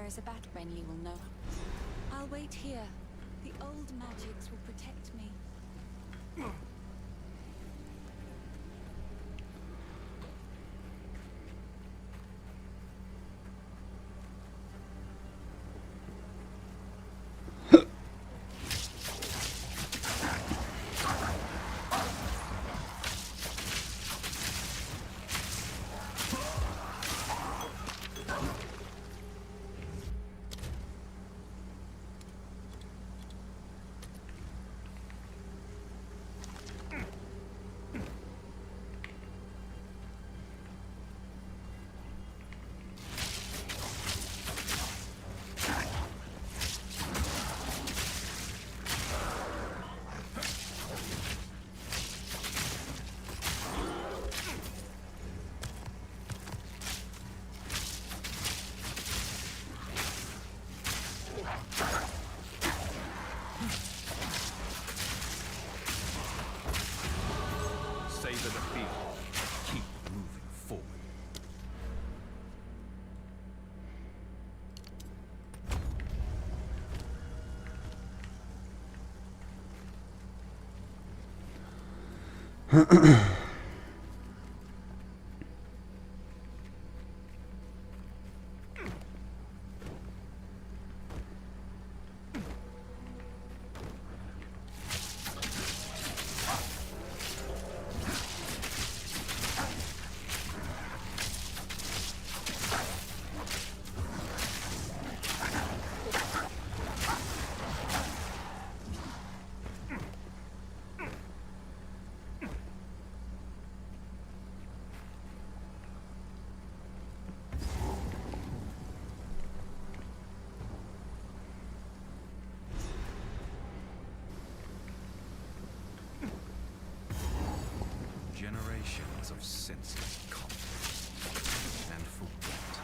there is a bat, Renly will know. I'll wait here. The old magics will protect me. Savor the field. Keep moving forward. Generations of senseless conflict and forget.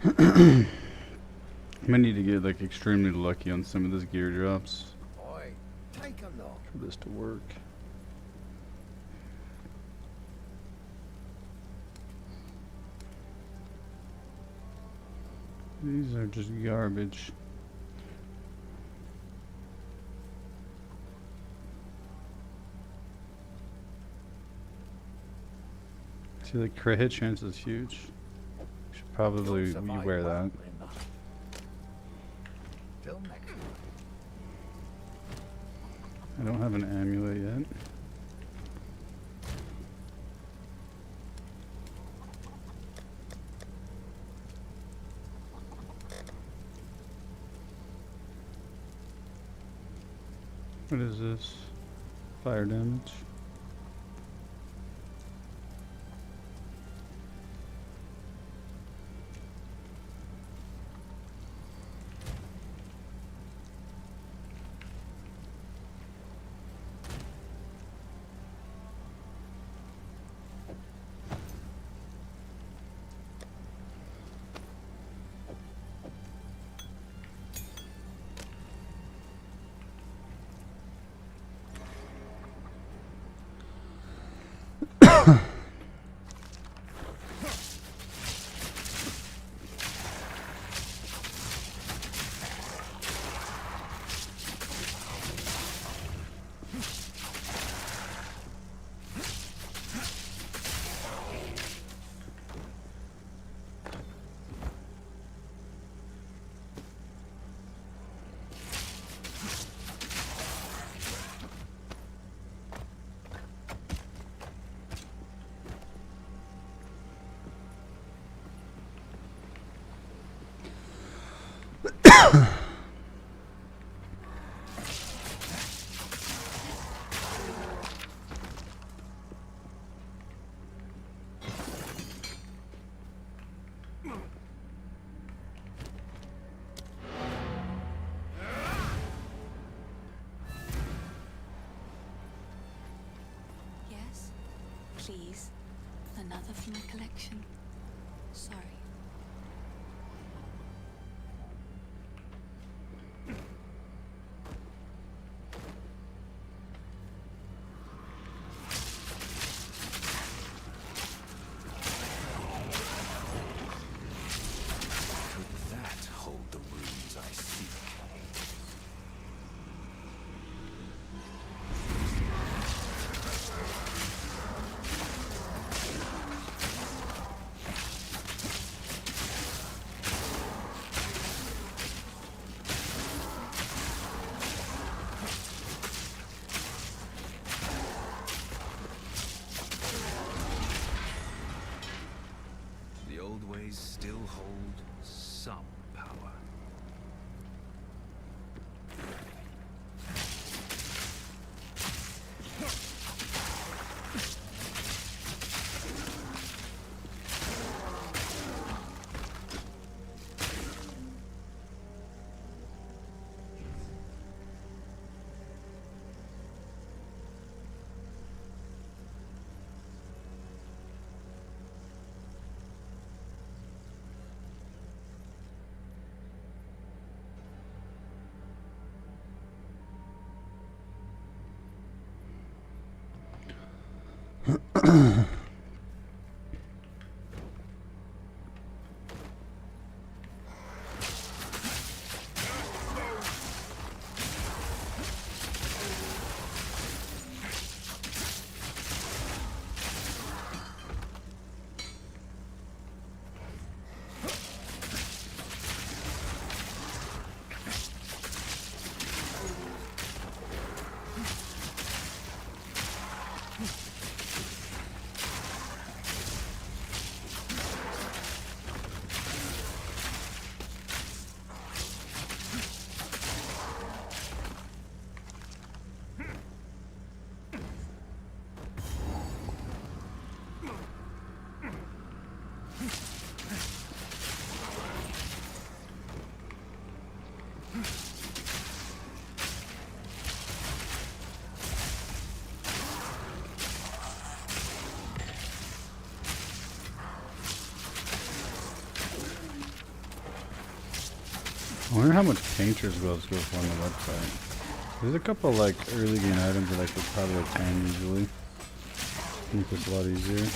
I might need to get like extremely lucky on some of those gear drops Oi, take a look. for this to work. These are just garbage. See, the crit hit chance is huge. Should probably You'll survive wear well, that. Linda. Till next time. I don't have an amulet yet. What is this? Fire damage. please. Another for my collection. Sorry. Could that hold the runes I seek? The old ways still hold some power. I wonder how much painter's wells go for on the website. There's a couple like early game items that I could probably obtain easily. Make this a lot easier.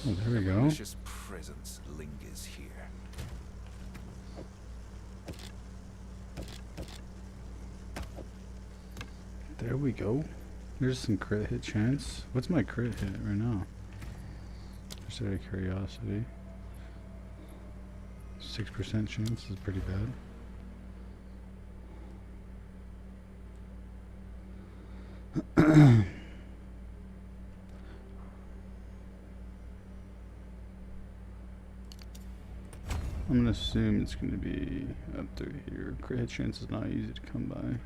Oh, there we go. Malicious presence lingers here. There we go. There's some crit hit chance. What's my crit hit right now? Just out of curiosity. 6% chance is pretty bad. I'm gonna assume it's gonna be up through here. Crit hit chance is not easy to come by.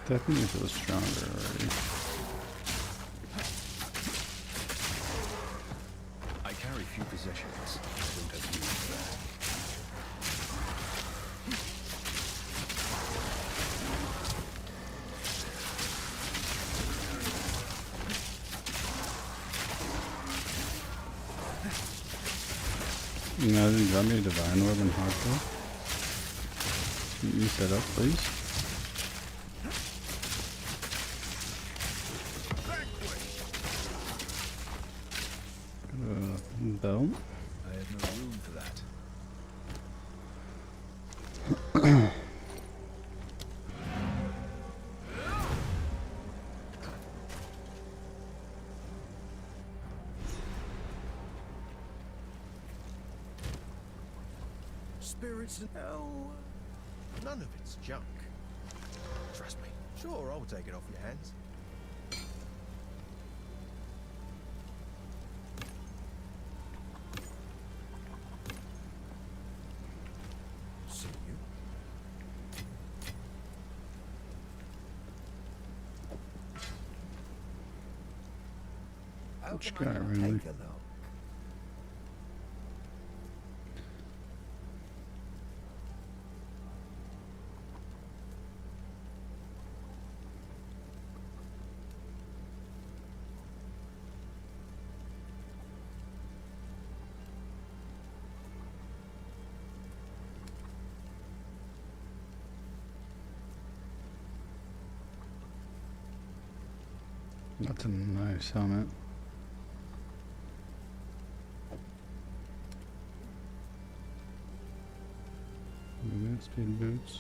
Definitely feels stronger already. I carry few possessions. I don't have use for that. You know, didn't drop me a divine orb and hardcore. Can you set up, please? Bell. I have no room for that. Spirits and hell. None of it's junk. Trust me. Sure, I'll take it off your hands. See you. How Which can I guy, not really? take a look? That's a nice helmet. Movement speed boots.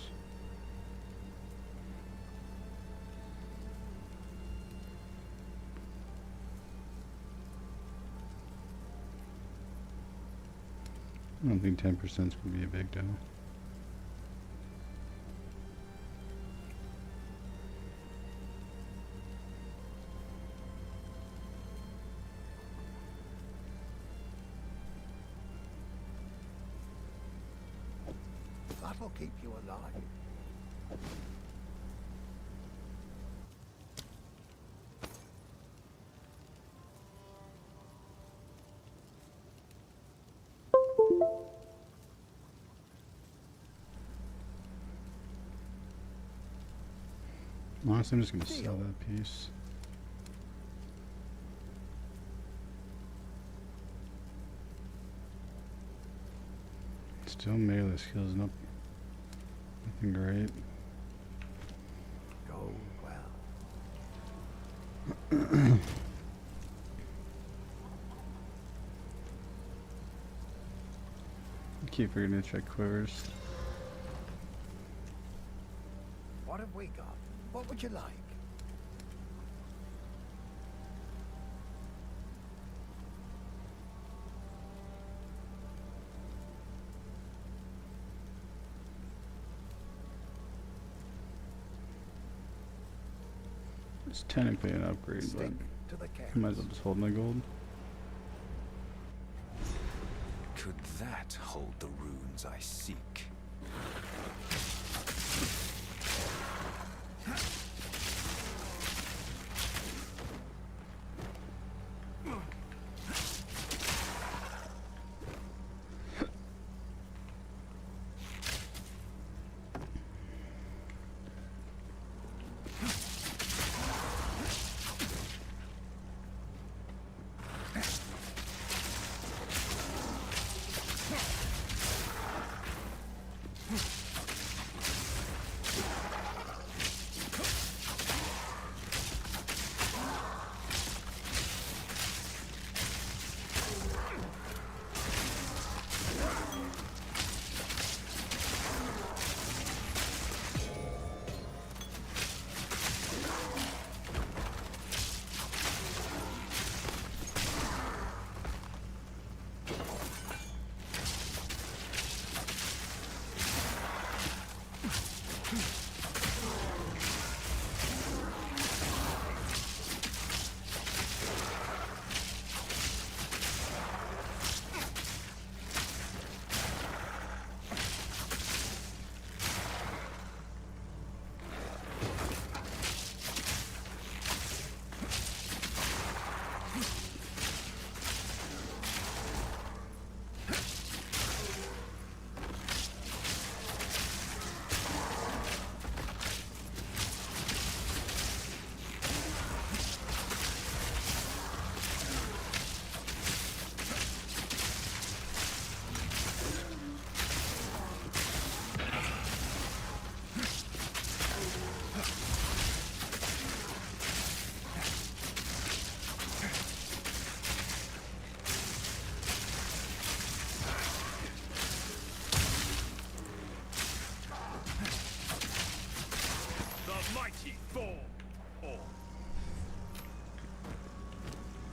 I don't think 10% is going to be a big deal. That'll keep you alive. Honestly, I'm just going to sell that piece. Still melee skills, nope. Nothing great. Go well. Keep forgetting to check quivers. What have we got? What would you like? It's technically an upgrade, but Stick to the I carrots. might as well just hold my gold. Could that hold the runes I seek?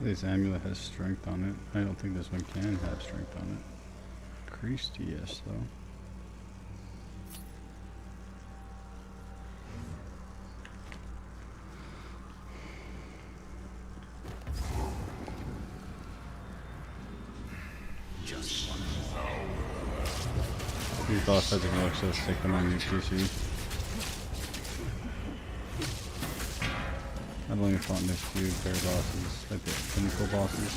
This amulet has strength on it. I don't think this one can have strength on it. Increased, yes, though. Just one. These boss fights can look so sick when on your PC. I've only fought in a few fair bosses, like the pinnacle bosses.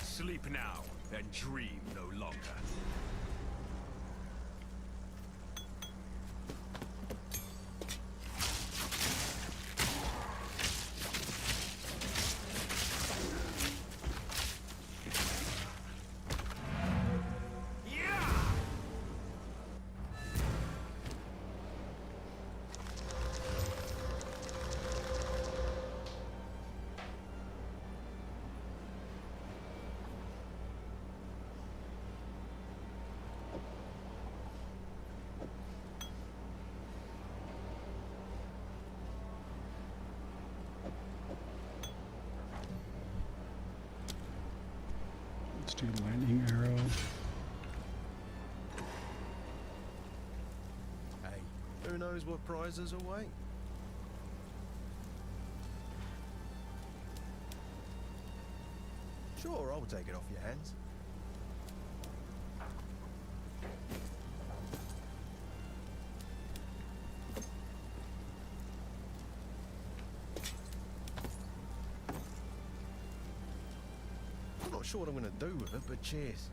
Sleep now and dream no longer. Let's do lightning arrow. Hey, who knows what prizes await? Sure, I'll take it off your hands. I'm not sure what I'm going to do with it, but cheers.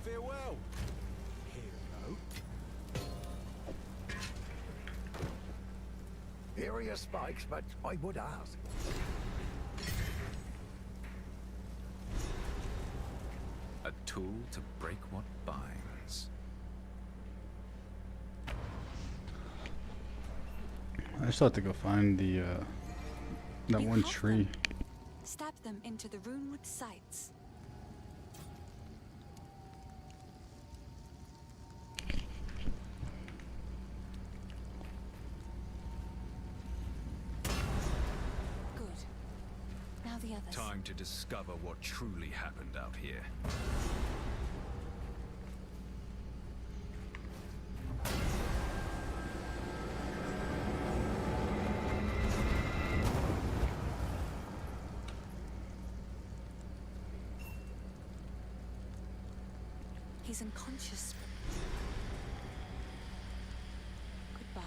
Farewell, hero. Here are your spikes, but I would ask. A tool to break what binds. I still have to go find the that You one have tree. them. Stab them into the runewood sights. Good. Now the others. Time to discover what truly happened out here. He's unconscious. Goodbye.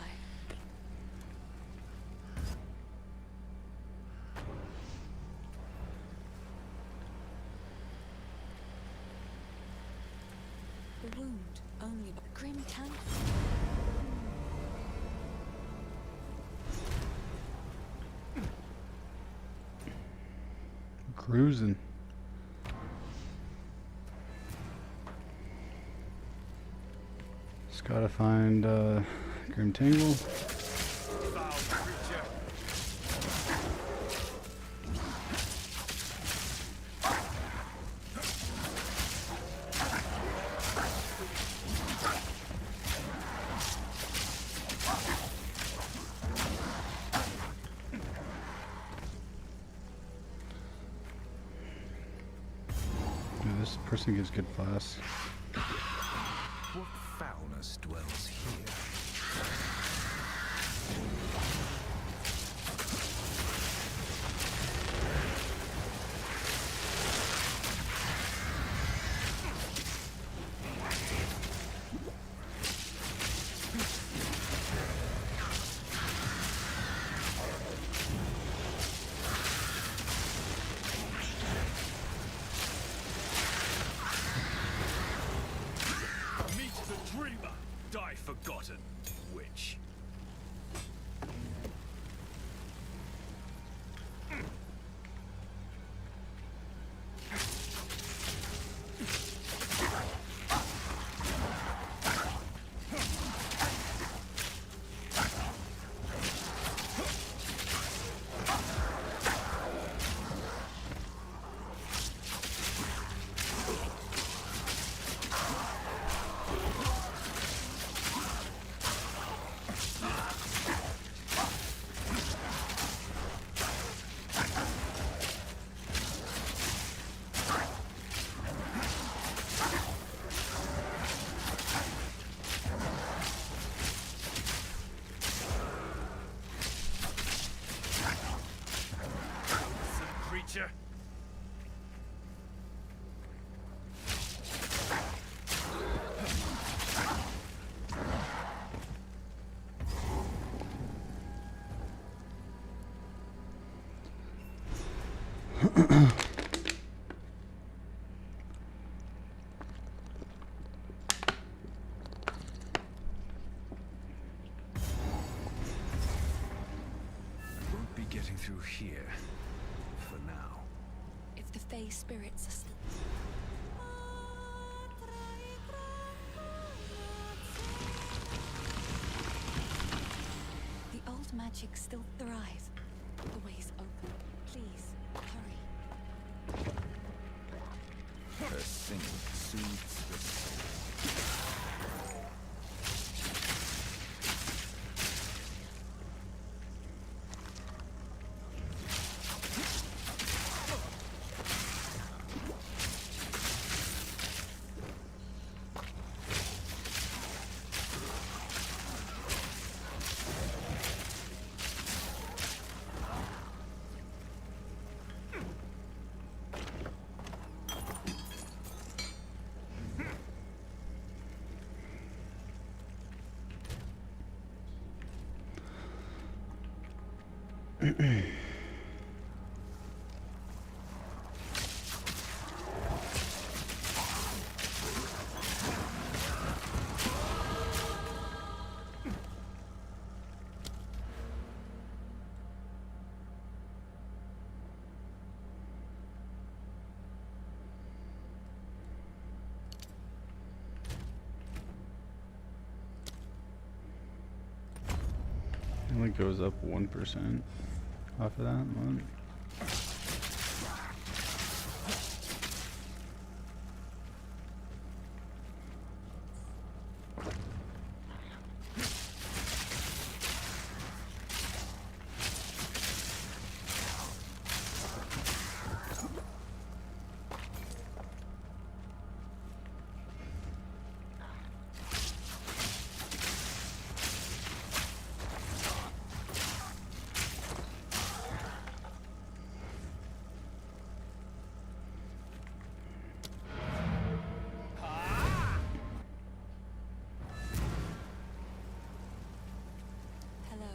The wound only but grim tank. Cruising. Just gotta find Grim Tangle. Foul creature. Dude, this person gives good class. What foulness dwells here? gotcha. Won't be getting through here. For now. If the Fey spirits are still... The old magic still thrive. The way's open. Please, hurry. Her singing soothes the soul. It only goes up 1% off of that one. Hello.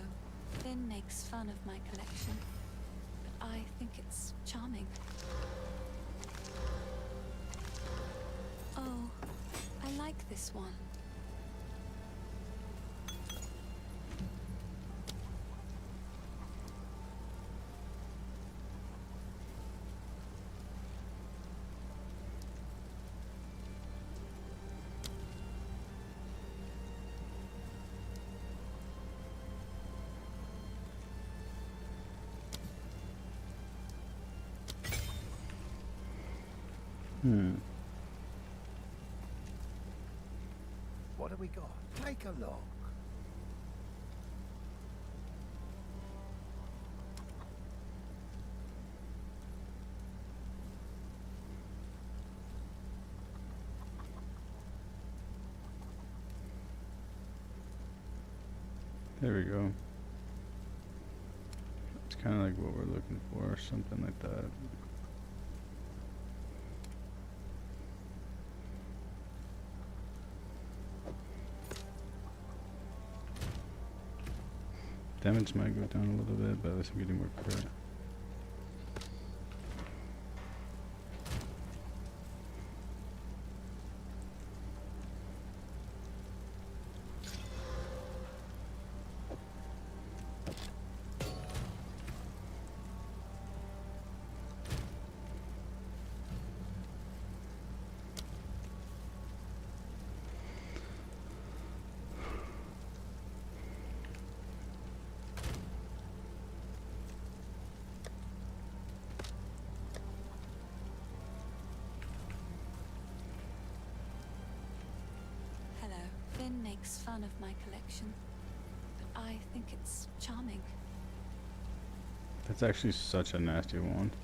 Finn makes fun of my collection, but I think it's charming. Oh, I like this one. What have we got? Take a look. There we go. It's kind of like what we're looking for, something like that. Damage might go down a little bit, but at least I'm getting more credit. Hello. Finn makes fun of my collection, but I think it's charming. That's actually such a nasty wand.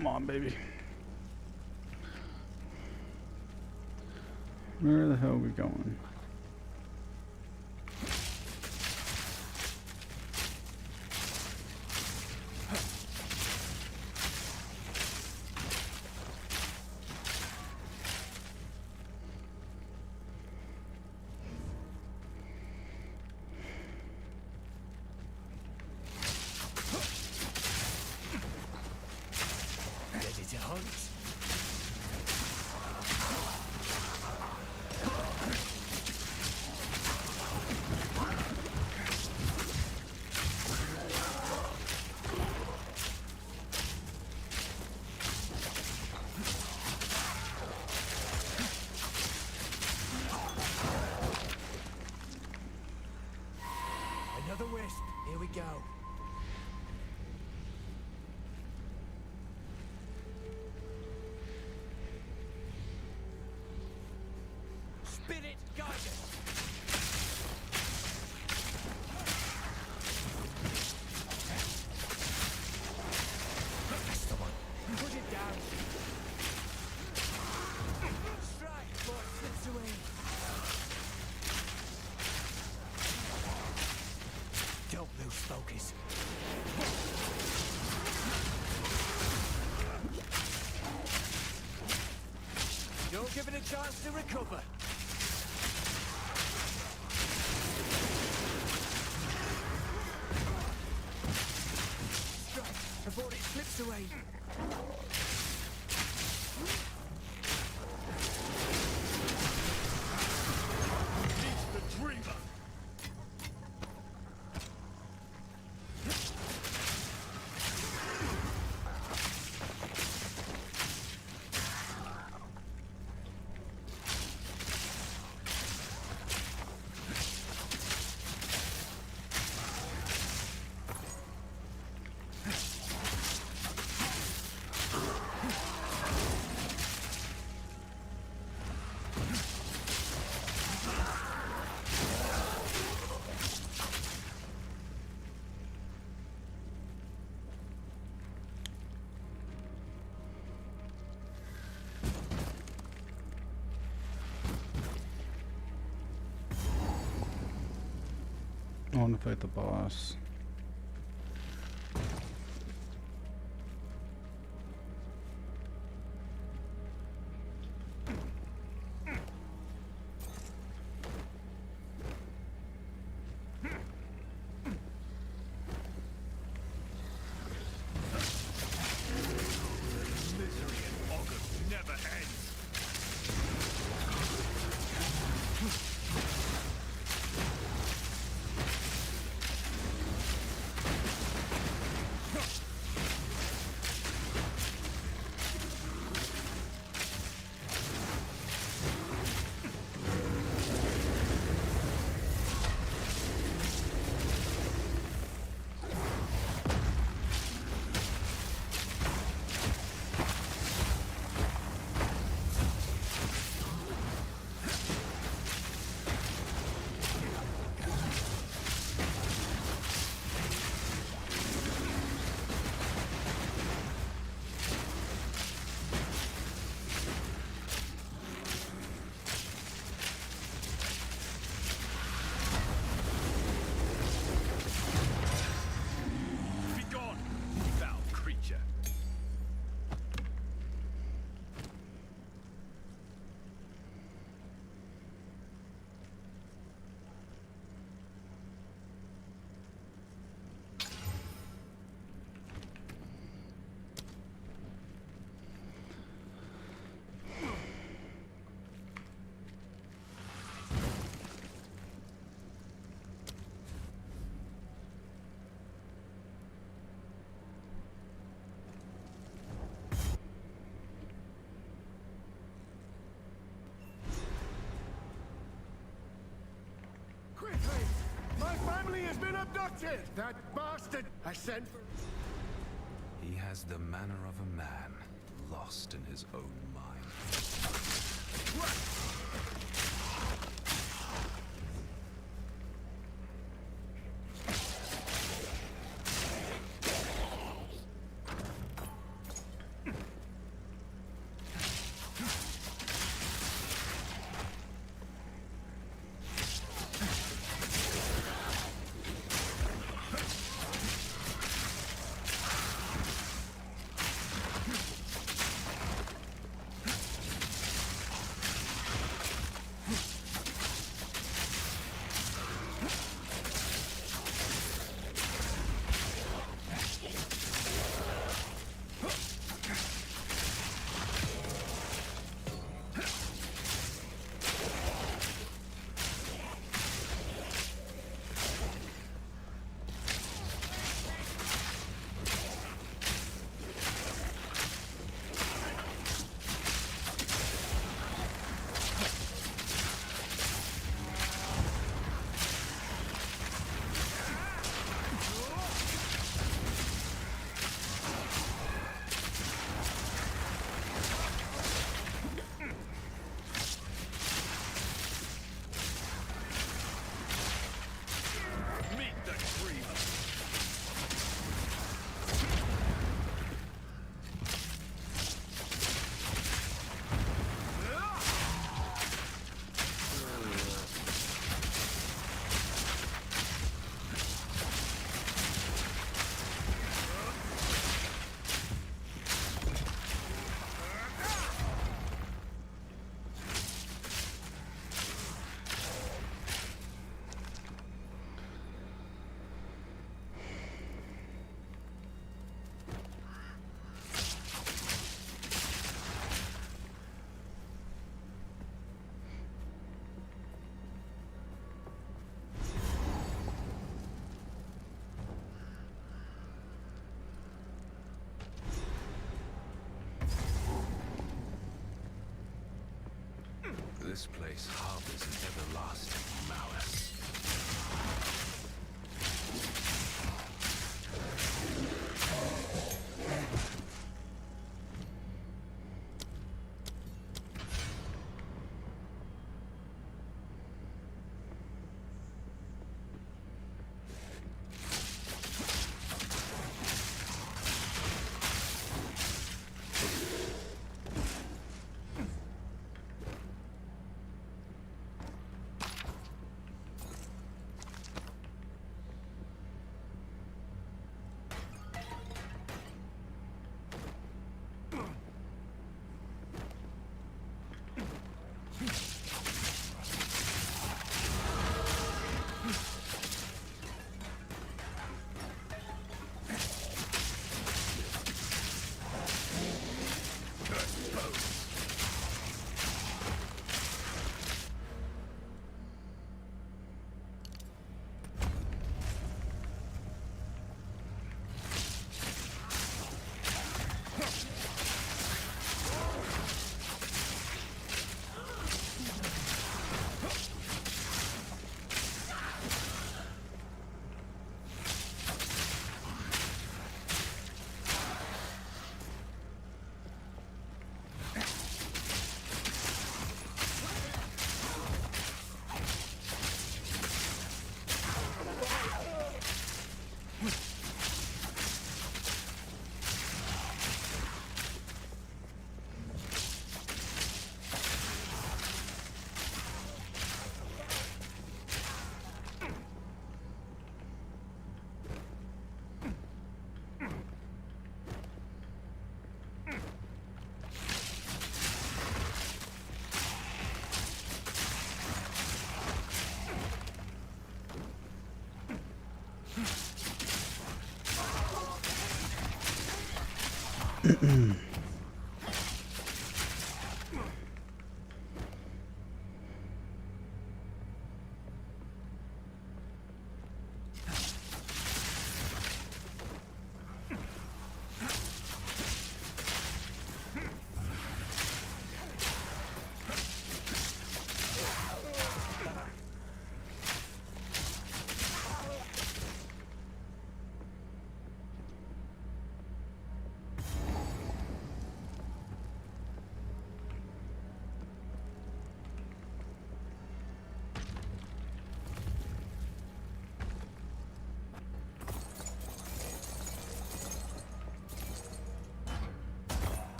Come on, baby. Where the hell are we going? Ready to hunt? Another wisp. Here we go. Spirit guidance. That's the one. Put it down. Strike before it slips away. Don't lose focus. Don't give it a chance to recover. Strike before it slips away. He's the dreamer. I want to fight the boss. Misery and Ogre never ends. Be gone, foul creature. Quickly! My family has been abducted! That bastard has sent for... He has the manner of a man lost in his own mind. This place harbors an everlasting malice.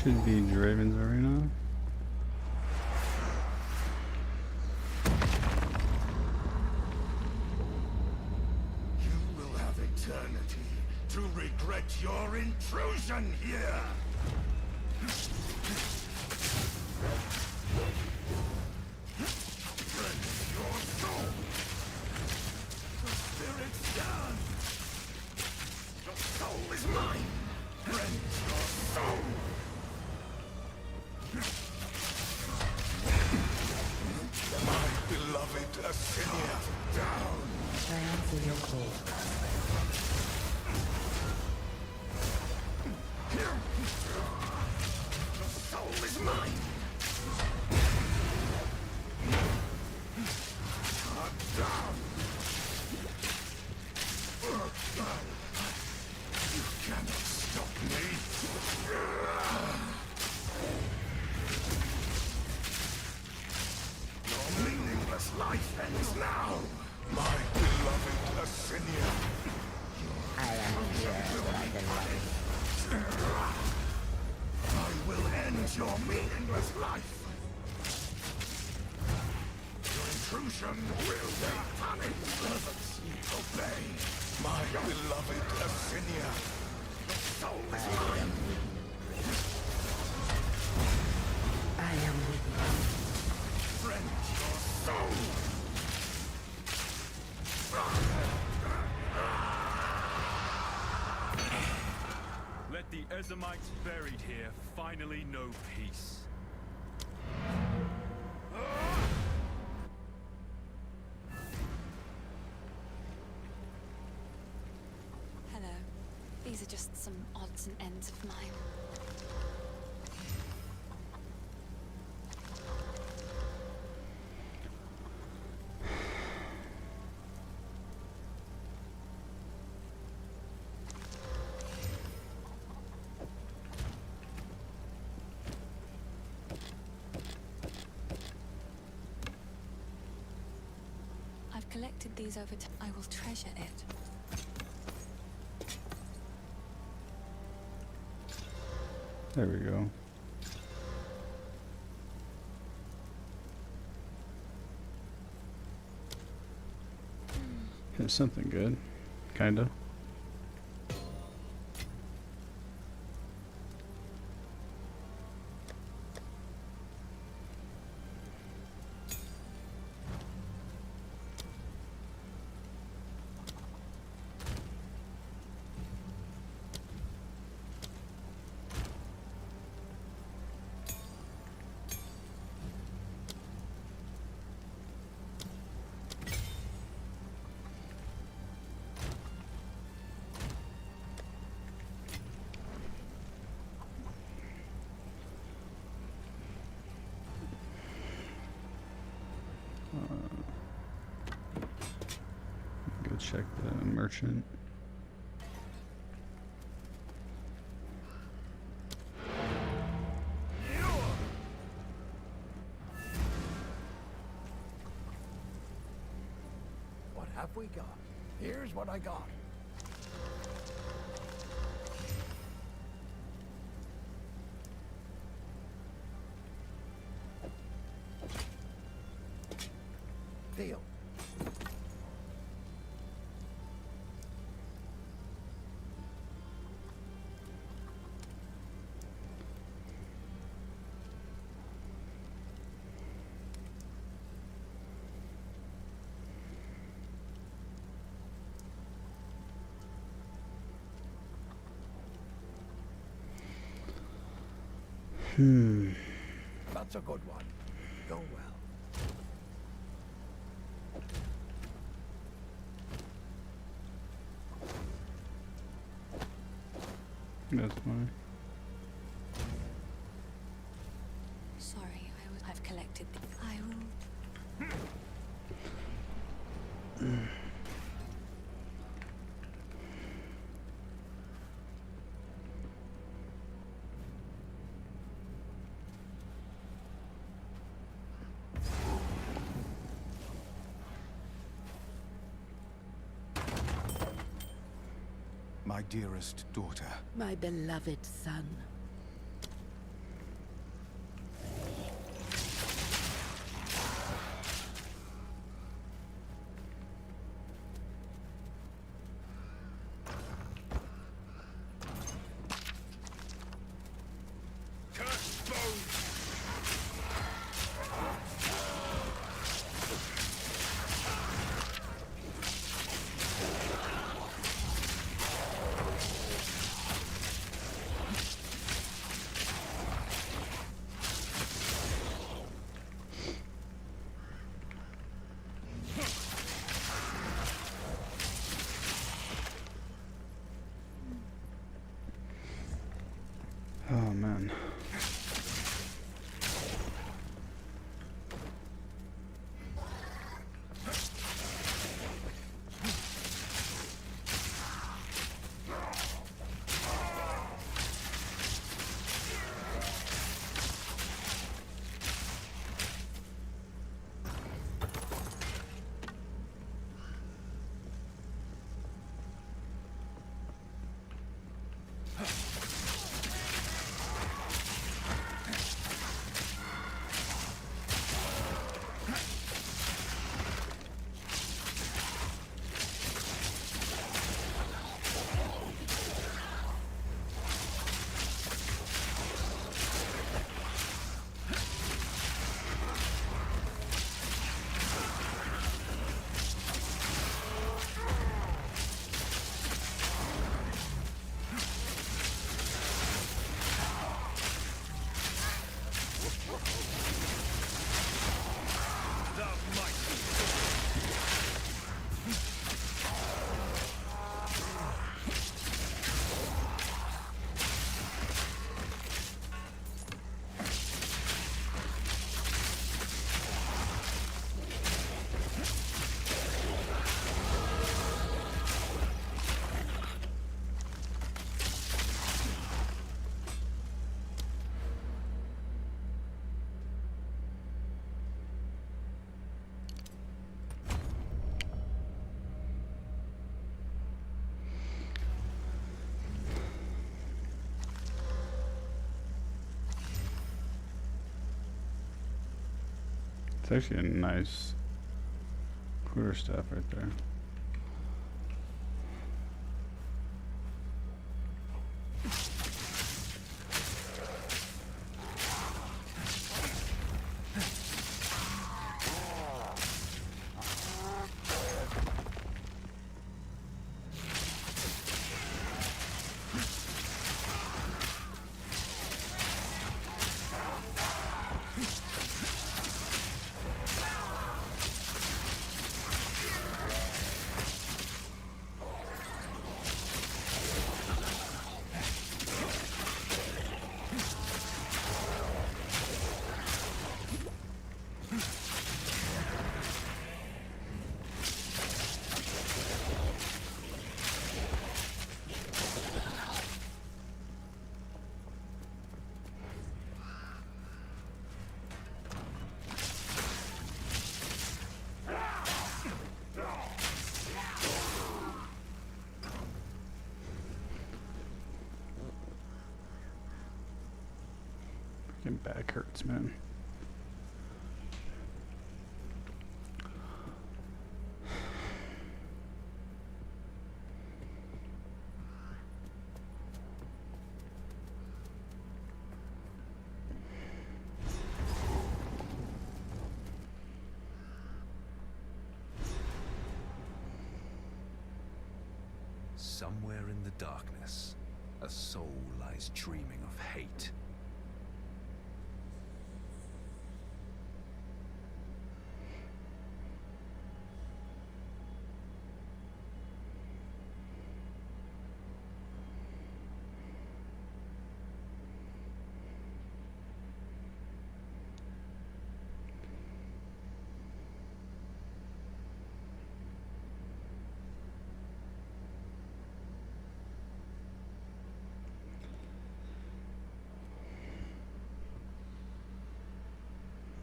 Should be Draven's Arena. You will have eternity to regret your intrusion here. Rend your soul. The spirit's done. Your soul is mine. Rend your soul. My beloved Assyria, down! I answer your call. Your soul is mine! cannot stop me. Your meaningless life ends now, my beloved Assinia. I am here, my beloved. I will end your meaningless life. Your intrusion will be punished. Servants, obey. My beloved Assinia. The soul is mine. I am with Friend, your soul. Let the Ezamites buried here finally know peace. Hello. These are just some odds and ends of mine. I've collected these over time. I will treasure it. There we go. It's something good. Kinda. Go check the merchant. What have we got? Here's what I got. Deal. That's a good one. Go well. That's fine. Sorry, I've collected the. I will. My dearest daughter. my beloved son. Cursed bones! It's actually a nice quarterstaff right there. Fucking back hurts, man. Somewhere in the darkness, a soul lies dreaming of hate.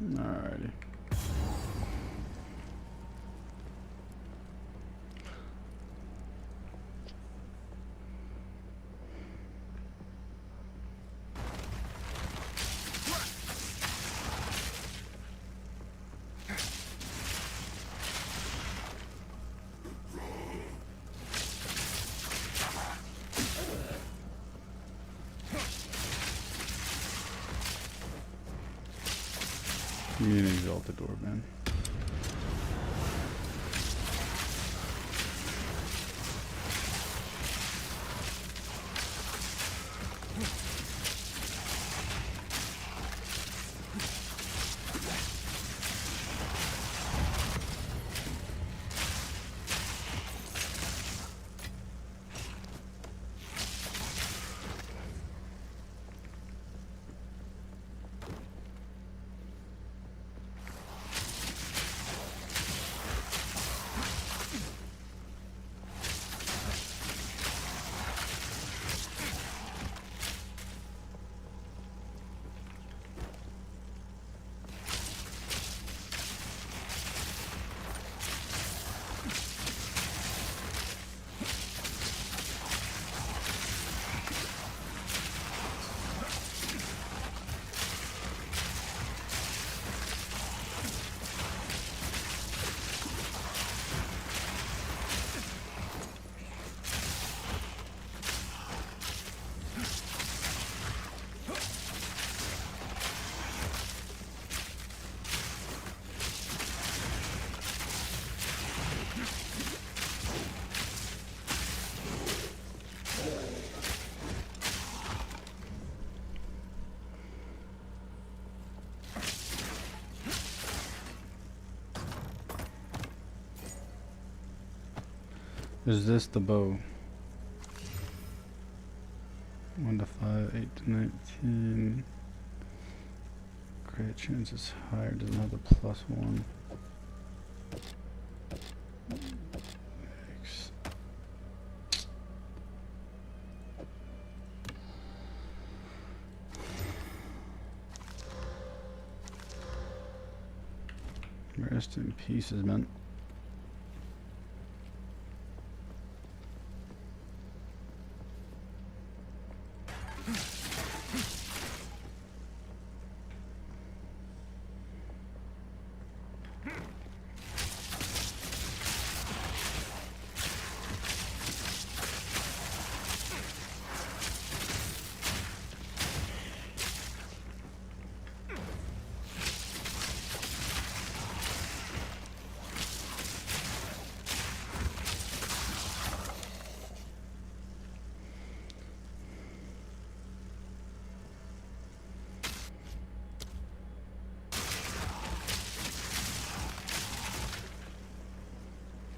Alrighty. You need an exalted orb, man. Is this the bow? 1 to 5, 8 to 19. Crit chance is higher, doesn't have the +1. Yikes. Rest in pieces, man.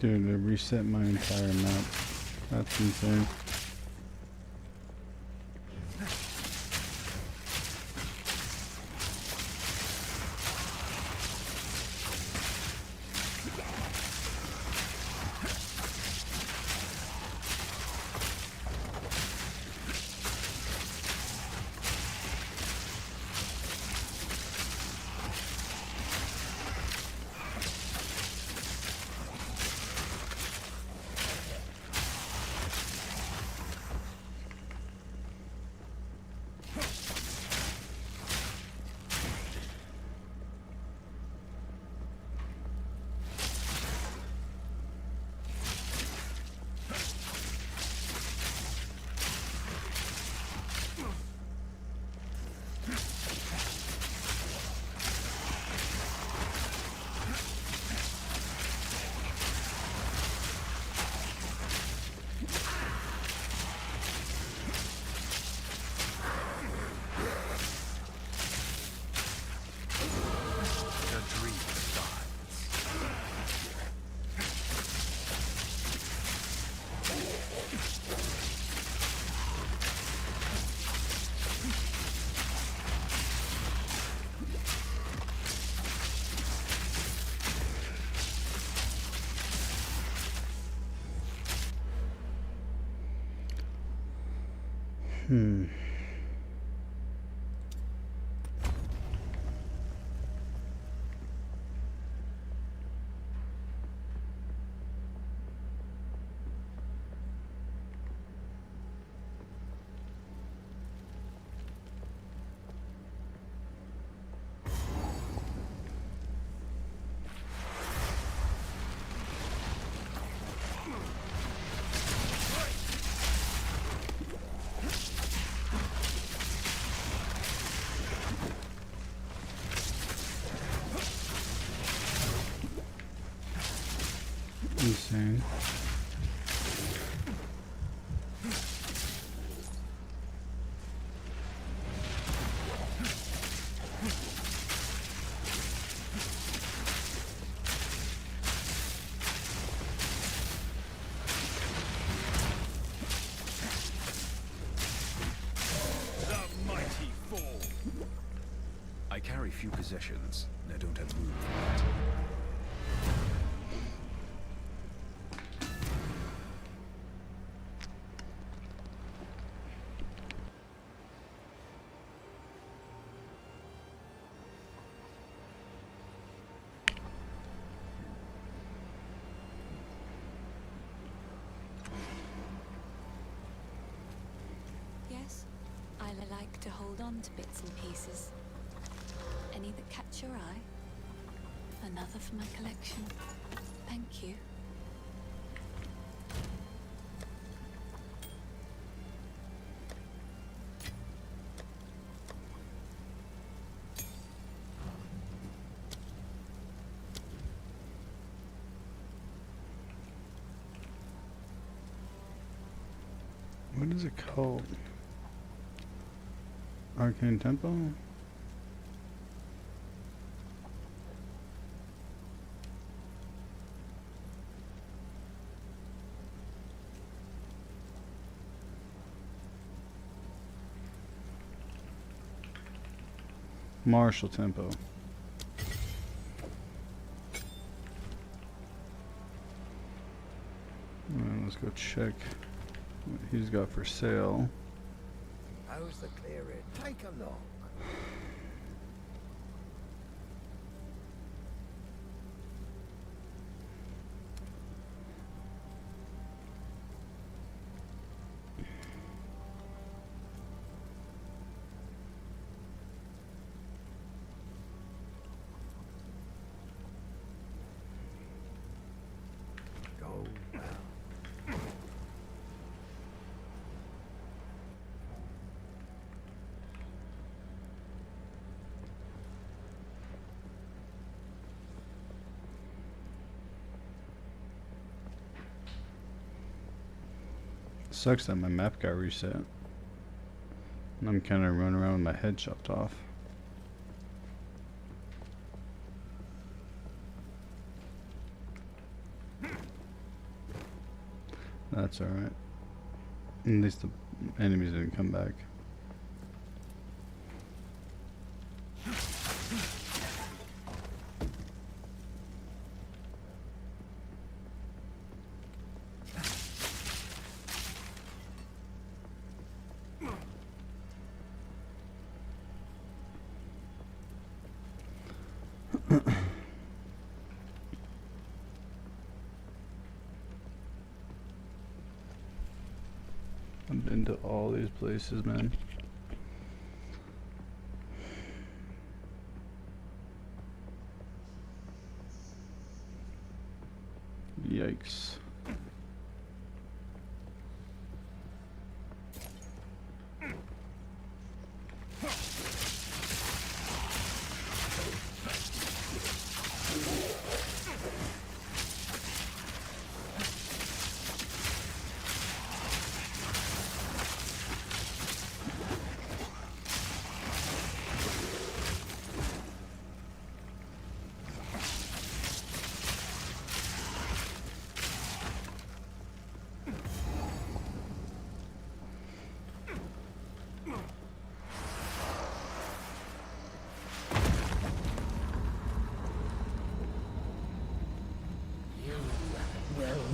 Dude, it reset my entire map. That's insane. The dream dies. Hmm. Insane. The mighty fall. I carry few possessions, and I don't have room for that. Yes, I like to hold on to bits and pieces. Any that catch your eye? Another for my collection. Thank you. What is it called? Arcane Temple? Martial Tempo. Alright, let's go check what he's got for sale. How's the clearing? Take a look. Go well. Sucks that my map got reset. And I'm kind of running around with my head chopped off. That's alright. At least the enemies didn't come back. I've been to all these places, man. Yikes.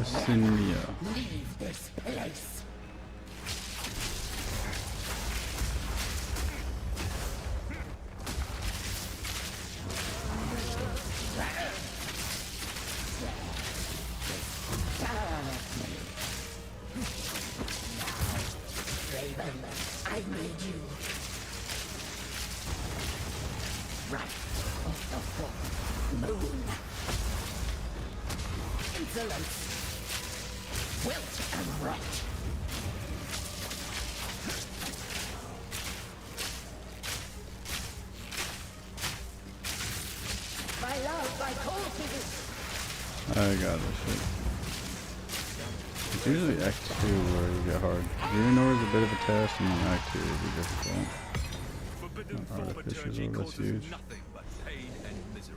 Cinia. Leave this place. Raven, I made you. Right of the full moon. Insolence. Wilt and rot. My love, I call to you. I got this shit. It's usually Act 2 where you get hard. Xehanort is a bit of a test, and then Act 2 is difficult. Forbidden Artificial, thaumaturgy that's causes huge. nothing but pain and misery.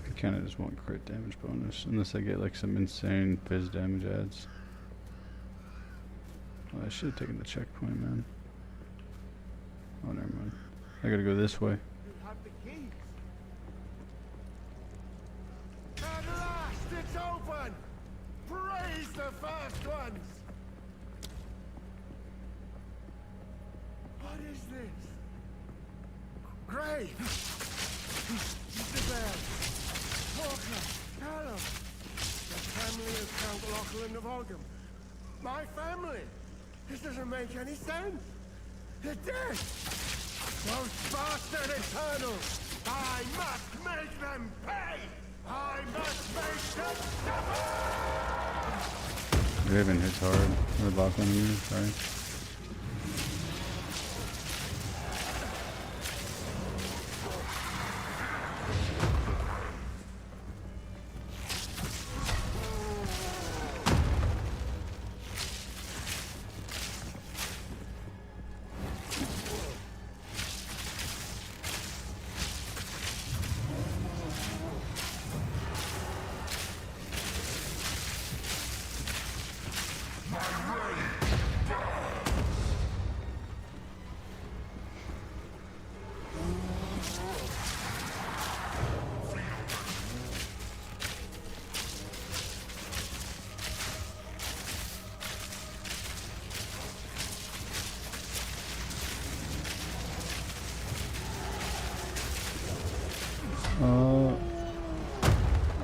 I kinda just want crit damage bonus, unless I get like some insane fizz damage adds. Oh, I should have taken the checkpoint, man. Oh, never mind. I gotta go this way. You have the keys. At last, it's open! Praise the first ones! What is this? Grave! Isabel! Walker! Callum! The family of Count Lachlan of Oldham. My family! This doesn't make any sense! They're dead! Those bastard Eternals! I must make them pay! I must make them suffer! Raven hits hard. Or Lachlan, I mean, sorry.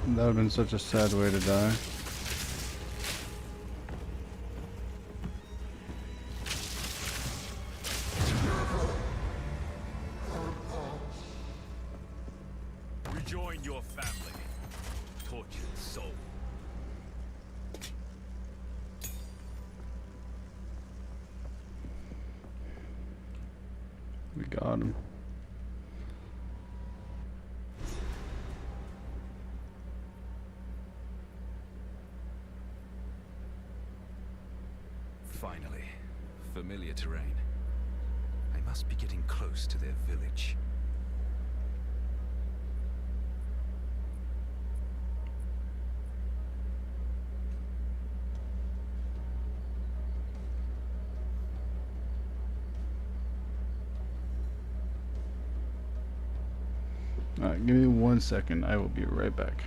That would have been such a sad way to die. Rejoin your family, tortured soul. bottom. Finally, familiar terrain. I must be getting close to their village. Alright, give me 1 second. I will be right back.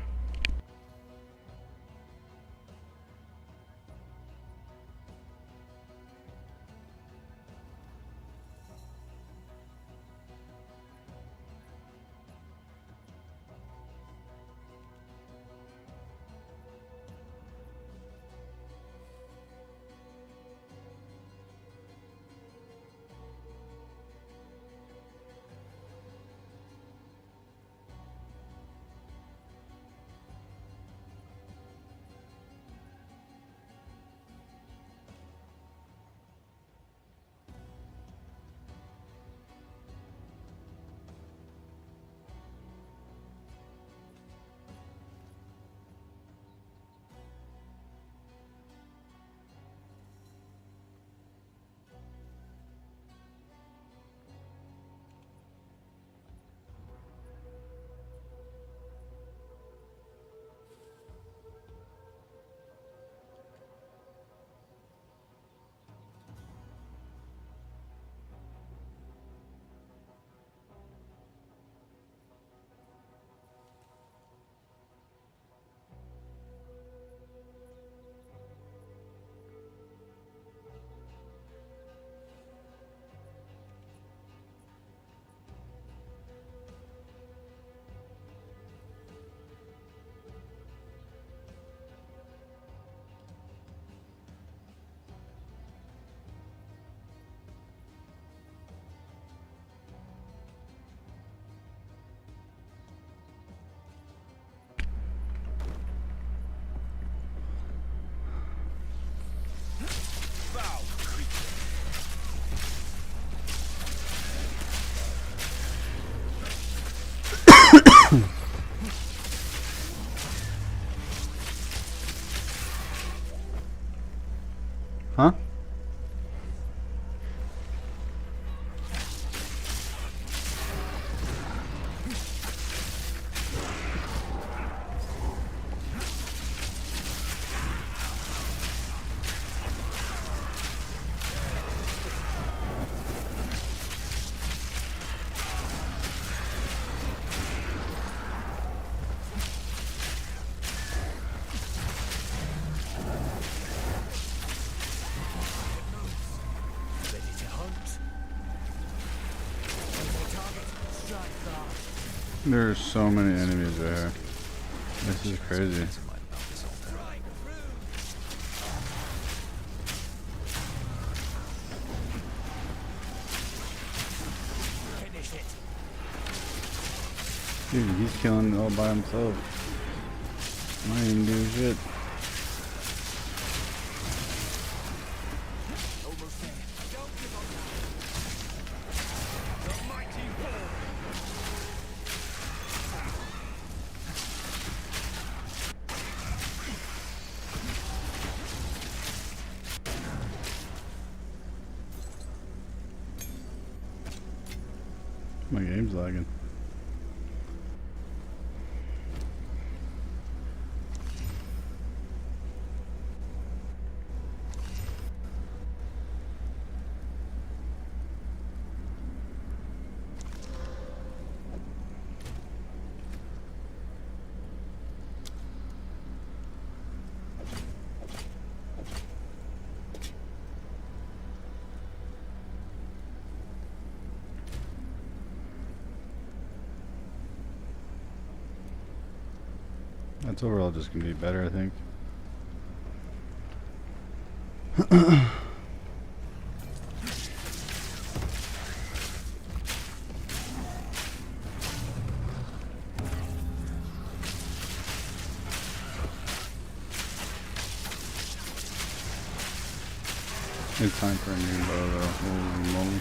Huh? There's so many enemies there. This is crazy. Dude, he's killing it all by himself. I ain't even doing shit. My game's lagging. That's overall just gonna be better, I think. It's time for a new bow though. Holy moly.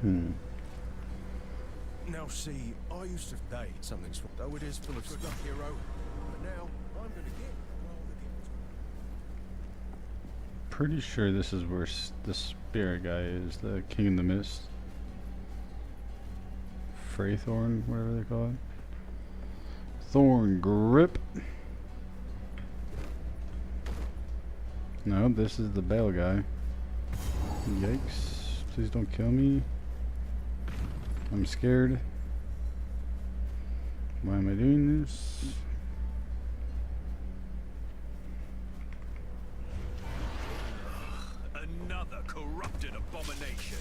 Now see, I used to date something small, though it is full of stuff, hero. But now, I'm gonna get rather Pretty sure this is where the spirit guy is, the King in the Mist. Freythorn, whatever they call it. Thorn Grip. No, this is the Bale guy. Yikes. Please don't kill me. I'm scared. Why am I doing this? Another corrupted abomination.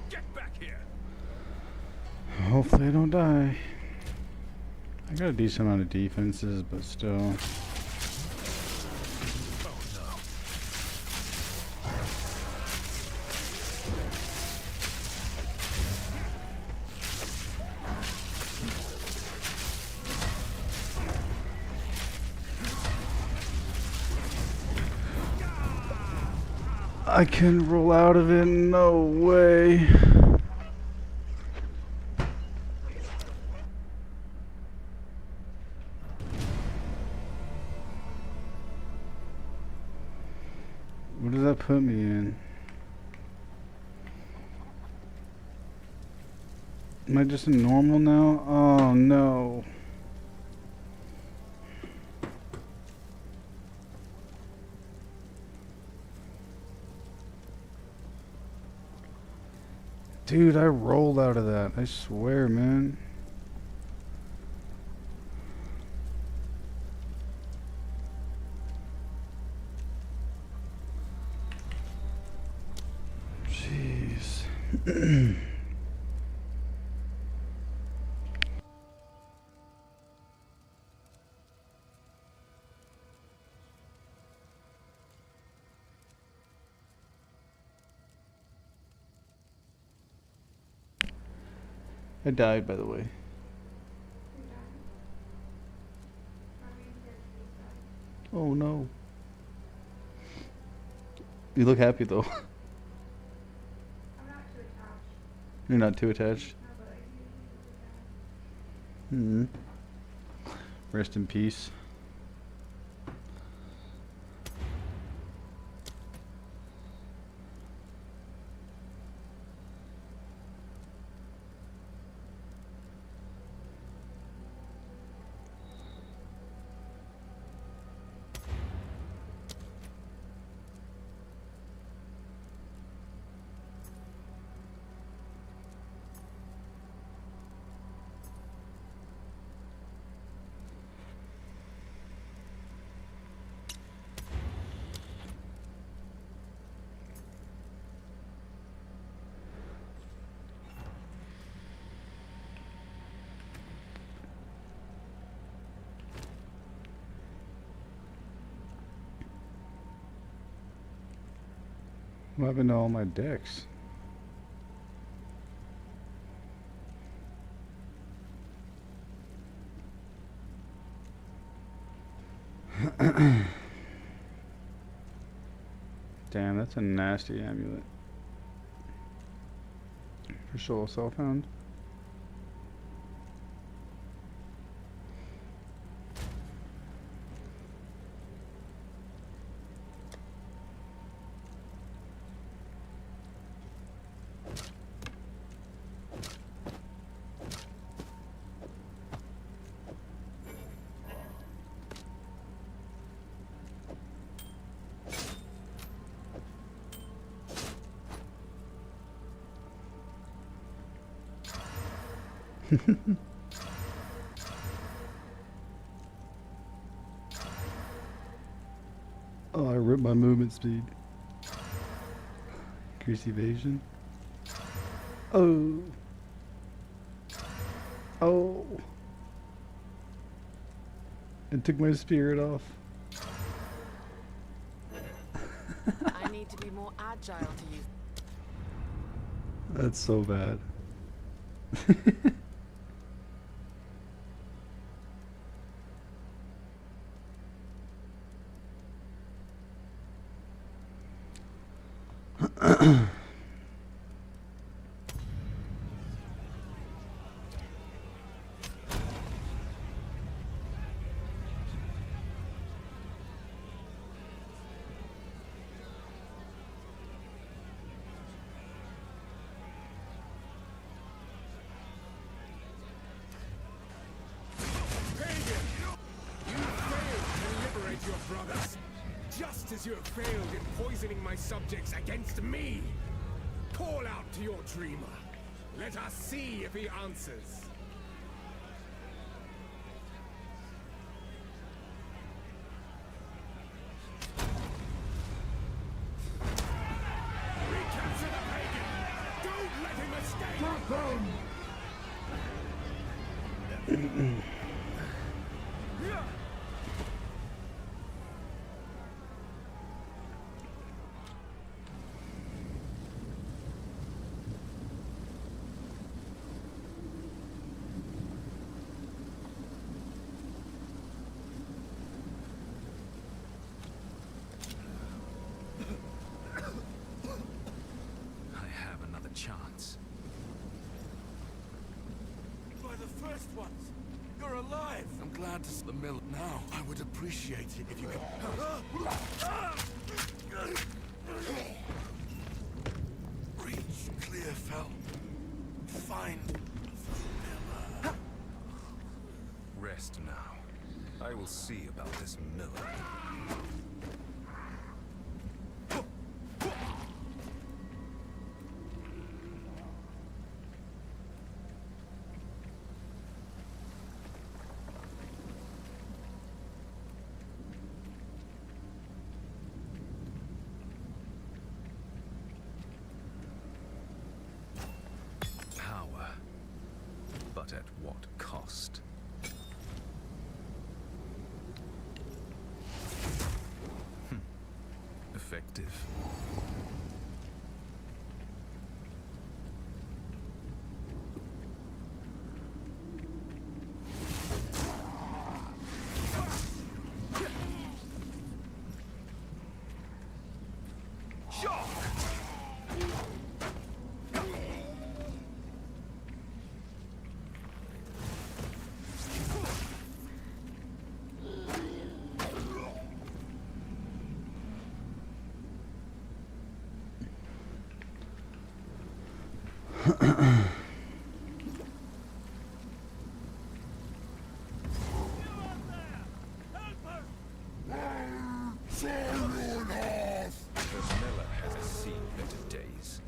Get back here. Hopefully I don't die. I got a decent amount of defenses, but still. I can roll out of it, no way. What does that put me in? Am I just in normal now? Oh no. Dude, I rolled out of that. I swear, man. Jeez. I died, by the way. Oh no. You look happy though. You're not too attached? Rest in peace. What happened to all my decks? Damn, that's a nasty amulet. For sure, self-hound. Oh, I ripped my movement speed. Increase evasion. Oh. Oh. It took my spirit off. I need to be more agile to use. That's so bad. Brothers, just as you have failed in poisoning my subjects against me. Call out to your dreamer. Let us see if he answers. Recapture the pagan! Don't let him escape! Chance. By the first ones, you're alive. I'm glad to see the mill now. I would appreciate it if you could. Reach Clearfell. Find the miller. Rest now. I will see about this miller. But at what cost? Effective. The miller has seen better days.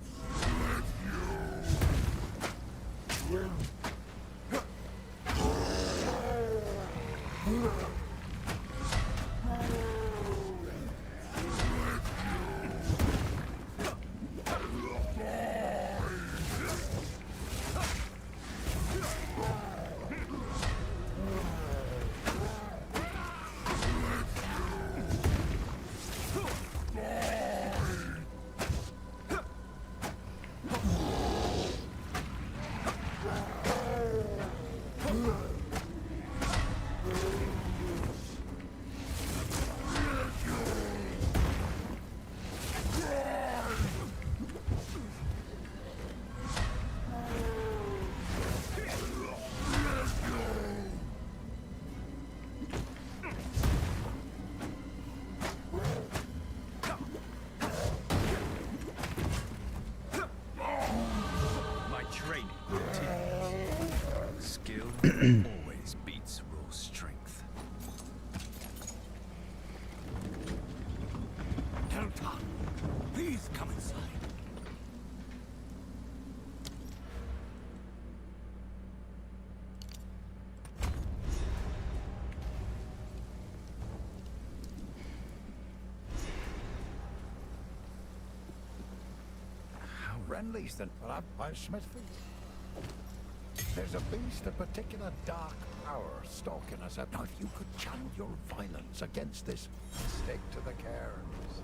Always beats raw strength. Delta, please come inside. How Renly's then, but I'm Smithfield. There's a beast of particular dark power stalking us. Now, if you could channel your violence against this, stick to the cairns.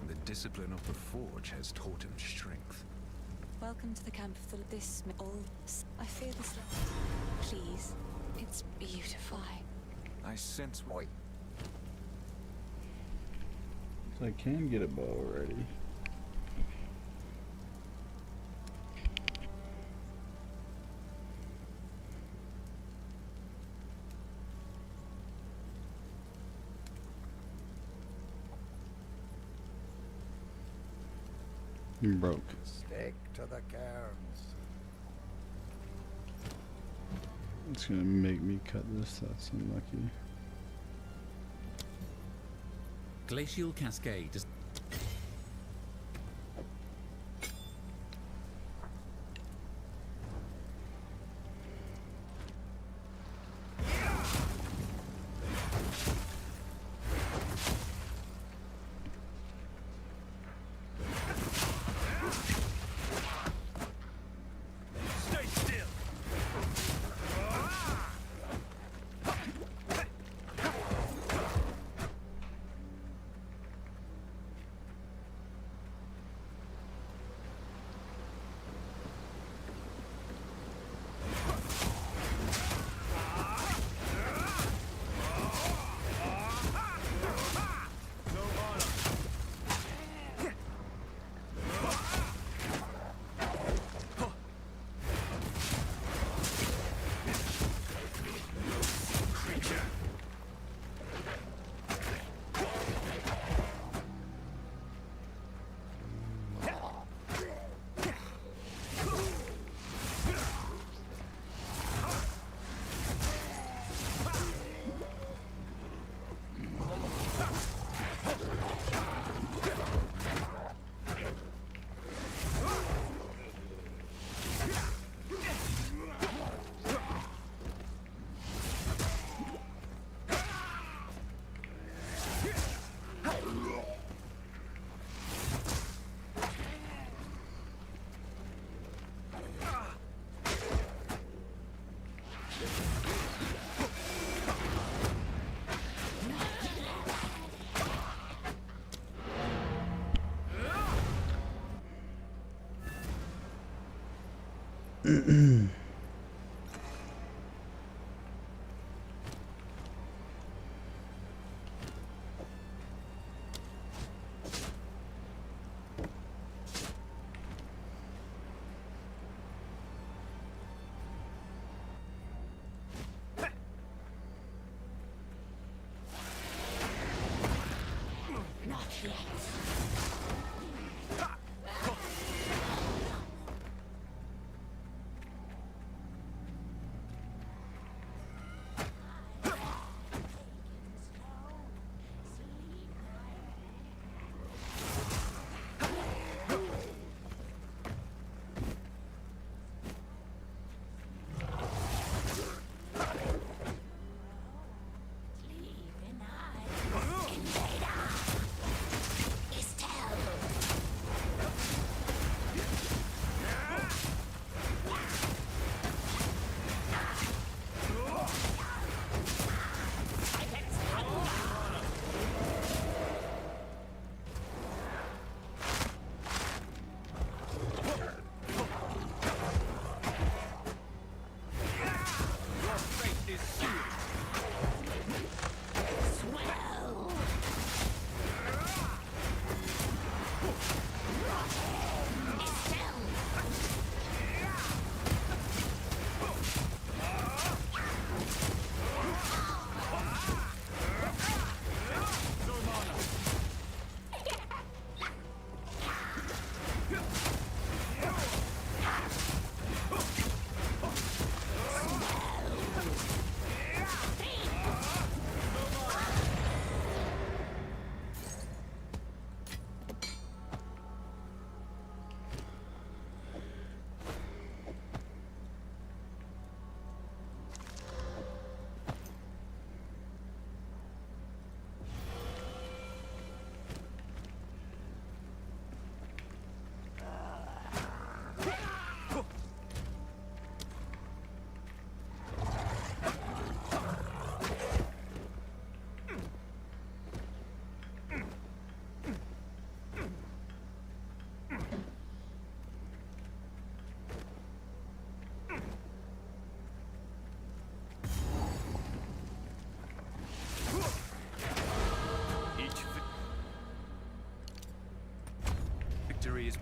The discipline of the forge has taught him strength. Welcome to the camp of this all. I fear this. Please, it's beautiful. I sense Oi. So I can get a bow already. I'm broke. Stick to the cairns. It's gonna make me cut this, that's unlucky. Glacial Cascade does. stay still.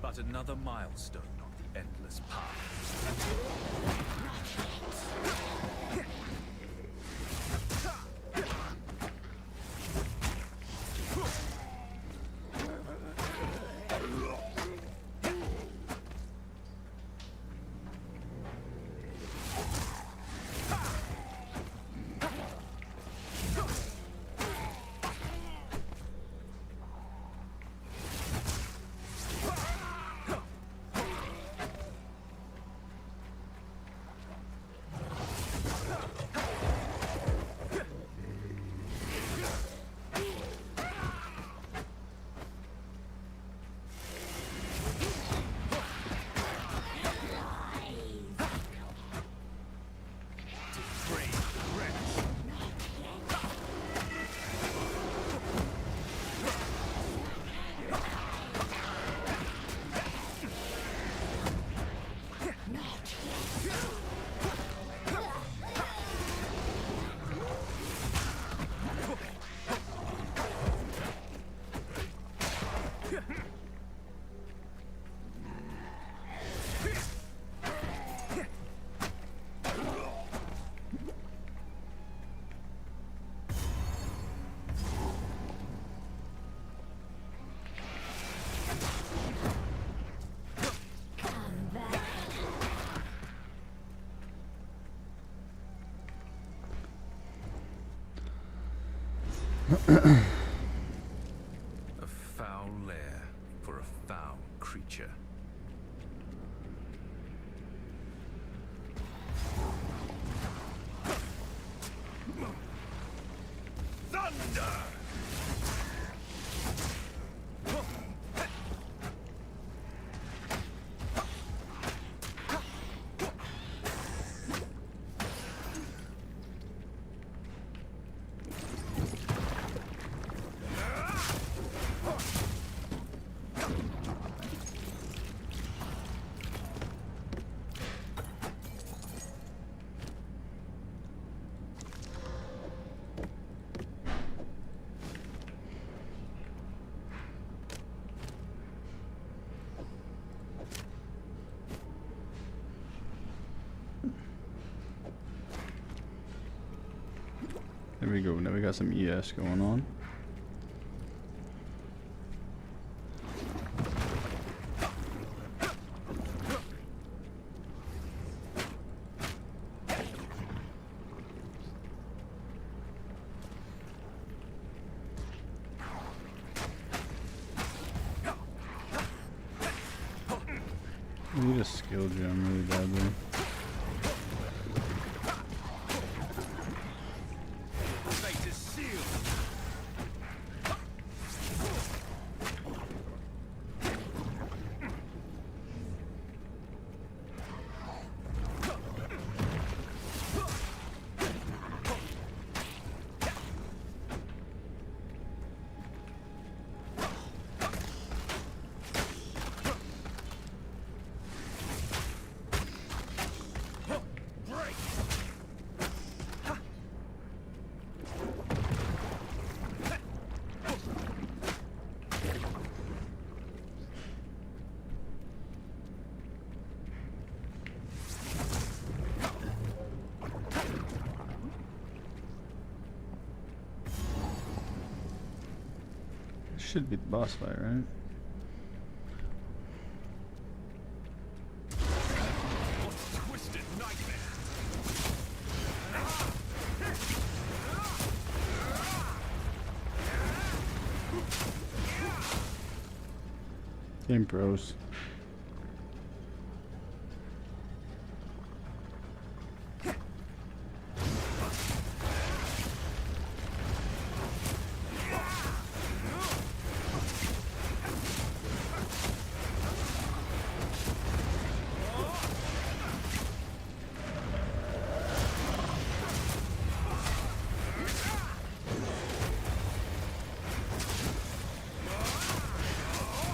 but another milestone on the endless path. A foul lair for a foul creature. Thunder! There we go. Now we got some ES going on. I need a skill gem really badly. Fate is sealed. Should be the boss fight, right? Twisted nightmare. Game pros.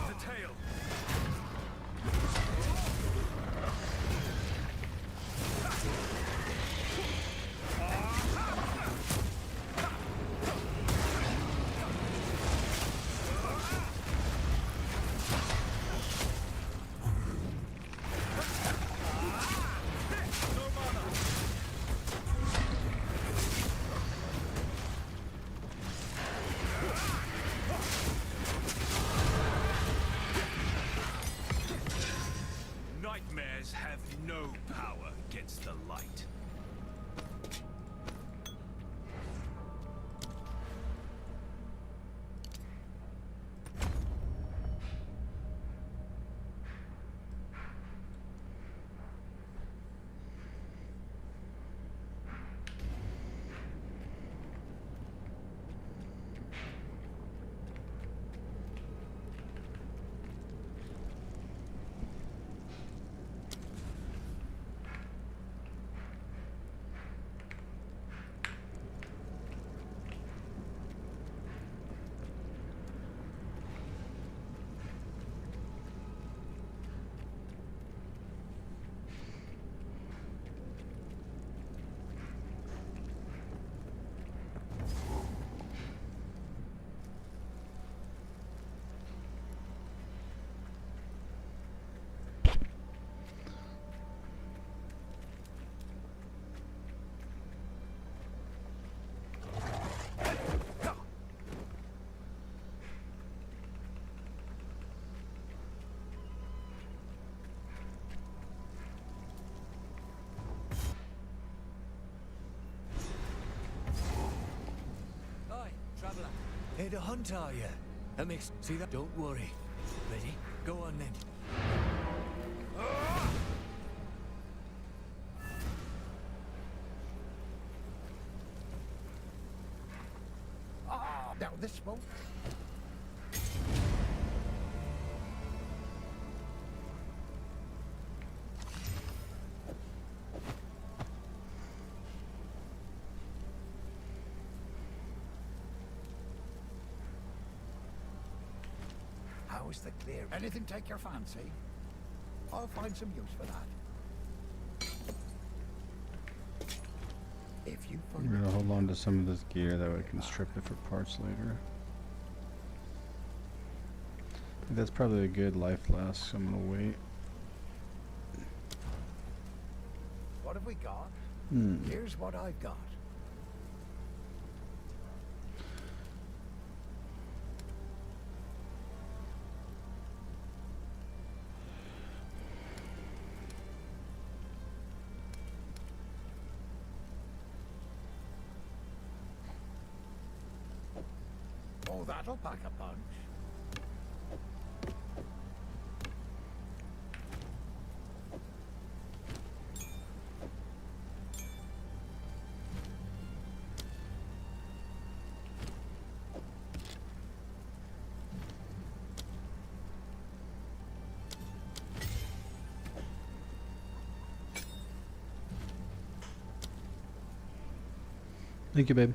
The tail. Here to hunt, are you? A mix. See that? Don't worry. Ready? Go on then. Ah, now this won't. How's the clear? Anything take your fancy? I'll find some use for that. If you I'm find gonna hold on to some of this gear that way I can strip it for parts later. I think that's probably a good life last, so I'm gonna wait. what have we got? Hmm. Here's what I've got. Oh, that'll pack a punch. Thank you, babe.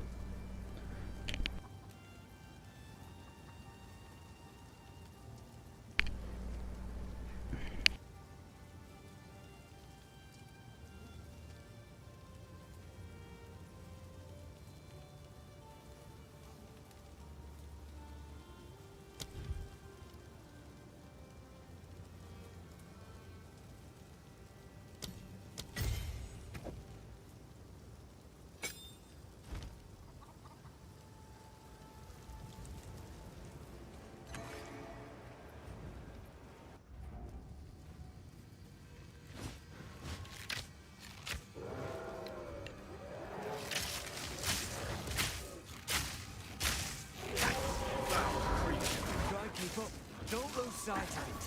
Try and keep up. Don't lose sight of it.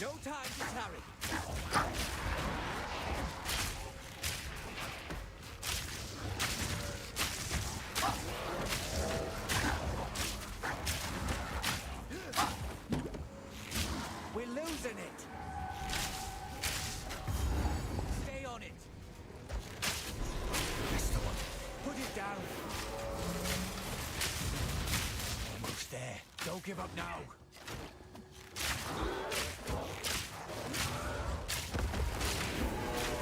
No time to tarry. We're losing it. Stay on it. That's the one. Put it down. Almost there. Don't give up now.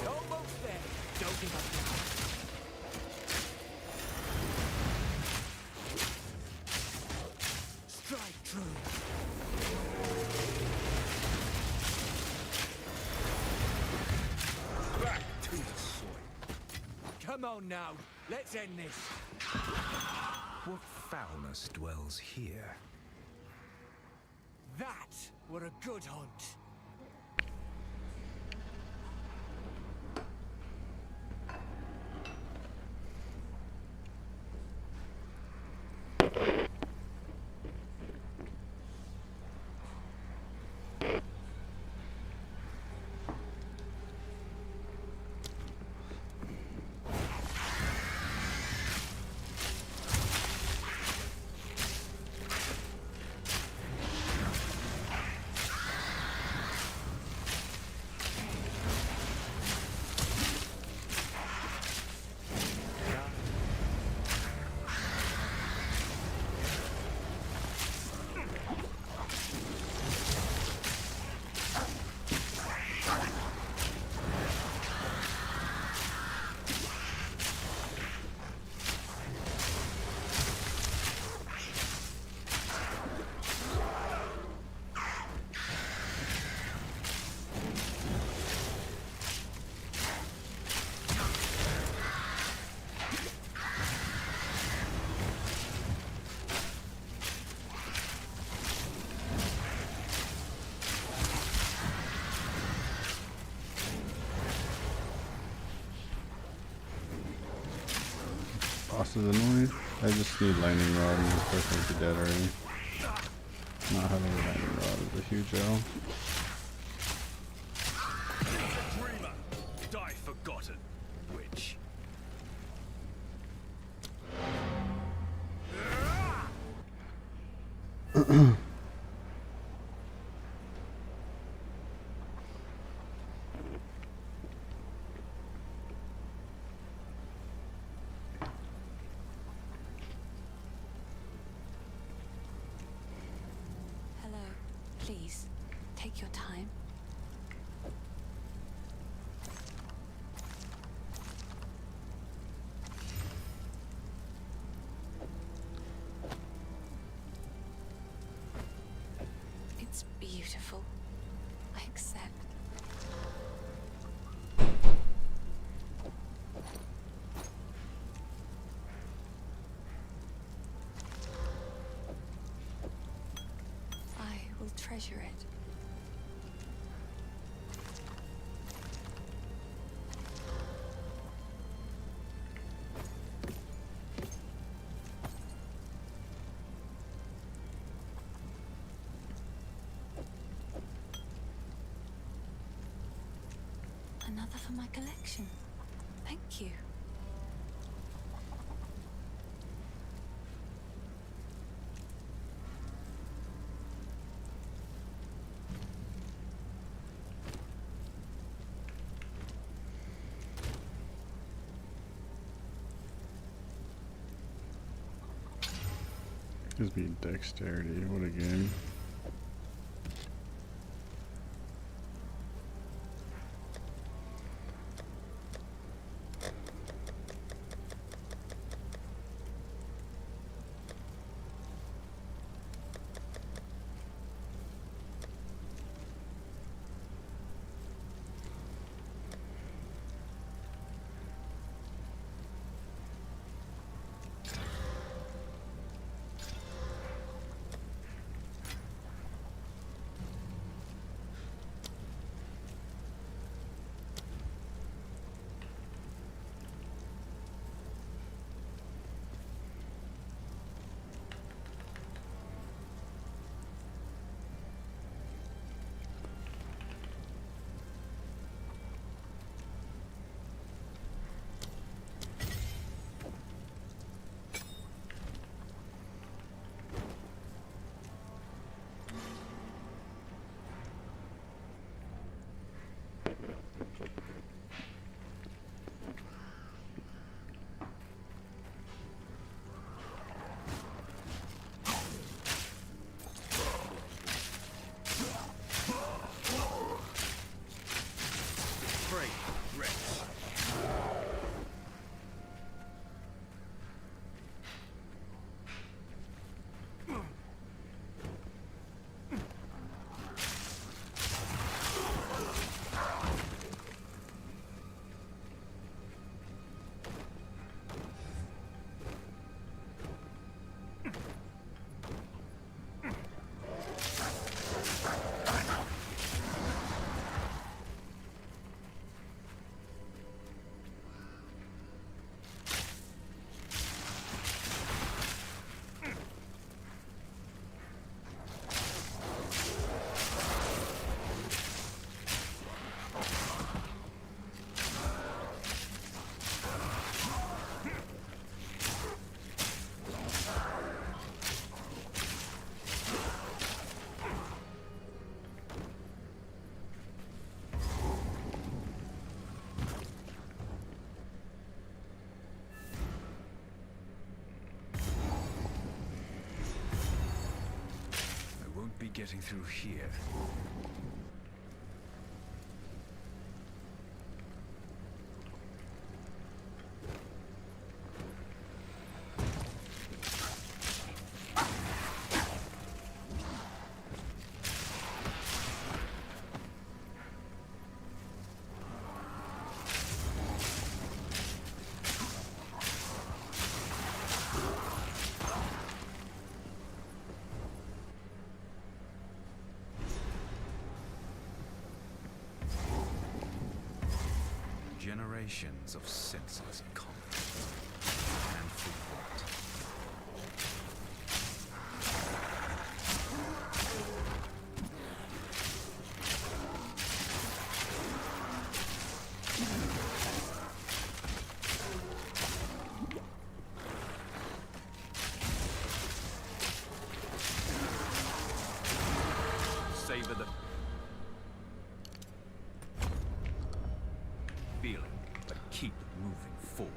Almost there. Don't give up now. Strike true. Back to the soil. Come on now. Let's end this. What foulness dwells here? That were a good hunt. boss is annoying. I just need lightning rod and this person would be dead already. Not having a lightning rod is a huge L. Dreamer, die forgotten, witch. Hello. Please, take your time. It's beautiful. I accept. I will treasure it. Another for my collection. Thank you. Just be dexterity. What a game. Be getting through here. Generations of senseless conflict and favor the feeling, but keep moving forward.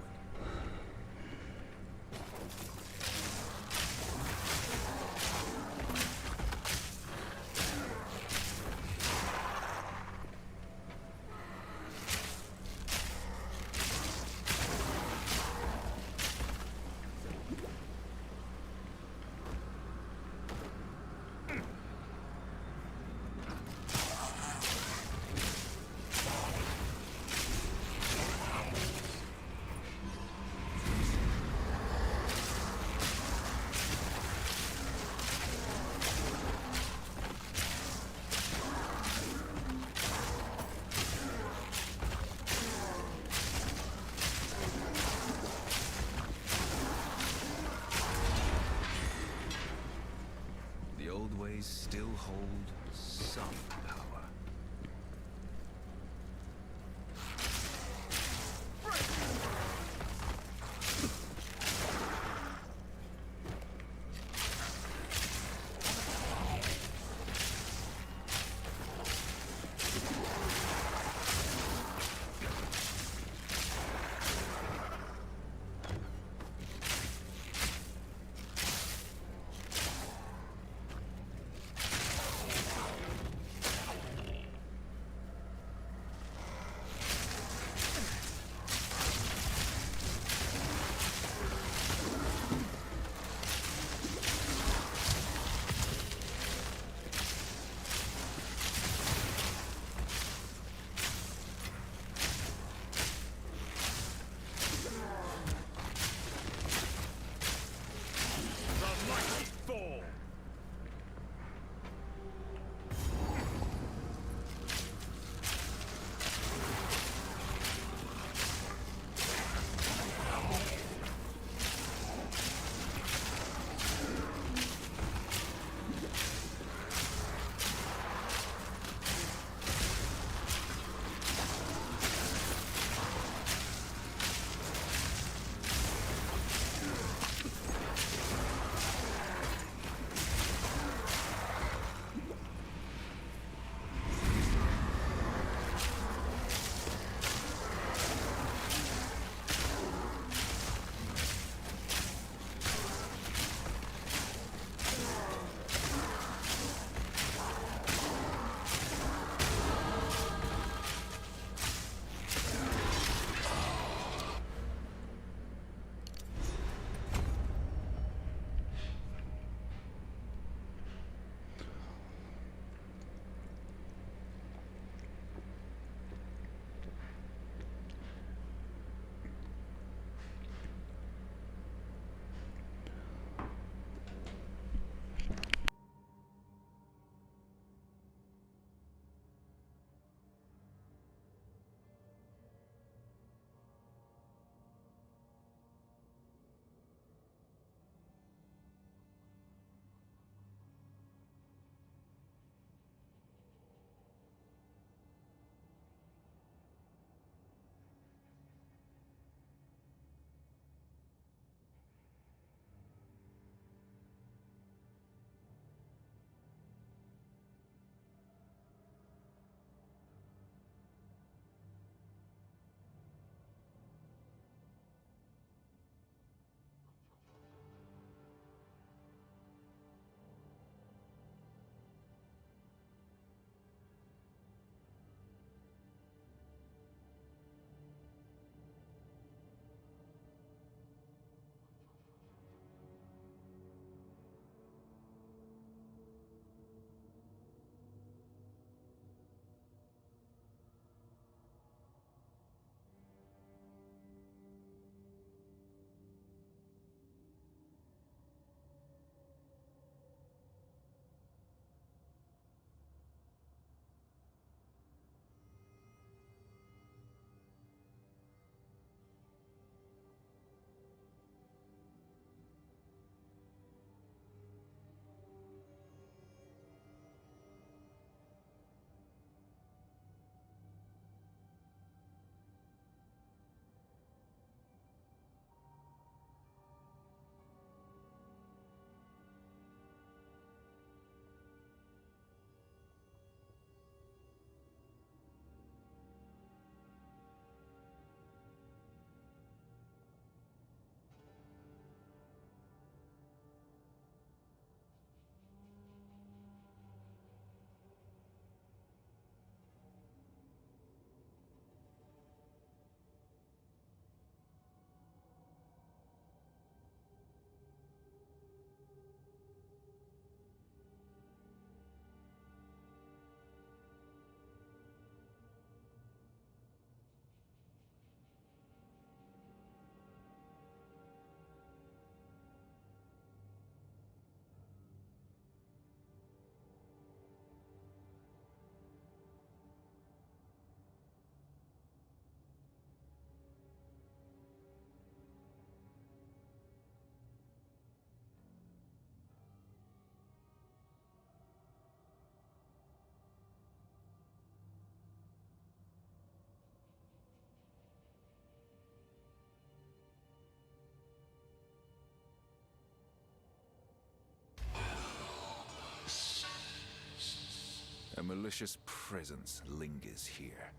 A malicious presence lingers here.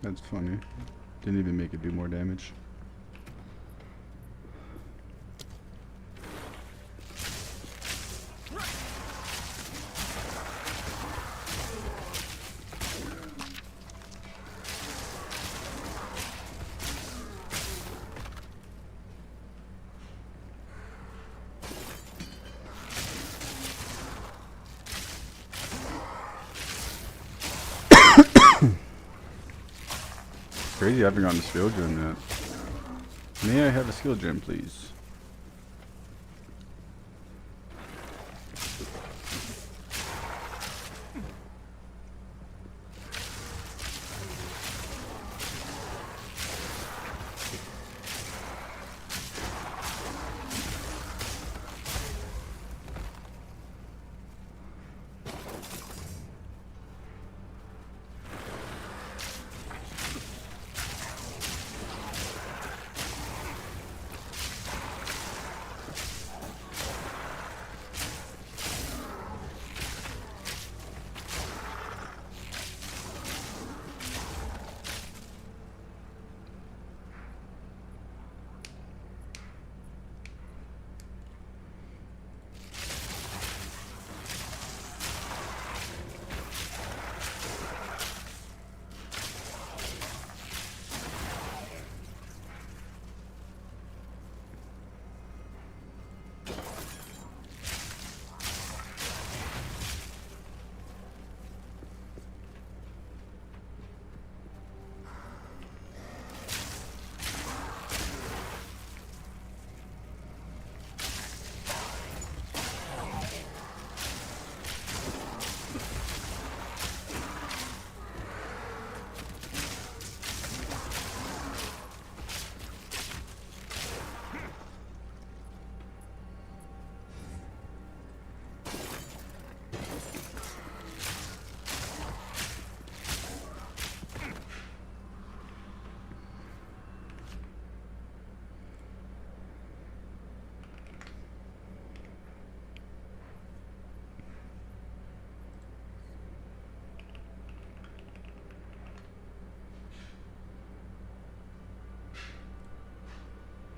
That's funny. Didn't even make it do more damage. Crazy, I haven't gotten a skill gem yet. May I have a skill gem, please?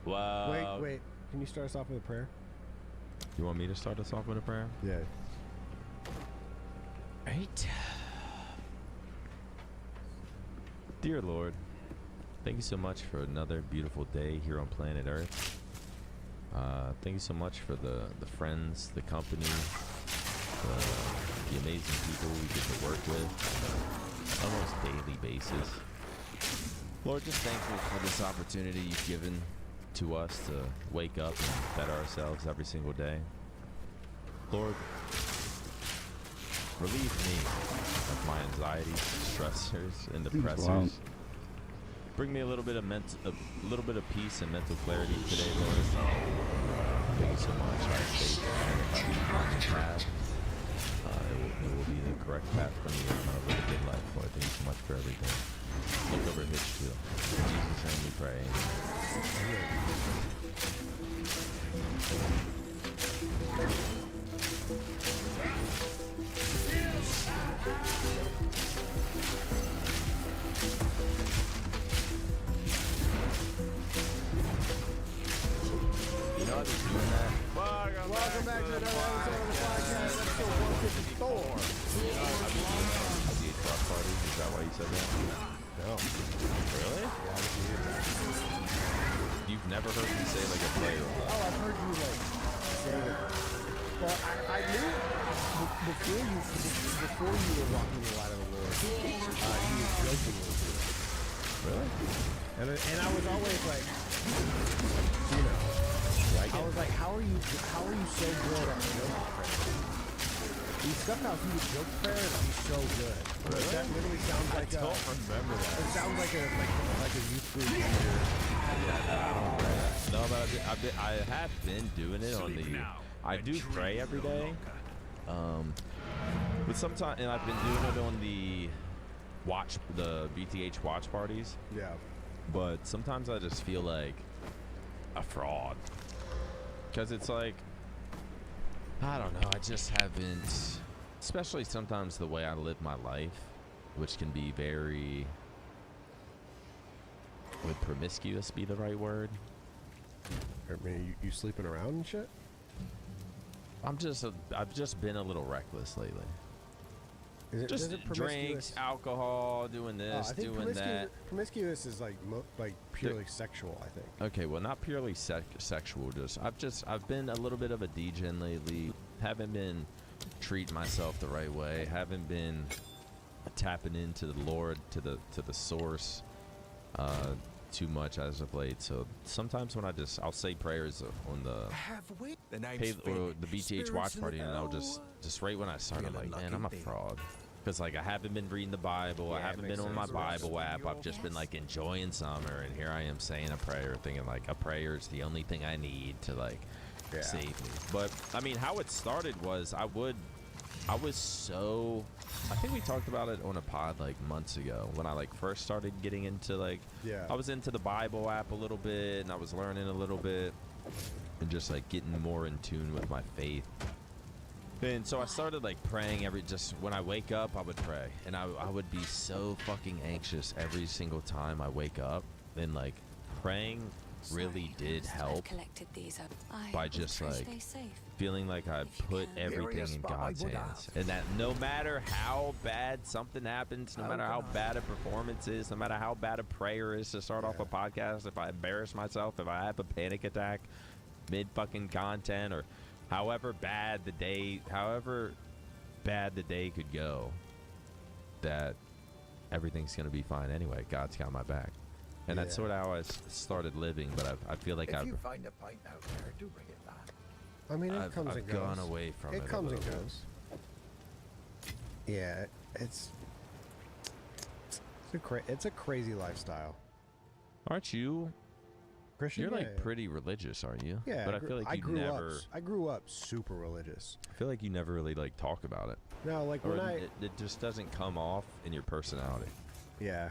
Wow. Wait. Can you start us off with a prayer? You want me to start us off with a prayer? Yeah. Right. Dear Lord, thank you so much for another beautiful day here on planet Earth. Thank you so much for the friends, the company, the amazing people we get to work with on almost daily basis. Lord, just thankful for this opportunity you've given to us to wake up and better ourselves every single day. Lord, relieve me of my anxieties, stressors, and depressors. Bring me a little bit of peace and mental clarity today, Lord. Thank you so much. I have faith that if I be on the path, it will be the correct path for me and I'll live a good life, Lord. Thank you so much for everything. Look over Hitchfield. In Jesus' name we pray. You know, just doing that. Welcome back to another episode of the podcast, episode 154. The block party. Is that why you said that? No. Really? You've never heard me say like a player. Oh, I've heard you like say it. Well, I knew before you were walking the light of the Lord, you were joking with it. Really? And I was always like, you know, I was like, how are you so good at joke prayer? You stuck out through the joke prayer and I'm so good. Really? That literally sounds like I don't remember that. It sounds like a youth group leader but I have been doing it on the. I do pray every day. But sometimes, and I've been doing it on the BTH watch parties. Yeah. But sometimes I just feel like a fraud. Because it's like, I don't know, I just haven't, especially sometimes the way I live my life, which can be very, would promiscuous be the right word? I mean, you sleeping around and shit? I've just been a little reckless lately. Is Just it drinks, alcohol, doing this, I think doing that. Promiscuous is like purely sexual, I think. Okay, well, not purely sexual. I've been a little bit of a degen lately. Haven't been treating myself the right way. Haven't been tapping into the Lord, to the source, too much as of late. So sometimes when I'll say prayers on the BTH watch party, and I'll just right when I start, I'm like, man, I'm a fraud. Because like I haven't been reading the Bible, I haven't been on my Bible app. I've just been like enjoying summer, and here I am saying a prayer, thinking like a prayer is the only thing I need to like save me. But I mean, how it started was I think we talked about it on a pod like months ago when I like first started getting into like I was into the Bible app a little bit, and I was learning a little bit and just like getting more in tune with my faith. And so I started like praying just when I wake up, I would pray, and I would be so fucking anxious every single time I wake up. And like praying really did help by just like feeling like I put everything in God's hands, and that no matter how bad something happens, no matter how bad a performance is, no matter how bad a prayer is to start off a podcast, if I embarrass myself, if I have a panic attack mid fucking content, or however bad the day could go, that everything's gonna be fine anyway. God's got my back. And that's sort of how I started living, but I feel like if you find a pint out there, do bring it back. I mean, it comes and goes. I've gone away from it. It comes and goes. Yeah, it's a crazy lifestyle. Aren't you Christian? You're like pretty religious, aren't you? Yeah, but I feel like I grew up super religious. I feel like you never really like talk about it. No, like or when it just doesn't come off in your personality. Yeah,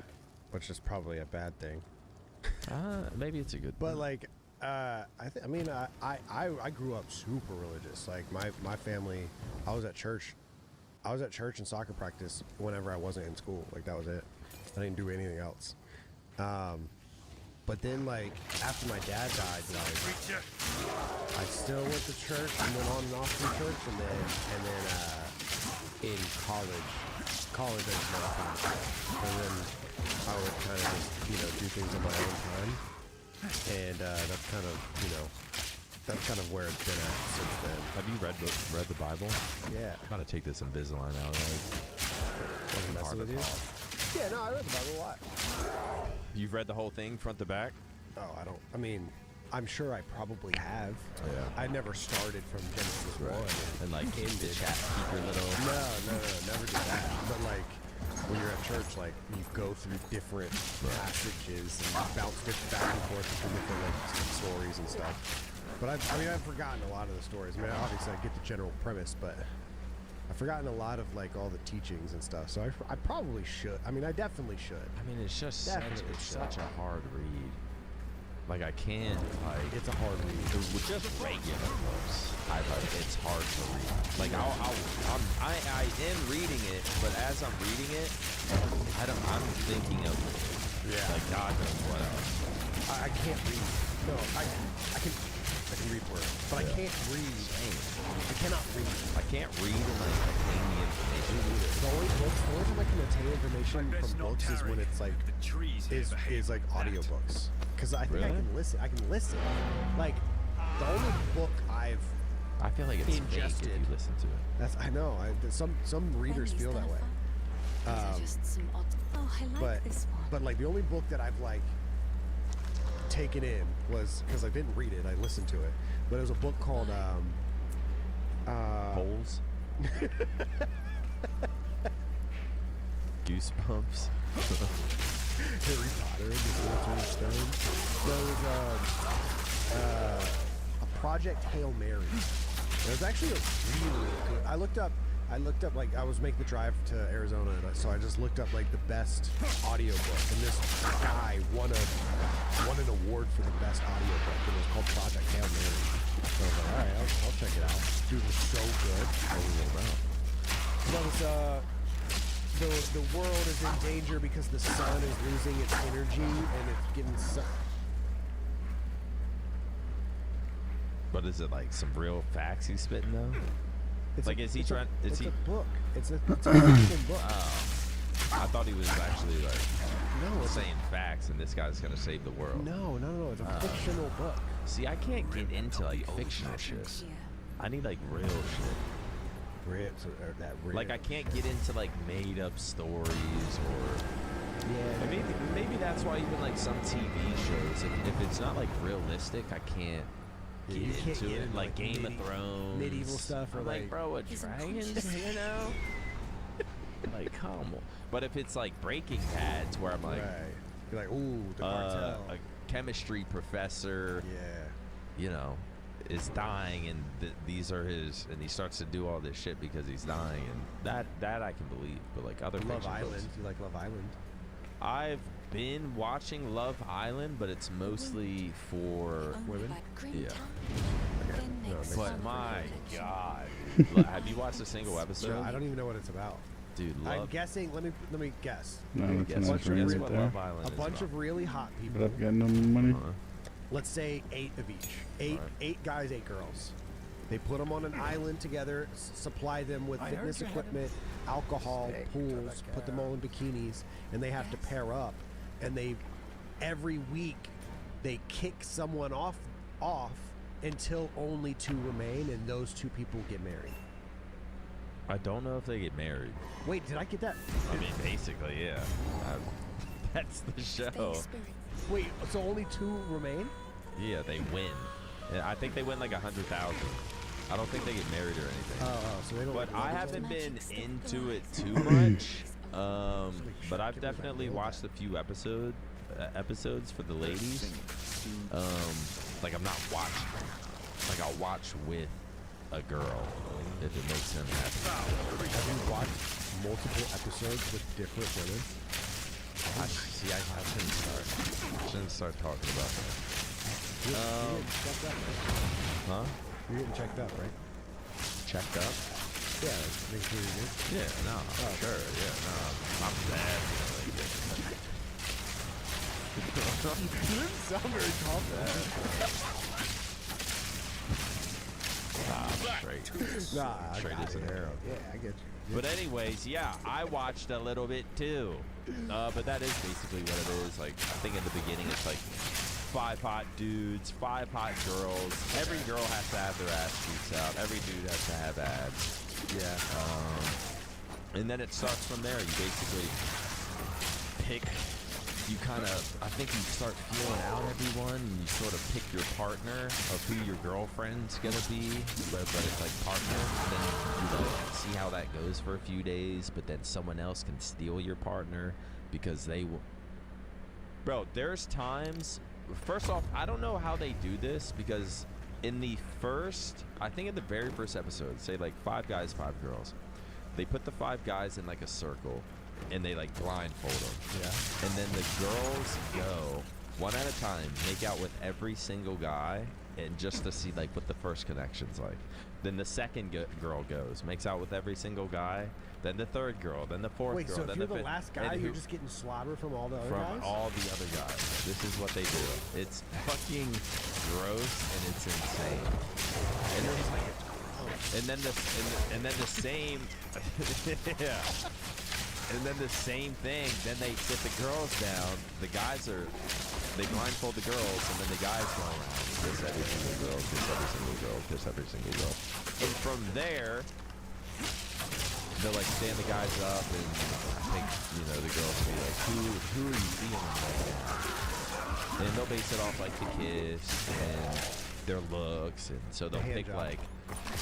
which is probably a bad thing. Maybe it's a good but thing. like I grew up super religious. Like my family, I was at church and soccer practice whenever I wasn't in school. Like that was it. I didn't do anything else. But then like after my dad died, like I still went to church and went on and off from church, and then in college I was more fun. And then I would kind of just do things on my own time. And that's kind of where it's been at since then. Have you read the Bible? Yeah. I'm trying to take this Invisalign out. Wasn't messing with you? Yeah, no, I read the Bible a lot. You've read the whole thing, front to back? Oh, I mean, I'm sure I probably have. Yeah. I never started from Genesis 1. And like keep your little... No, never did that. But like, when you're at church, like, you go through different passages and bounce back and forth between different like stories and stuff. But I've forgotten a lot of the stories. I mean, obviously I get the general premise, but I've forgotten a lot of like all the teachings and stuff. So I probably should. I mean, I definitely should. I mean, it's just such a hard read. Like I can't like it's a hard read. Just regular books. It's hard to read. Like I am reading it, but as I'm reading it, I'm thinking of like God knows what else. I can't read. No, I can read words, but I can't read. I cannot read. I can't read and like attain the information. The only time I can attain information from books is when it's like is like audiobooks. Because I think I can listen. Like the only book I feel like it's ingested. Fake if you listen to it. I know. Some readers feel that way. But like the only book that I've like taken in was, because I didn't read it, I listened to it. But it was a book called Holes. Goosebumps. Harry Potter and the Sorcerer's Stone. a Project Hail Mary. It was actually really good. I looked up like I was making the drive to Arizona, and so I just looked up like the best audiobook, and this guy won an award for the best audiobook, and it was called Project Hail Mary. So I was like, all right, I'll check it out. Dude, it was so good. What was it about? Well, it's the world is in danger because the sun is losing its energy and it's getting sucked. But is it like some real facts he's spitting though? It's like, is he trying? Is he? It's a book. It's a fiction book. Oh, I thought he was actually like No, it's saying facts, and this guy's gonna save the world. No. It's a fictional book. See, I can't get into like fictional shit. I need like real shit. Like I can't get into like made up stories or. Yeah. Maybe that's why even like some TV shows, if it's not like realistic, I can't. You can't into get it, into, like Game of Thrones, medieval stuff, or I'm like, bro, a dragon, you know? Like, come on. But if it's like Breaking Bad, where I'm like, you're like, ooh, the cartel, a chemistry professor, you know, is dying, and these are his, and he starts to do all this shit because he's dying, and that I can believe. But like other Love fiction Island, books, you like Love Island? I've been watching Love Island, but it's mostly for women. Yeah. No, But my God, have you watched a single episode? I don't even know what it's about. Dude, I'm guessing. Let me guess. No, that's Guess a what- nice ring guess right what there. Love Island A is bunch about. of really hot But people. I've got no money. Let's say 8 of each. Eight guys, 8 girls. They put them on an island together, supply them with fitness equipment, alcohol, pools, put them all in bikinis, and they have to pair up. And every week, they kick someone off until only 2 remain, and those 2 people get married. I don't know if they get married. Wait, did I get that? I mean, basically, yeah. That's the show. Wait, so only 2 remain? Yeah, they win. Yeah, I think they win like 100,000. I don't think they get married or anything. So they don't. But I haven't been into it too much. But I've definitely watched a few episodes for the ladies. Like I'm not watching. Like I'll watch with a girl if it makes them happy. Have you watched multiple episodes with different women? I shouldn't start talking about that. Huh? You're getting checked up, right? Checked up? Yeah, make sure you're good. Yeah, no, sure, yeah, no, I'm bad. You didn't sound very confident. Straight as an arrow. Yeah, I get you. But anyways, yeah, I watched a little bit too. But that is basically what it is. Like, I think in the beginning it's like 5 hot dudes, 5 hot girls. Every girl has to have their ass cheeks out. Every dude has to have abs. Yeah. And then it starts from there. You basically pick. You kind of, I think you start feeling out everyone, and you sort of pick your partner of who your girlfriend's gonna be, but it's like partner. And then you see how that goes for a few days, but then someone else can steal your partner because they will. Bro, there's times. First off, I don't know how they do this because in the first, I think in the very first episode, say like 5 guys, 5 girls, they put the 5 guys in like a circle. And they like blindfold them. Yeah. And then the girls go one at a time, make out with every single guy, and just to see like what the first connection's like. Then the second girl goes, makes out with every single guy. Then the third girl, then the fourth girl. So then if you're the fifth, last guy, you're just getting slobbered from all the other guys? From all the other guys. This is what they do. It's fucking gross and it's insane. And then it's like it's gross. And then the same. Yeah. And then the same thing, then they sit the girls down, they blindfold the girls, and then the guys go around, kiss every single girl, kiss every single girl, kiss every single girl. And from there, they'll like stand the guys up, and I think, the girls will be like, who are you feeling right now? And they'll base it off like the kiss, and their looks, and so they'll pick like,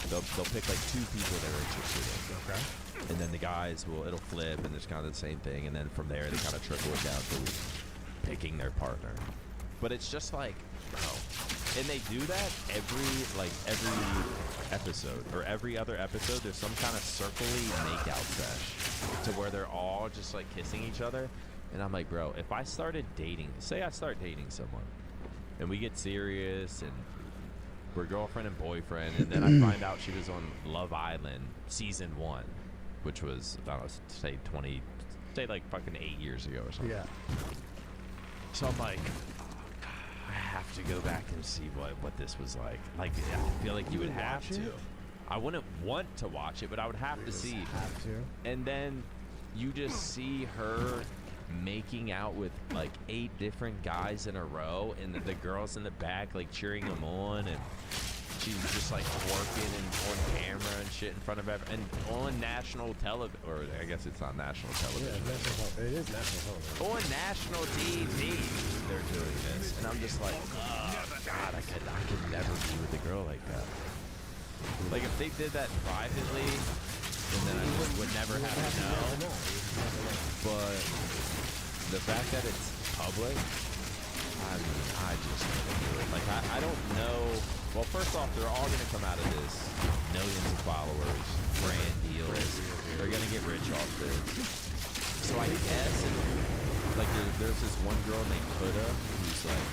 they'll pick like 2 people they're interested in. Okay. And then the guys it'll flip, and it's kind of the same thing. And then from there, they kind of trickle it down to picking their partner. But it's just like, bro, and they do that every episode or every other episode. There's some kind of circly makeout sesh to where they're all just like kissing each other. And I'm like, bro, if I started dating, say I start dating someone, and we get serious and we're girlfriend and boyfriend, and then I find out she was on Love Island season 1, which was, I don't know, say like fucking 8 years ago or something. Yeah. So I'm like, I have to go back and see what this was like. Like, I feel like you would have to. I wouldn't want to watch it, but I would have to see. Have to. And then you just see her making out with like 8 different guys in a row, and the girls in the back like cheering them on, and she's just like twerking and on camera and shit in front of everyone, and on national television, or I guess it's not national television. Yeah, it is national television. On national TV, they're doing this, and I'm just like, oh God, I could never be with a girl like that. Like if they did that privately, and then I just would never have to know. But the fact that it's public, I mean, I just can't do it. Like I don't know. Well, first off, they're all going to come out of this millions of followers, brand deals. They're going to get rich off this. So I guess, like, there's this one girl named Huda who's like,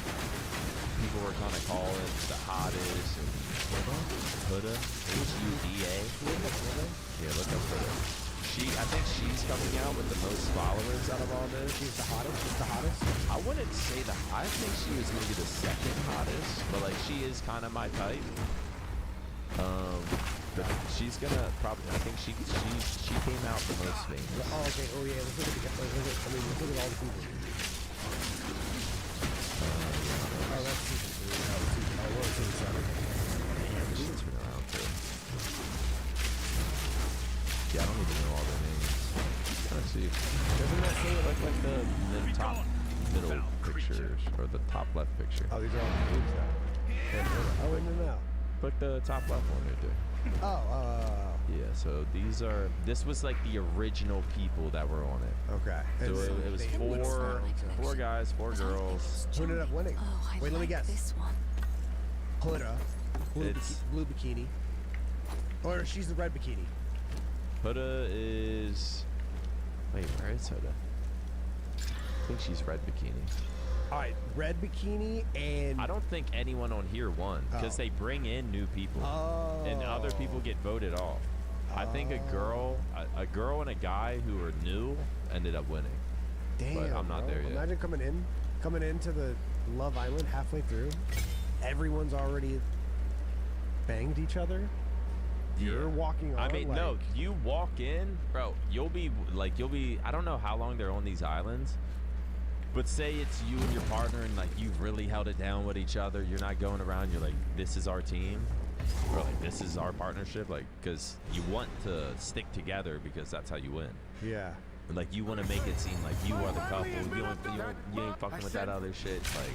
people were kind of calling the hottest. And Huda, Huda. Yeah, look up Huda. I think she's coming out with the most followers out of all this. She's the hottest? She's the hottest? I wouldn't say I think she was maybe the second hottest, but like she is kind of my type. But she's gonna probably, I think she came out the most famous. Oh, okay. Oh, yeah. Let's look at all the people. Oh, that's season 3. Oh, we're season 7. Yeah, she's been around too. Yeah, I don't even know all their names. Let's see. Doesn't that say like the top middle pictures or the top left picture? Oh, these are all the names now. Oh, no. Click the top left one right there. Oh, yeah, so this was like the original people that were on it. Okay. So it was four guys, 4 girls. Who ended up winning? Oh, I Wait, let me guess. This one. Huda. Blue bikini. Or she's the red bikini. Huda is... Wait, where is Huda? I think she's red bikini. Alright, red bikini and... I don't think anyone on here won, because they bring in new people. And other people get voted off. I think a girl and a guy who are new ended up winning. Damn, but I'm not there yet. Imagine coming into the Love Island halfway through. Everyone's already banged each other. You're walking on. I mean, like, no, you walk in, bro, you'll be, I don't know how long they're on these islands, but say it's you and your partner and like you've really held it down with each other. You're not going around, you're like, this is our team, or like, this is our partnership, like, because you want to stick together because that's how you win. Yeah. And like, you want to make it seem like you are the couple. You ain't fucking with that other shit, like.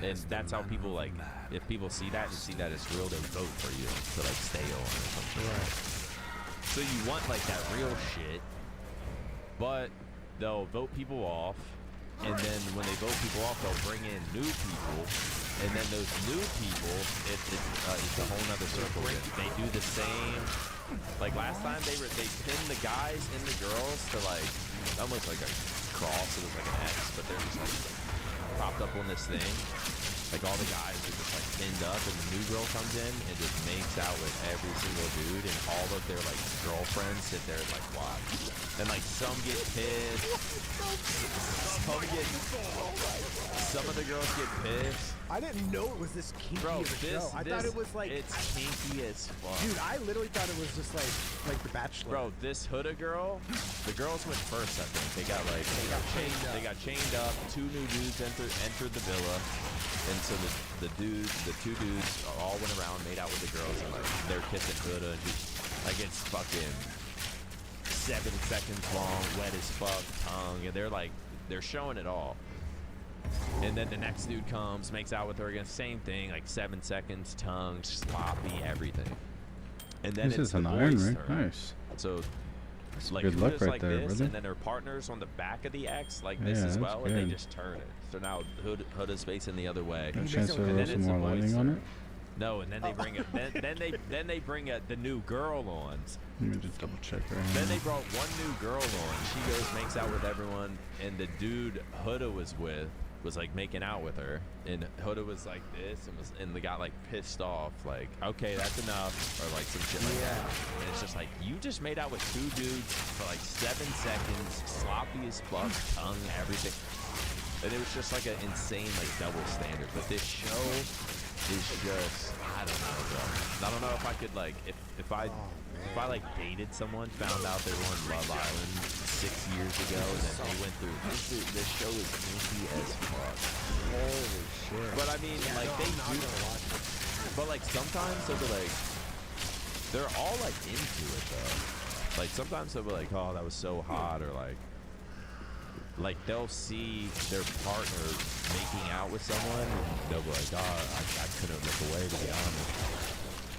And that's how people, like, if people see that and see that it's real, they vote for you to like stay on or something. Right. So you want like that real shit, but they'll vote people off, and then when they vote people off, they'll bring in new people, and then those new people, it's a whole nother circle. They do the same. Like last time, they pinned the guys and the girls to like almost like a cross. It was like an X, but they're just like propped up on this thing. Like all the guys are just like pinned up, and the new girl comes in and just makes out with every single dude, and all of their like girlfriends sit there and like watch. And like some get pissed. Some of the girls get pissed. I didn't know it was this kinky of a show. I thought it was like... It's kinky as fuck. Dude, I literally thought it was just like The Bachelor. Bro, this Huda girl, the girls went first, I think. They got chained up. 2 new dudes entered the villa. And so the 2 dudes all went around, made out with the girls, and like they're kissing Huda, and like it's fucking 7 seconds long, wet as fuck, tongue, and they're showing it all. And then the next dude comes, makes out with her again, same thing, like 7 seconds, tongue, sloppy, everything. And then this it's is an iron ring, nice. So like good luck right like there, this, brother. and then her partner's on the back of the X like this as well, and they just turn it. So now Huda's facing the other way. A chance to And roll then some it's the more lightning voice on turn. it. No, and then they bring it. Then they bring the new girl on. Let me just double check right Then now. they brought one new girl on. She goes, makes out with everyone, and the dude Huda was with was like making out with her, and Huda was like this, and they got like pissed off, like, okay, that's enough, or like some shit like that. And it's just like, you just made out with 2 dudes for like 7 seconds, sloppy as fuck, tongue, everything, and it was just like an insane like double standard. But this show is just, I don't know, bro. I don't know if I could like, if I like dated someone, found out they were on Love Island 6 years ago, and then they went through this show is kinky as fuck. Holy shit. But I mean, like they do, but like sometimes they'll be like, they're all like into it though. Like sometimes they'll be like, oh, that was so hot, or like they'll see their partner making out with someone, and they'll be like, oh, I couldn't look away, to be honest.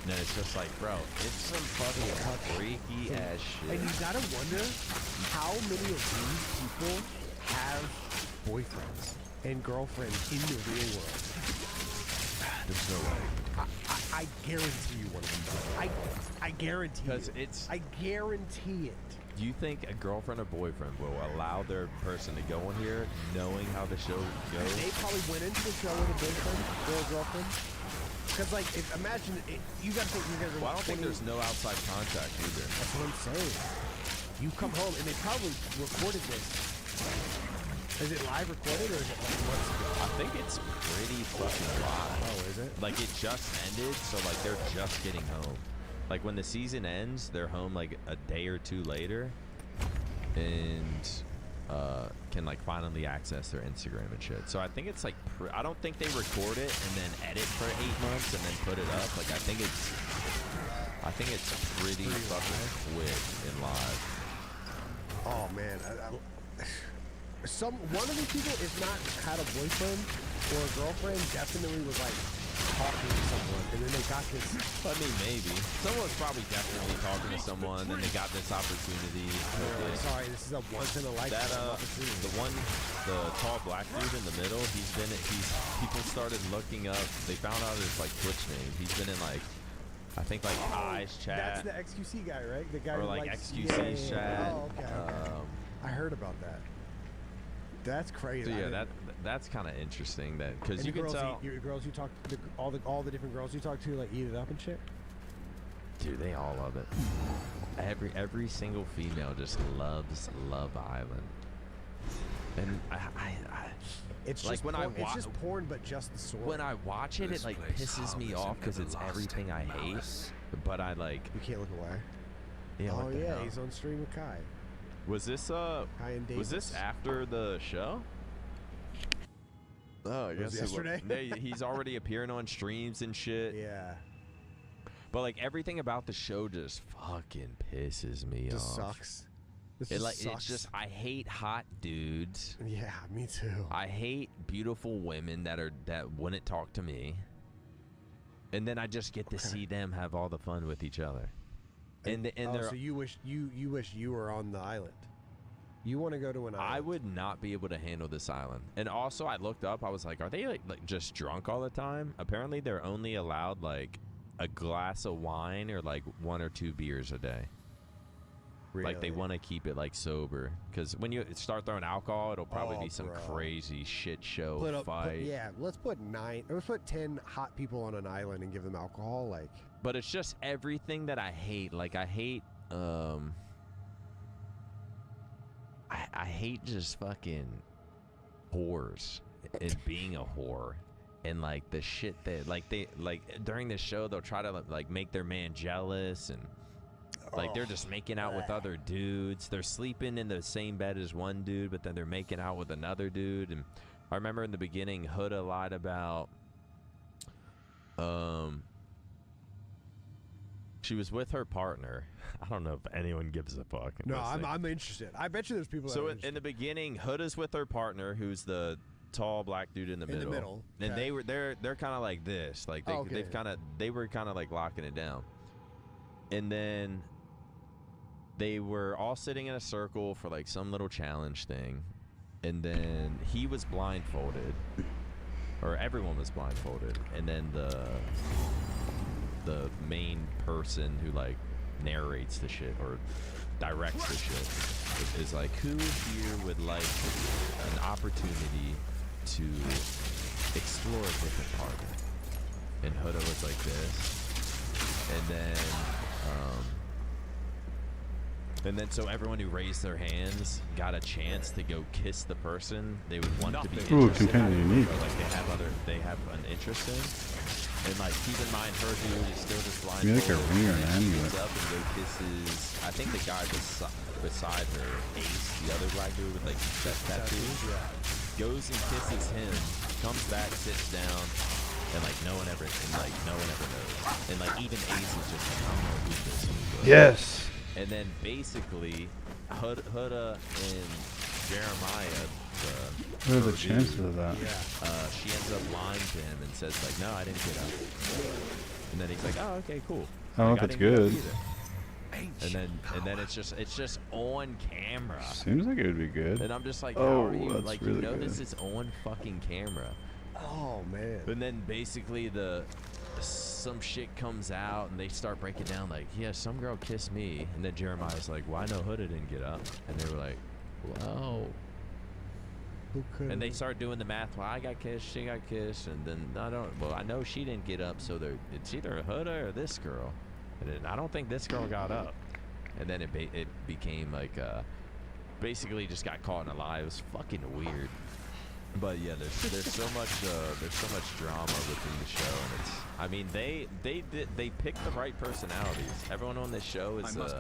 And then it's just like, bro, it's some fucking freaky ass shit. And you gotta wonder how many of these people have boyfriends and girlfriends in the real world. There's no way. I guarantee you one of them does. I guarantee Because it. I guarantee it. Do you think a girlfriend or boyfriend will allow their person to go on here knowing how the show goes? They probably went into the show with a boyfriend or a girlfriend. Because, like, imagine, you gotta think you're gonna. Well, I don't think there's no outside contact either. That's what I'm saying. You come home and they probably recorded this. Is it live recorded or is it like months ago? I think it's pretty fucking live. Oh, is it? Like it just ended, so like they're just getting home. Like when the season ends, they're home like a day or 2 later, and can like finally access their Instagram and shit. So I think it's like I don't think they record it and then edit for 8 months and then put it up. Like I think it's pretty fucking quick and live. Oh man, one of these people, if not had a boyfriend or a girlfriend, definitely was like talking to someone, and then they got this. I mean, maybe someone's probably definitely talking to someone, and they got this opportunity. Sorry, this is a once in a lifetime opportunity. The tall black dude in the middle. People started looking up. They found out his like Twitch name. He's been in like, I think like Kai's chat. That's the XQC guy, right? The guy or who like likes, XQC's chat. Oh, okay. I heard about that. That's crazy. So yeah, that's kind of interesting. That because you can tell your girls you talk to, all the different girls you talk to, like eat it up and shit. Dude, they all love it. Every single female just loves Love Island. And it's like just when porn, it's just porn, but just the sword. When I watch it, it like pisses me off because it's everything I hate. But I like. You can't look away. Yeah. Oh yeah, he's on stream with Kai. Was this after the show? Oh, I guess yesterday. He's already appearing on streams and shit. Yeah. But like everything about the show just fucking pisses me off. Sucks. It's just I hate hot dudes. Yeah, me too. I hate beautiful women that wouldn't talk to me. And then I just get to see them have all the fun with each other. So you wish you were on the island. You want to go to an island. I would not be able to handle this island. And also I looked up, I was like, are they like just drunk all the time? Apparently they're only allowed like a glass of wine or like 1 or 2 beers a day. Really? Like they want to keep it like sober, because when you start throwing alcohol, it'll probably be some crazy shit show fight. Let's put 10 hot people on an island and give them alcohol, like. But it's just everything that I hate. Like I hate I hate just fucking whores and being a whore. And like the shit that like they like during the show, they'll try to like make their man jealous, and like they're just making out with other dudes. They're sleeping in the same bed as one dude, but then they're making out with another dude. And I remember in the beginning, Huda lied about she was with her partner. I don't know if anyone gives a fuck. No, I'm interested. I bet you there's people. So in the beginning, Huda's with her partner, who's the tall black dude in the middle. And they're kind of like this, like they were kind of like locking it down. And then they were all sitting in a circle for like some little challenge thing, and then he was blindfolded, or everyone was blindfolded, and then the main person who like narrates the shit or directs the shit is like, who here would like an opportunity to explore a different partner? And Huda was like this, and then so everyone who raised their hands got a chance to go kiss the person they would want to be interested in, or like they have an interest in. And like, keep in mind, her dude is still just blindfolded. Like a ringer, man. He goes up and go kisses. I think the guy beside her, Ace, the other black dude with like that tattoo, goes and kisses him, comes back, sits down, and like no one ever knows. And like even Ace is just like, I don't know who this is. Yes. And then basically, Huda and Jeremiah, what are the chances of that? she ends up lying to him and says like, no, I didn't get up. And then he's like, oh, okay, cool. I don't know if it's good. And then it's just on camera. Seems like it would be good. And I'm just like, oh, how are you? Like, really you know, good. this is on fucking camera. Oh man. And then basically some shit comes out and they start breaking down like, yeah, some girl kissed me. And then Jeremiah's like, well, I know Huda didn't get up. And they were like, wow. Who could? And they start doing the math. Well, I got kissed, she got kissed, and then I know she didn't get up, so it's either Huda or this girl. And then I don't think this girl got up. And then it became like basically just got caught in a lie. It was fucking weird. But yeah, there's so much drama within the show, and it's, I mean, they picked the right personalities. Everyone on this show is everyone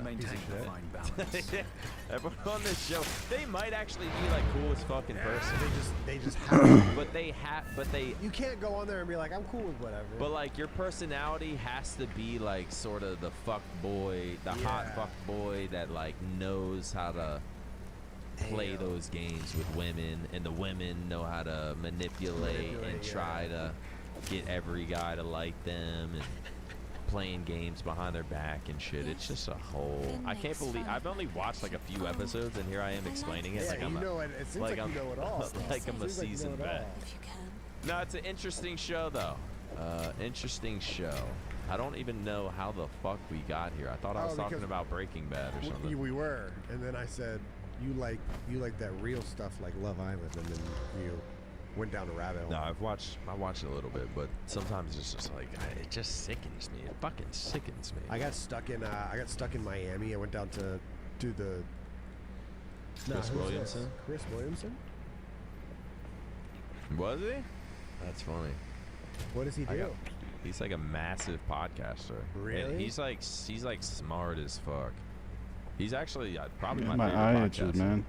on this show, they might actually be like coolest fucking person. They just have. but they You can't go on there and be like, I'm cool with whatever. But like, your personality has to be like sort of the fuck boy, the hot fuck boy that like knows how to play those games with women, and the women know how to manipulate and try to get every guy to like them, and playing games behind their back and shit. It's just a whole, I can't believe I've only watched like a few episodes, and here I am explaining it like I'm a seasoned vet. No, it's an interesting show though. Interesting show. I don't even know how the fuck we got here. I thought I was talking about Breaking Bad or something. We were, and then I said, you like that real stuff like Love Island, and then you went down a rabbit hole. No, I watched it a little bit, but sometimes it's just like, it just sickens me. It fucking sickens me. I got stuck in Miami. I went down to do the Chris Williamson. Chris Williamson? Was he? That's funny. What does he do? He's like a massive podcaster. Really? And he's like smart as fuck. He's actually probably my my favorite eye podcaster. itches, man.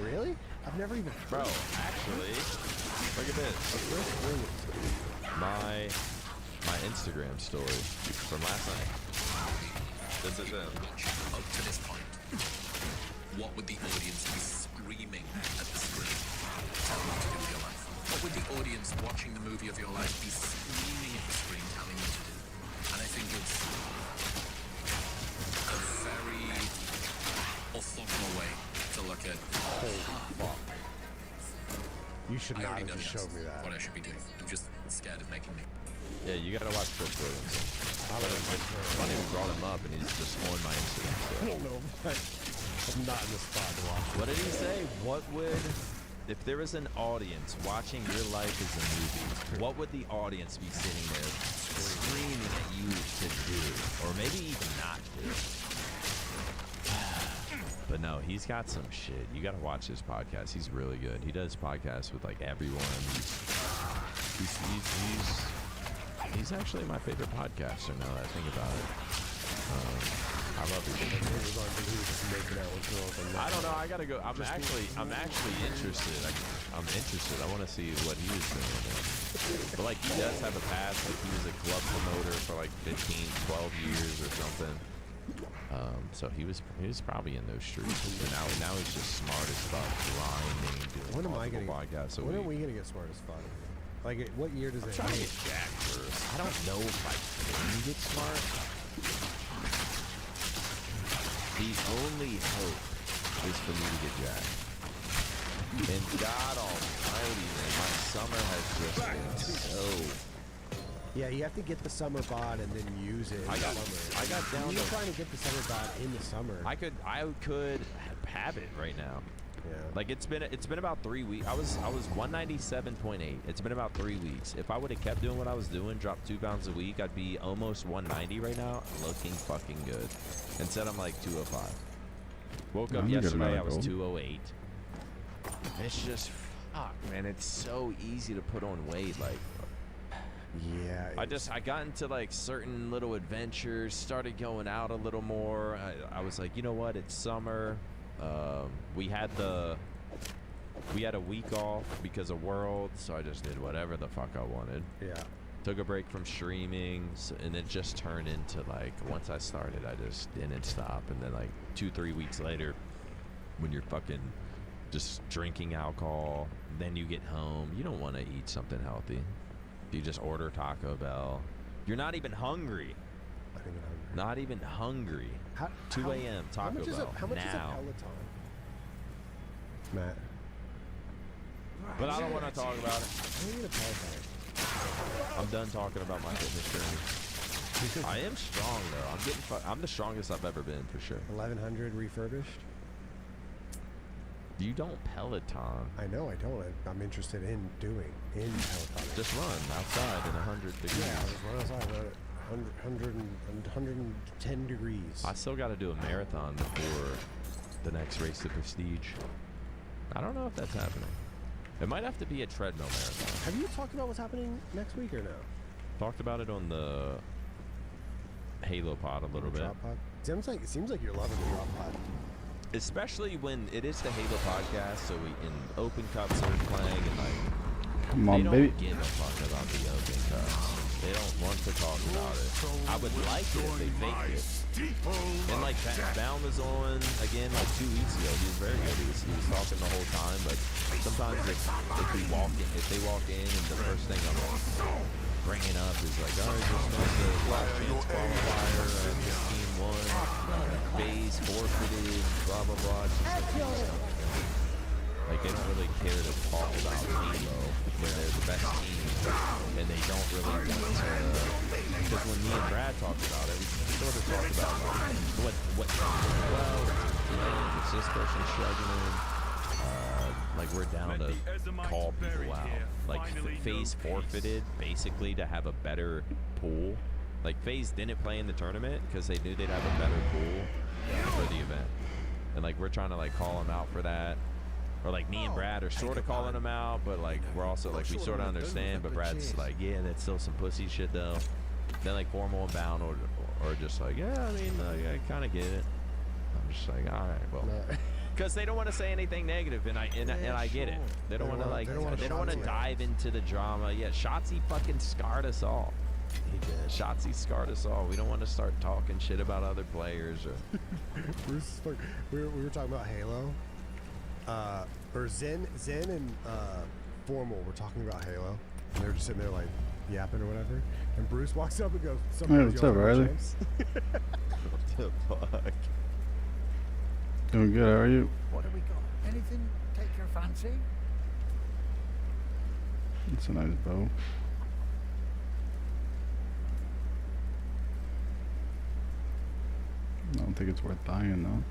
Really? I've never even. Bro, actually, look at this. My Instagram story from last night. This is it. Up to this point, what would the audience be screaming at the screen? Tell me to do with your life. What would the audience watching the movie of your life be screaming at the screen, telling you to do? And I think it's a very orthogonal way to look at. Fuck. You should I not already have know just the showed me answer, that. what I should be doing. I'm just scared of making me. Yeah, you gotta watch Chris Williamson. It's funny we brought him up, and he's just on my Instagram I story. don't know, but I'm not in the spot to watch it. What did he say? What would, if there was an audience watching your life as a movie, what would the audience be sitting there screaming at you to do, or maybe even not do? But no, he's got some shit. You gotta watch his podcast. He's really good. He does podcasts with like everyone. He's actually my favorite podcaster now that I think about it. I love his shit. I don't know. I gotta go. I'm actually interested. I'm interested. I want to see what he was doing. But like, he does have a past. Like, he was a club promoter for like 15, 12 years or something. So he was probably in those streets. And now he's just smart as fuck, grinding, doing multiple podcasts. When are we gonna get smart as fuck? Like, what year does it? Try to get jacked first. I don't know if I can get smart. The only hope is for me to get jacked. And God almighty, man, my summer has just been so... Yeah, you have to get the summer bod and then use it in the summer. I got down You to... were trying to get the summer bod in the summer. I could have it right now. Yeah. Like it's been about 3 weeks. I was 197.8. It's been about 3 weeks. If I would have kept doing what I was doing, dropped 2 pounds a week, I'd be almost 190 right now, looking fucking good. Instead, I'm like 205. Woke up yesterday, I was 208. It's just fuck, man. It's so easy to put on weight, like. Yeah. I got into like certain little adventures, started going out a little more. I was like, you know what? It's summer. We had a week off because of World, so I just did whatever the fuck I wanted. Yeah. Took a break from streaming, and it just turned into like, once I started, I just didn't stop. And then like 2-3 weeks later, when you're fucking just drinking alcohol, then you get home, you don't want to eat something healthy. You just order Taco Bell. You're not even hungry. Not even hungry. 2 a.m. Taco Bell. How much is a now. Peloton? Matt. But I don't want to talk about it. How do you get a Peloton? I'm done talking about my fitness journey. I am strong though. I'm the strongest I've ever been for sure. 1100 refurbished. You don't Peloton. I know I don't. I'm interested in doing Peloton. Just run outside in 100 degrees. Yeah, I just run outside at 110 degrees. I still got to do a marathon before the next race to Prestige. I don't know if that's happening. It might have to be a treadmill marathon. Have you talked about what's happening next week or no? Talked about it on the Halo pod a little bit. Drop pod? It seems like you're loving the drop pod. Especially when it is the Halo podcast, so in open cups are playing and like Come on, they don't baby. give a fuck about the open cups. They don't want to talk about it. I would like it if they faked it. And like Bound was on again like 2 weeks ago. He was very good. He was talking the whole time. But sometimes if they walk in and the first thing I'm bringing up is like, all right, just like the Black Chance qualifier, this team won, phase forfeited, blah blah blah. It's just like they don't really care to talk about Halo when they're the best team, and they don't really want to. Because when me and Brad talked about it, we sort of talked about like, what well, is this person struggling? Like we're down to call people out. Like FaZe forfeited basically to have a better pool. Like FaZe didn't play in the tournament because they knew they'd have a better pool for the event, and like we're trying to like call them out for that. Or like me and Brad are sort of calling them out, but like we're also like we sort of understand. But Brad's like, yeah, that's still some pussy shit though. Then like Formal and Bound or just like, yeah, I mean, I kind of get it. I'm just like, all right, well, because they don't want to say anything negative, and I get it. They don't want to like they don't want to dive into the drama. Yeah, Shotzi fucking scarred us all. He did. Shotzi scarred us all. We don't want to start talking shit about other players or. we were talking about Halo. Or Zen and Formal were talking about Halo, and they were just sitting there like yapping or whatever. And Bruce walks up and goes, "Hey, what's up, Riley? What the fuck? Doing good. How are you?" What do we got? Anything take your fancy? It's a nice bow. I don't think it's worth buying though.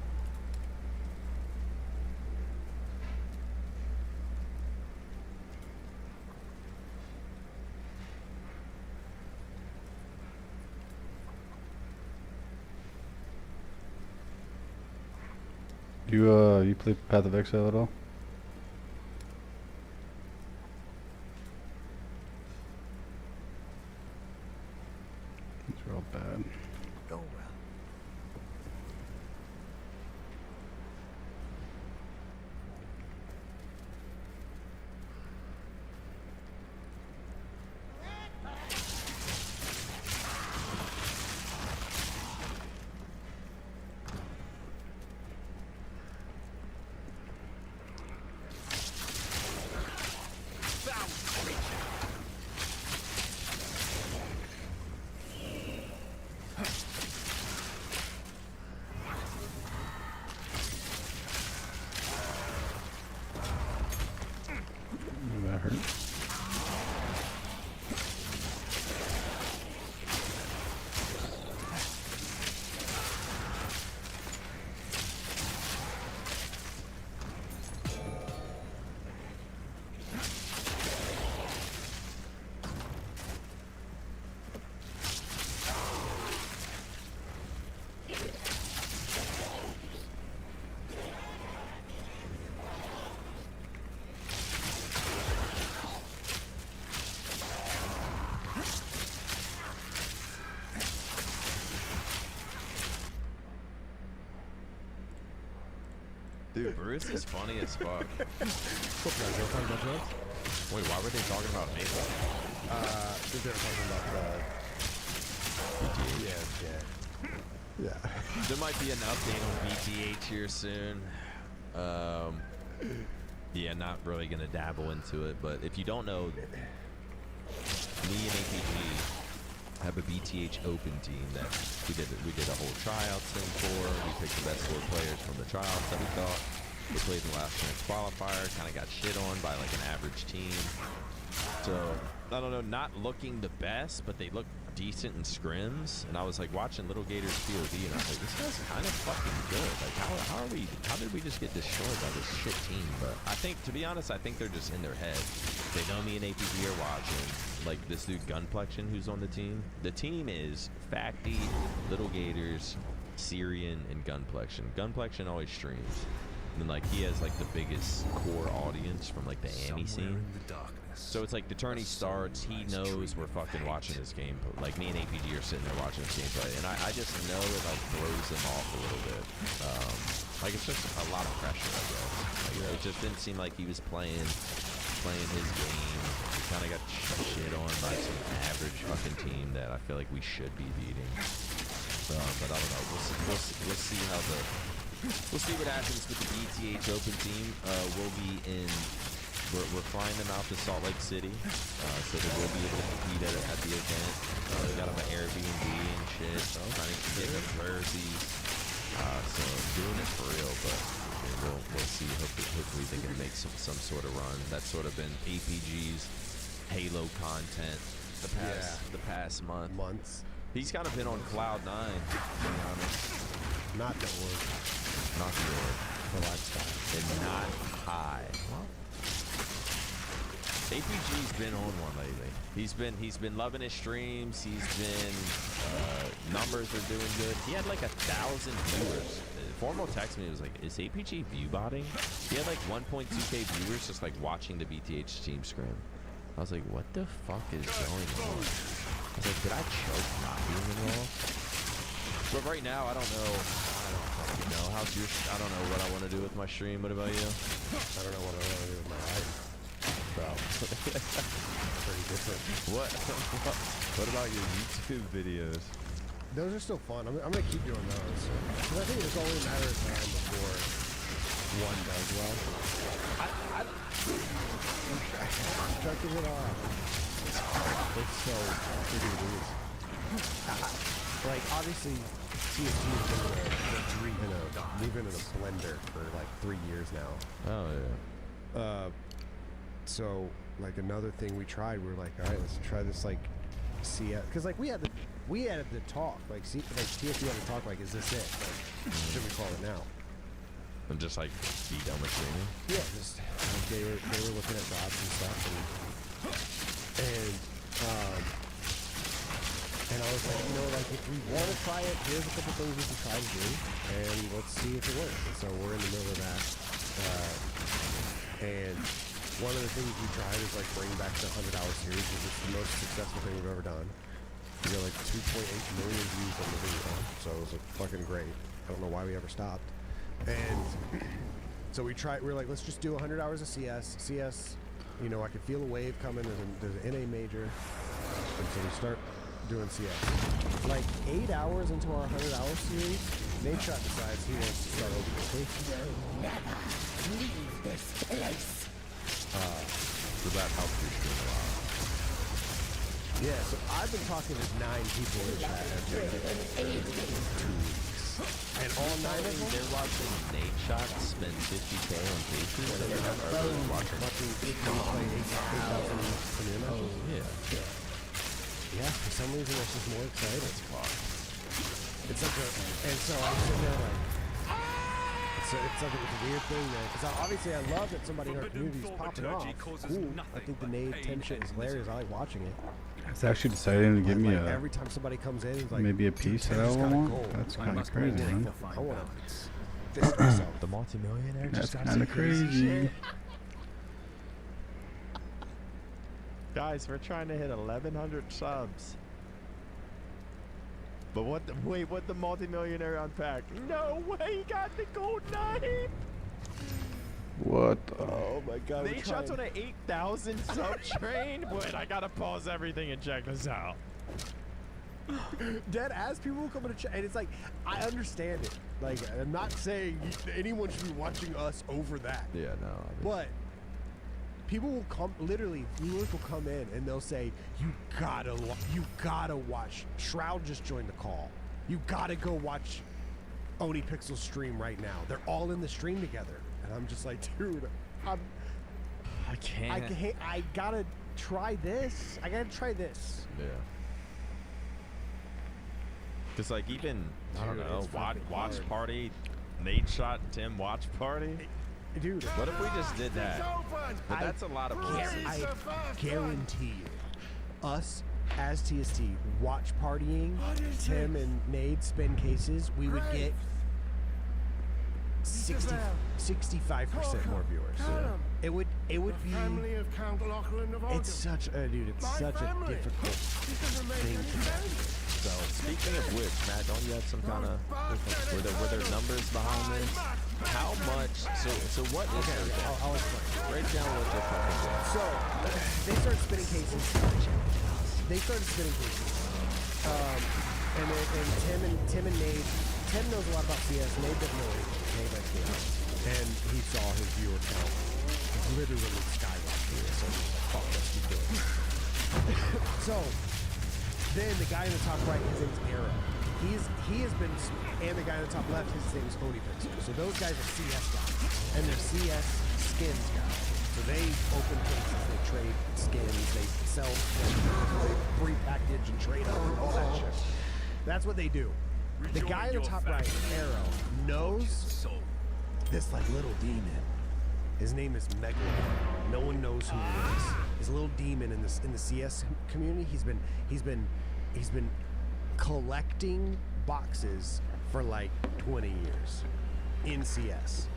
You play Path of Exile at all? It's real bad. Go well. Dude, Bruce is funny as fuck. What, guys, they were talking about drugs? Wait, why were they talking about me? They were talking about yeah. There might be an update on BTH here soon. Yeah, not really gonna dabble into it, but if you don't know, me and APG have a BTH open team that we did a whole tryouts thing for. We picked the best 4 players from the tryouts that we thought. We played the last chance qualifier, kind of got shit on by like an average team. So, I don't know, not looking the best, but they look decent in scrims. And I was like watching Little Gators POV, and I was like, this guy's kind of fucking good. Like, how did we just get destroyed by this shit team? But I think, to be honest, I think they're just in their head. They know me and APG are watching. Like this dude Gunplexion who's on the team. The team is Facty, Little Gators, Syrian, and Gunplexion. Gunplexion always streams. And like he has like the biggest core audience from like the Annie scene. So it's like the tourney starts, he knows we're fucking watching this game. Like me and APG are sitting there watching this gameplay, and I just know it like throws them off a little bit. Like it's just a lot of pressure, I guess. Like, it just didn't seem like he was playing his game. He kind of got shit on by some average fucking team that I feel like we should be beating. But I don't know. We'll see how we'll see what happens with the BTH Open team. We'll be in. We're flying them out to Salt Lake City, so they will be able to compete at the event. They got them an Airbnb and shit, trying to get them jerseys. So doing it for real, but I mean, we'll see. Hopefully they can make some sort of run. That's sort of been APG's Halo content the past months. He's kind of been on cloud 9, to be honest. Not the org. Not the org. The lifestyle. And not high. Well, APG's been on one lately. He's been loving his streams. He's been numbers are doing good. He had like 1,000 viewers. Formal text me, was like, is APG view botting? He had like 1.2k viewers just like watching the BTH team scrim. I was like, what the fuck is going on? I was like, did I choke not being involved? But right now, I don't know. I don't fucking know. How's your? I don't know what I want to do with my stream. What about you? I don't know what I want to do with my life. So, pretty different. What about your YouTube videos? Those are still fun. I'm gonna keep doing those. Because I think it's only a matter of time before one does well. Chucking it off. It's so freaking weird. Like, obviously, TSG has been we've been in a blender for like 3 years now. Oh, yeah. So, like, another thing we tried, we were like, all right, let's try this, like, CS. Because, like, we had the talk. Like, TSG had to talk, like, is this it? Like, what should we call it now? And just, like, be done with streaming? Yeah, just, like, they were looking at jobs and stuff. And I was like, you know, like, if we want to try it, here's a couple things we can try to do, and let's see if it works. And so we're in the middle of that. And one of the things we tried is, like, bring back the 100-hour series, because it's the most successful thing we've ever done. We got, like, 2.8 million views on the video, so it was, like, fucking great. I don't know why we ever stopped. And so we were like, let's just do 100 hours of CS. CS, you know, I could feel a wave coming. There's an NA major. And so we start doing CS. Like 8 hours into our 100-hour series, Nate Shot decides he wants to start over. Never leave this place. So that helped you stream a lot. Yeah, so I've been talking to 9 people in chat every 2 weeks. And all 9 of them? They're watching Nate Shot spend 50k on cases. So they're watching 8,000 community. Oh, yeah. Yeah, for some reason that's just more exciting. It's like and so I'm sitting there like, it's like a weird thing, man. Because obviously I love that somebody in our community is popping off. Cool. I think the nade 10 shit is hilarious. I like watching it. It's actually deciding to give me like every time somebody comes in, it's like maybe a piece that I want. That's kind of crazy, man. I want to fist myself. The multimillionaire. That's kind of crazy. Guys, we're trying to hit 1,100 subs. But what the multimillionaire unpack? No way, he got the gold knife! What the? Oh my god. They shot on an 8,000 sub train? Wait, I gotta pause everything and check this out. Dead ass people will come in and it's like, I understand it. Like, I'm not saying anyone should be watching us over that. Yeah, no. But people will come, literally, viewers will come in and they'll say, you gotta watch. Shroud just joined the call. You gotta go watch Oni Pixel's stream right now. They're all in the stream together. And I'm just like, dude, I gotta try this. I gotta try this. Yeah. Cause like even, I don't know, watch party, Nate shot Tim watch party. Dude, what if we just did that? But that's a lot of voices. I guarantee you, us as TST watch partying, Tim and Nade spin cases, we would get 65% more viewers. It would be. It's such a difficult thing to do. So speaking of which, Matt, don't you have some kind of were there numbers behind this? How much? So what is their I'll explain. Break down what they're fucking doing. So they started spinning cases. And Tim and Nate. Tim knows a lot about CS. Nate doesn't know anything about CS. And he saw his viewer count literally skyrocket. So he's like, fuck, let's keep doing it. So then the guy in the top right, his name's Arrow. He has been, and the guy in the top left, his name is Oni Pixel. So those guys are CS guys, and they're CS skins guys. So they open cases, they trade skins, they sell, pre-package and trade up and all that shit. That's what they do. The guy in the top right, Arrow, knows this like little demon. His name is Megalodon. No one knows who he is. He's a little demon in the CS community. He's been collecting boxes for like 20 years in CS.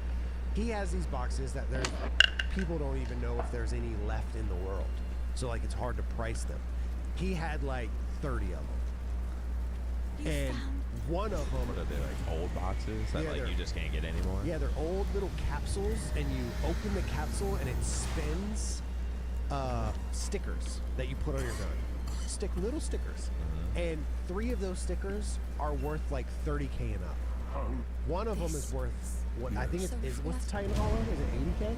He has these boxes that people don't even know if there's any left in the world. So like it's hard to price them. He had like 30 of them. And one of them... What are they, like old boxes that like you just can't get anymore? Yeah, they're old little capsules, and you open the capsule and it spins stickers that you put on your gun. Little stickers. And 3 of those stickers are worth like 30K and up. One of them is worth, what I think what's the Titan Hollow? Is it 80K?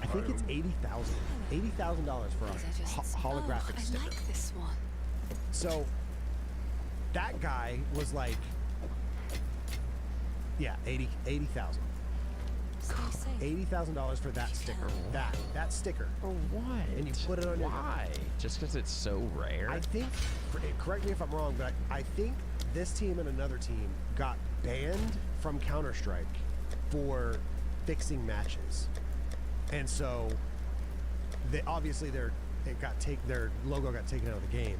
I think it's $80,000 for a holographic sticker. I like this one. So that guy was like, yeah, $80,000. $80,000 for that sticker. That sticker. For what? And you put it on your... Why? Just because it's so rare? I think, correct me if I'm wrong, but I think this team and another team got banned from Counter-Strike for fixing matches. And so, obviously their logo got taken out of the game.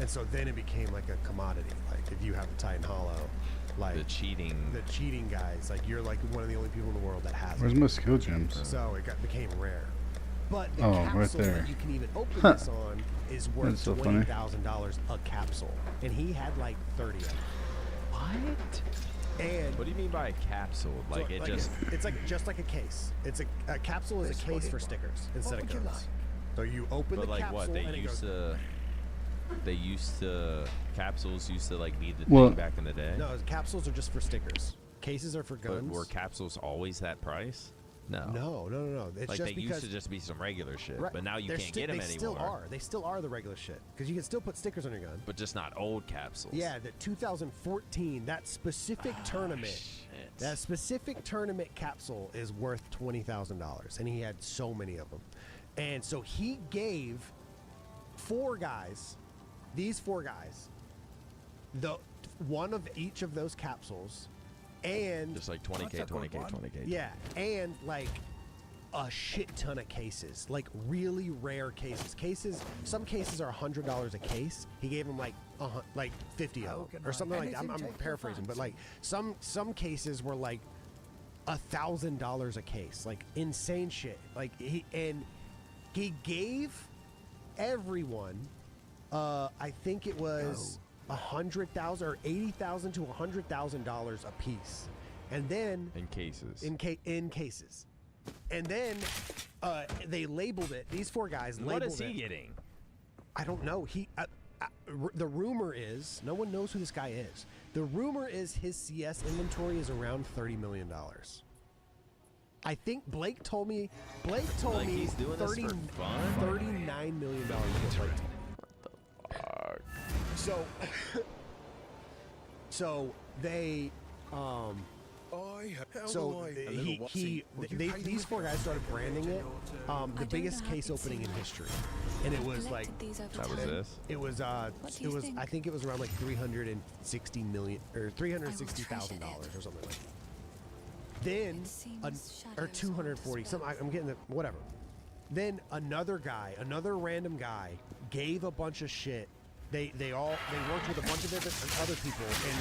And so then it became like a commodity. Like if you have a Titan Hollow, like the cheating guys, like you're like one of the only people in the world that has Where's it. my skill gems? So it became rare. But the right capsule there. that you can even open this on is worth so $20,000 a capsule, and he had like 30 of them. What? And what do you mean by a capsule? Like so, it like just... It's like just like a case. It's a capsule is a case for stickers instead of guns. So you open the like capsule what? They and used to capsules used to like be the Well- thing back in the day. No, capsules are just for stickers. Cases are for But guns. were capsules always that price? No. No. It's Like just they because used to just be some regular shit, right, but now you they're can't get them they anymore. They still are the regular shit because you can still put stickers on your gun. But just not old capsules. Yeah, the 2014 that specific tournament. Shit. That specific tournament capsule is worth $20,000, and he had so many of them. And so he gave 4 guys, these 4 guys, the one of each of those capsules, and Just like 20K, 20K, 20K. yeah, and like a shit ton of cases, like really rare cases. Some cases are $100 a case. He gave him like 50 of them, or something like that. I'm paraphrasing, but like some cases were like $1,000 a case, like insane shit. Like he gave everyone, I think it was $100,000 or $80,000 to $100,000 a piece, And then In cases. in cases, and then they labeled it. These 4 guys labeled it. What is he getting? I don't know. The rumor is no one knows who this guy is. The rumor is his CS inventory is around $30 million. I think Blake told me. Blake told Like me he's doing this for fun? $39 million. Is what Blake told me. So they these 4 guys started branding it the biggest case opening in history, and it was like That was this? it was I think it was around like $360 million or $360,000 or something like that. Then or 240 something. I'm getting the whatever. Then another random guy gave a bunch of shit. They worked with a bunch of different other people and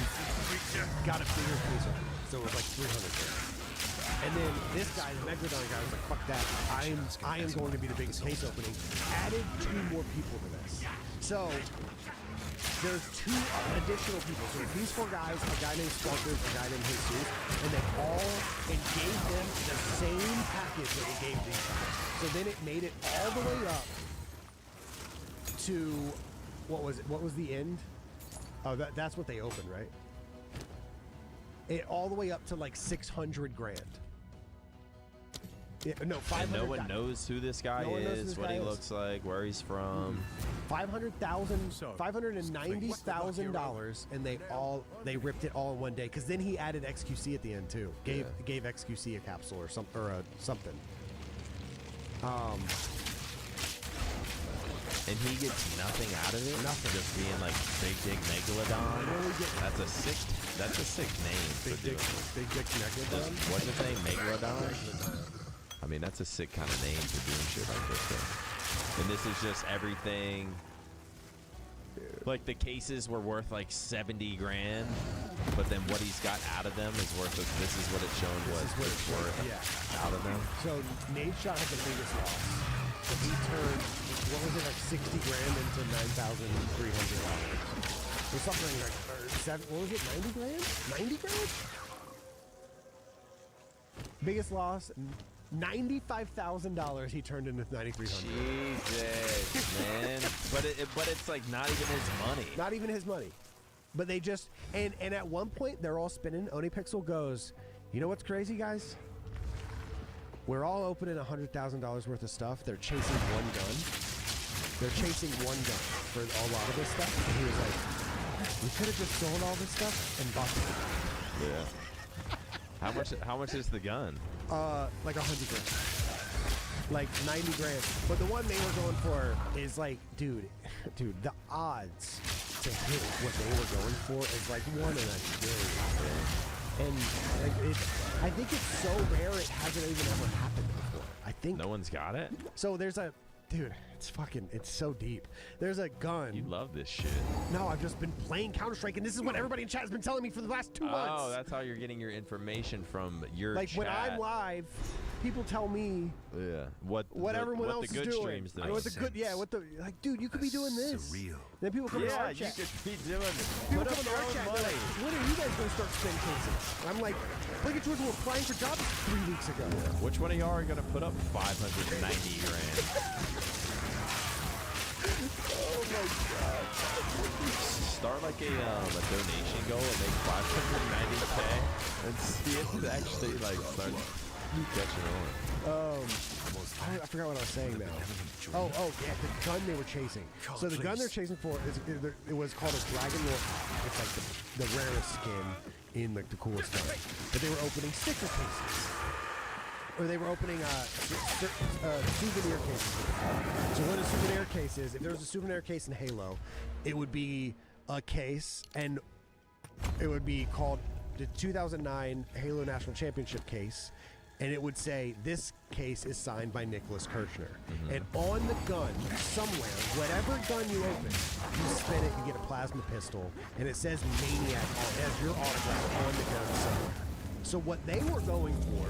got a bigger case opening. So it was like 300. And then this guy, the Megalodon guy, was like, "Fuck that! I am going to be the biggest case opening." Added 2 more people to this. So there's 2 additional people. So these 4 guys, a guy named Sparkers, a guy named Jesus, and they all gave them the same package that they gave these guys. So then it made it all the way up to what was the end? Oh, that's what they opened, right? It all the way up to like 600 grand. Yeah, no, 500. No one knows who this guy is, what he looks like, where he's from. $590,000, and they ripped it all in one day. Because then he added XQC at the end too. Gave XQC a capsule or something. And he gets nothing out of it. Nothing. Just being like Big Dick Megalodon. That's a sick name. Big Dick Megalodon. What's his name? Megalodon. I mean, that's a sick kind of name for doing shit like this. Though. And this is just everything. Like the cases were worth like 70 grand, but then what he's got out of them is worth. This is what it's shown was worth out of them. So Nate Shot had the biggest loss. So he turned, what was it, like 60 grand into $9,300. Or something like, what was it, 90 grand? 90 grand? Biggest loss, $95,000 he turned into $9,300. Jesus, man. But it's like not even his money. Not even his money. But they just, and at one point, they're all spinning. Onipixel goes, you know what's crazy, guys? We're all opening $100,000 worth of stuff. They're chasing one gun. They're chasing one gun for a lot of this stuff. And he was like, we could have just sold all this stuff and bought it. Yeah. How much is the gun? Like 100 grand. Like 90 grand. But the one they were going for is like, dude, the odds to hit what they were going for is like 1 in a billion. And like I think it's so rare it hasn't even ever happened before. I think no one's got it. So there's a dude. It's so deep. There's a gun. You love this shit. No, I've just been playing Counter-Strike, and this is what everybody in chat has been telling me for the last 2 months. Oh, that's how you're getting your information from your like chat. when I'm live, people tell me what everyone else the good is doing. streams do. What the good, like, dude, you could be doing this. Surreal. Then people come to our you chat. could be doing People come to our chat. They're like, when are you guys gonna start spinning cases? And I'm like, Blake and George were applying for jobs 3 weeks ago. Which one of y'all are gonna put up 590 grand? Oh my god. Start like a donation goal and make 590K and see if it actually like starts catching on. I forgot what I was saying now. Oh yeah, the gun they were chasing. So the gun they're chasing for it was called a Dragon Wolf. It's like the rarest skin in like the coolest stuff. But they were opening sticker cases. Or they were opening souvenir cases. So what a souvenir case is, if there was a souvenir case in Halo, it would be a case, and it would be called the 2009 Halo National Championship case, and it would say, this case is signed by Nicholas Kirchner. And on the gun, somewhere, whatever gun you open, you spin it, you get a plasma pistol, and it says Maniac on it, has your autograph on the gun somewhere. So what they were going for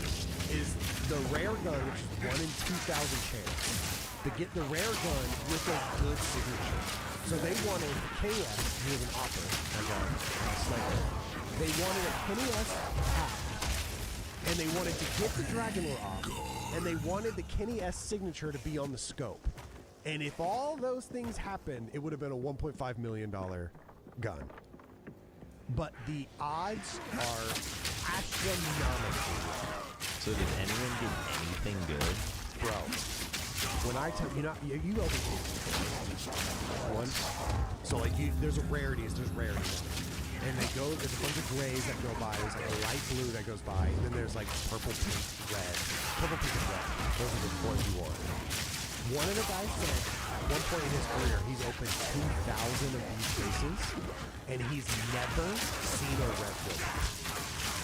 is the rare gun, which is 1 in 2,000 chance, to get the rare gun with a good signature. So they wanted KS, he was an operator, like a sniper. They wanted a KS pack and they wanted to get the Dragon Lore off, and they wanted the Kenny S signature to be on the scope. And if all those things happened, it would have been a $1.5 million gun. But the odds are astronomical. So did anyone get anything good? Bro, when I tell you, you open one, so like there's rarities, and they go. There's a bunch of grays that go by. There's like a light blue that goes by, and then there's like purple, pink, red, purple, pink, and red. Those are the ones you want. One of the guys said at one point in his career he's opened 2,000 of these cases, and he's never seen a red one.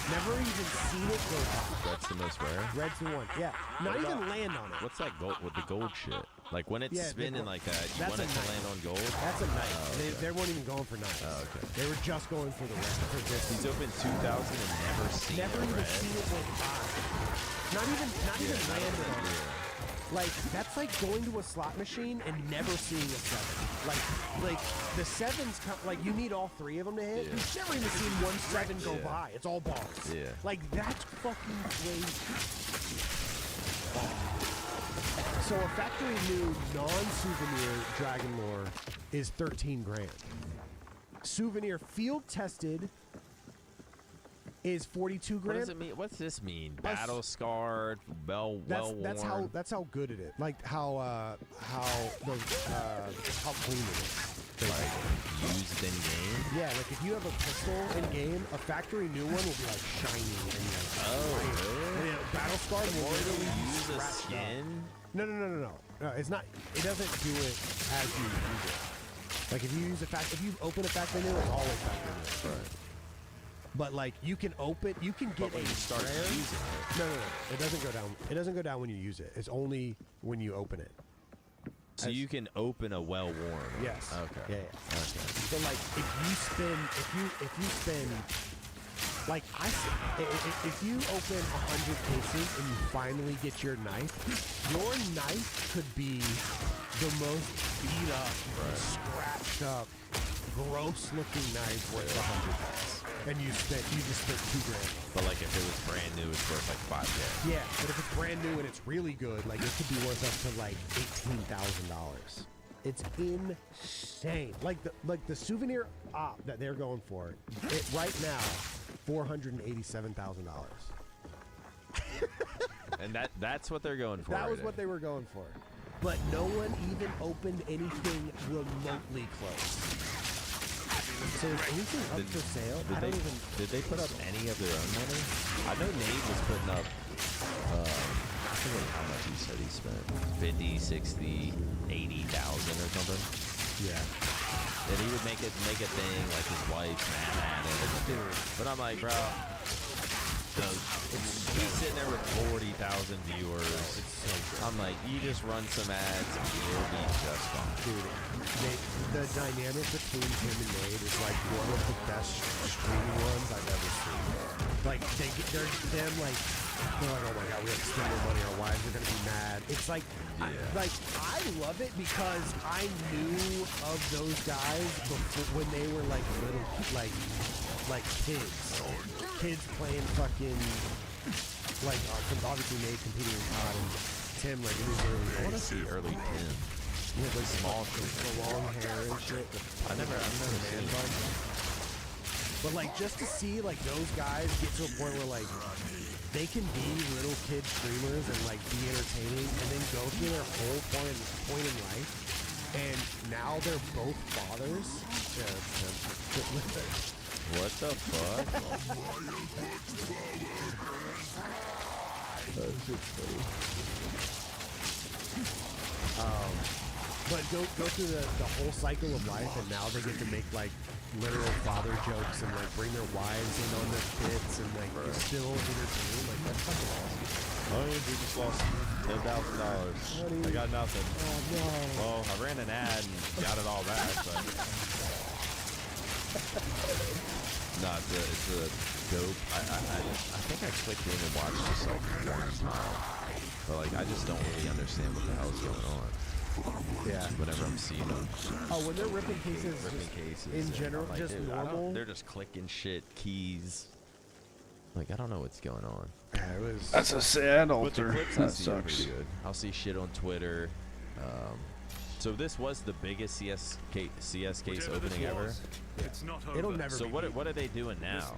Never even seen it go by. Red's the most rare? Red's the one, yeah. Not even land on it. What's that gold with the gold shit? Like when it's spinning like that, you want it to land on gold? That's a knife. Oh, okay. They weren't even going for knives. Oh, okay. They were just going for the red. For this. He's opened 2,000 and never seen Never a even red. seen it go by. Not even landed on it. Like, that's like going to a slot machine and never seeing a 7. Like the 7s, like, you need all 3 of them to hit. Yeah. You've never even seen 1 7 go by. It's all bars. Yeah. Like, that's fucking crazy. So a factory new non-souvenir Dragon Lore is 13 grand. Souvenir field tested is 42 grand. What does it mean? What's this mean? Battle scarred, well worn. That's how good it is. Like how clean it is. Like used in game. Yeah, like if you have a pistol in game, a factory new one will be like shiny and like really? and battle scarred will literally use a scratched skin. up. No. It's not. It doesn't do it as you use it. Like if you use if you open a factory new, it's always factory new. Right. But like you can get when you start using it. No. It doesn't go down. It doesn't go down when you use it. It's only when you open it. So you can open a well-worn. Yes. Okay. Yeah. Okay. So like if you spin, like if you open 100 cases and you finally get your knife could be the most beat up, scratched up, gross looking knife worth $100. And you just spent $2 grand. But like if it was brand new, it's worth like $5,000. Yeah, but if it's brand new and it's really good, like it could be worth up to like $18,000. It's insane. Like the souvenir op that they're going for, it right now, $487,000. And that's what they're going for. That was what they were going for. But no one even opened anything remotely close. So is anything up for sale? Did they put up any of their own money? I know Nate was putting up, I forget how much he said he spent. 50, 60, 80,000 or something. Yeah. And he would make a thing like his wife's mad at it. But I'm like, bro, he's sitting there with 40,000 viewers. I'm like, you just run some ads and you'll be just fine. Dude, the dynamic between him and Nate is like one of the best streaming ones I've ever seen. Like they're oh my god, we have to spend more money. Our wives are gonna be mad. It's like, I love it because I knew of those guys before when they were like little, like kids playing fucking like obviously Nate competing with Todd and Tim like in his early days. I want to see early Tim. Yeah, like small, the long hair and shit. I've never seen it. But like just to see like those guys get to a point where like they can be little kid streamers and like be entertaining and then go through their whole point in life, and now they're both fathers. What the fuck? That's just funny. But go through the whole cycle of life, and now they get to make like literal father jokes and like bring their wives in on their kids and like still entertain. Like that's fucking awesome. Oh, we just lost $10,000. I got nothing. Oh no. Well, I ran an ad and got it all back, but no, it's a dope. I think I clicked in and watched just like one time, but like I just don't really understand what the hell is going on. Yeah. Whenever I'm seeing them. Oh, when they're ripping cases in general, like, just dude, normal. They're just clicking shit, keys. Like, I don't know what's going on. Yeah, it was. That's a sad But the altar. clips I That see are sucks. pretty good. I'll see shit on Twitter. So this was the biggest CS case opening ever. It's not over. It'll never So be. what are they doing now?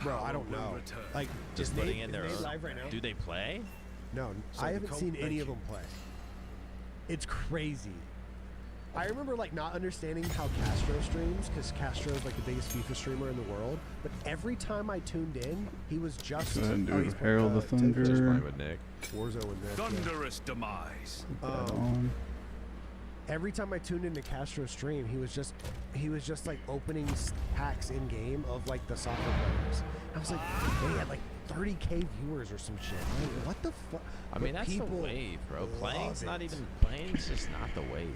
Bro, I don't know. Like, Just is putting Nate- in their is Nate own. live right now? Do they play? No, I haven't seen any of them play. It's crazy. I remember like not understanding how Castro streams because Castro is like the biggest FIFA streamer in the world. But every time I tuned in, he was just Go ahead and do he's Herald the Thunder. Just playing with Nick. Warzone with Nick. Thunderous demise. On. Every time I tuned into Castro's stream, he was just like opening packs in game of like the soccer players. I was like, and he had like 30K viewers or some shit. I'm like, what the fuck? I mean, that's the wave, bro. Playing's not even playing's just not the wave.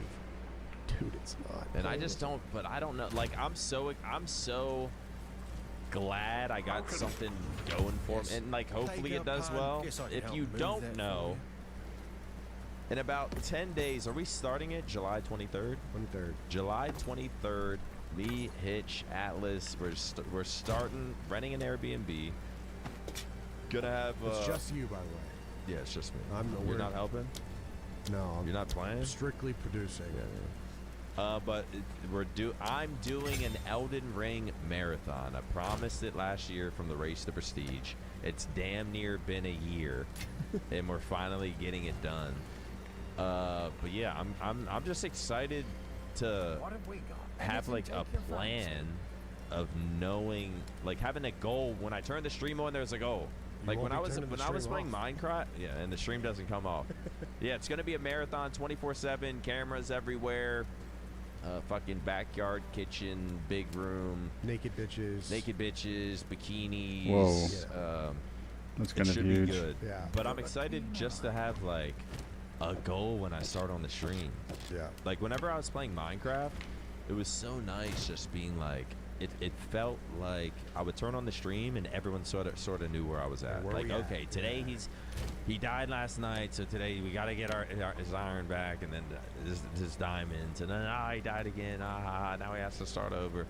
Dude, it's not. And I just don't. But I don't know. Like, I'm so glad I got something going for me, and like hopefully it does well. If you don't know, in about 10 days, are we starting it July 23rd? 23rd. July 23rd. Me, Hitch, Atlas. We're starting renting an Airbnb. Gonna have. It's just you, by the way. Yeah, it's just me. I'm You're not helping. No, You're not playing. strictly producing. But I'm doing an Elden Ring marathon. I promised it last year from the Race to Prestige. It's damn near been a year, and we're finally getting it done. But yeah, I'm just excited to What have we got? have like a plan of knowing, like having a goal. When I turn the stream on, there's like, oh, like when I was playing Minecraft, yeah, and the stream doesn't come off. Yeah, it's gonna be a marathon, 24/7, cameras everywhere. Fucking backyard, kitchen, big room, Naked bitches, bikinis. Whoa. That's it kind of should huge. be good. Yeah. But I'm excited just to have like a goal when I start on the stream. Yeah. Like whenever I was playing Minecraft, it was so nice just being like, it felt like I would turn on the stream and everyone sort of knew where I was at. Where Like, we at? okay, today he died last night, so today we got to get his iron back, and then his diamonds, and then he died again. Now he has to start over.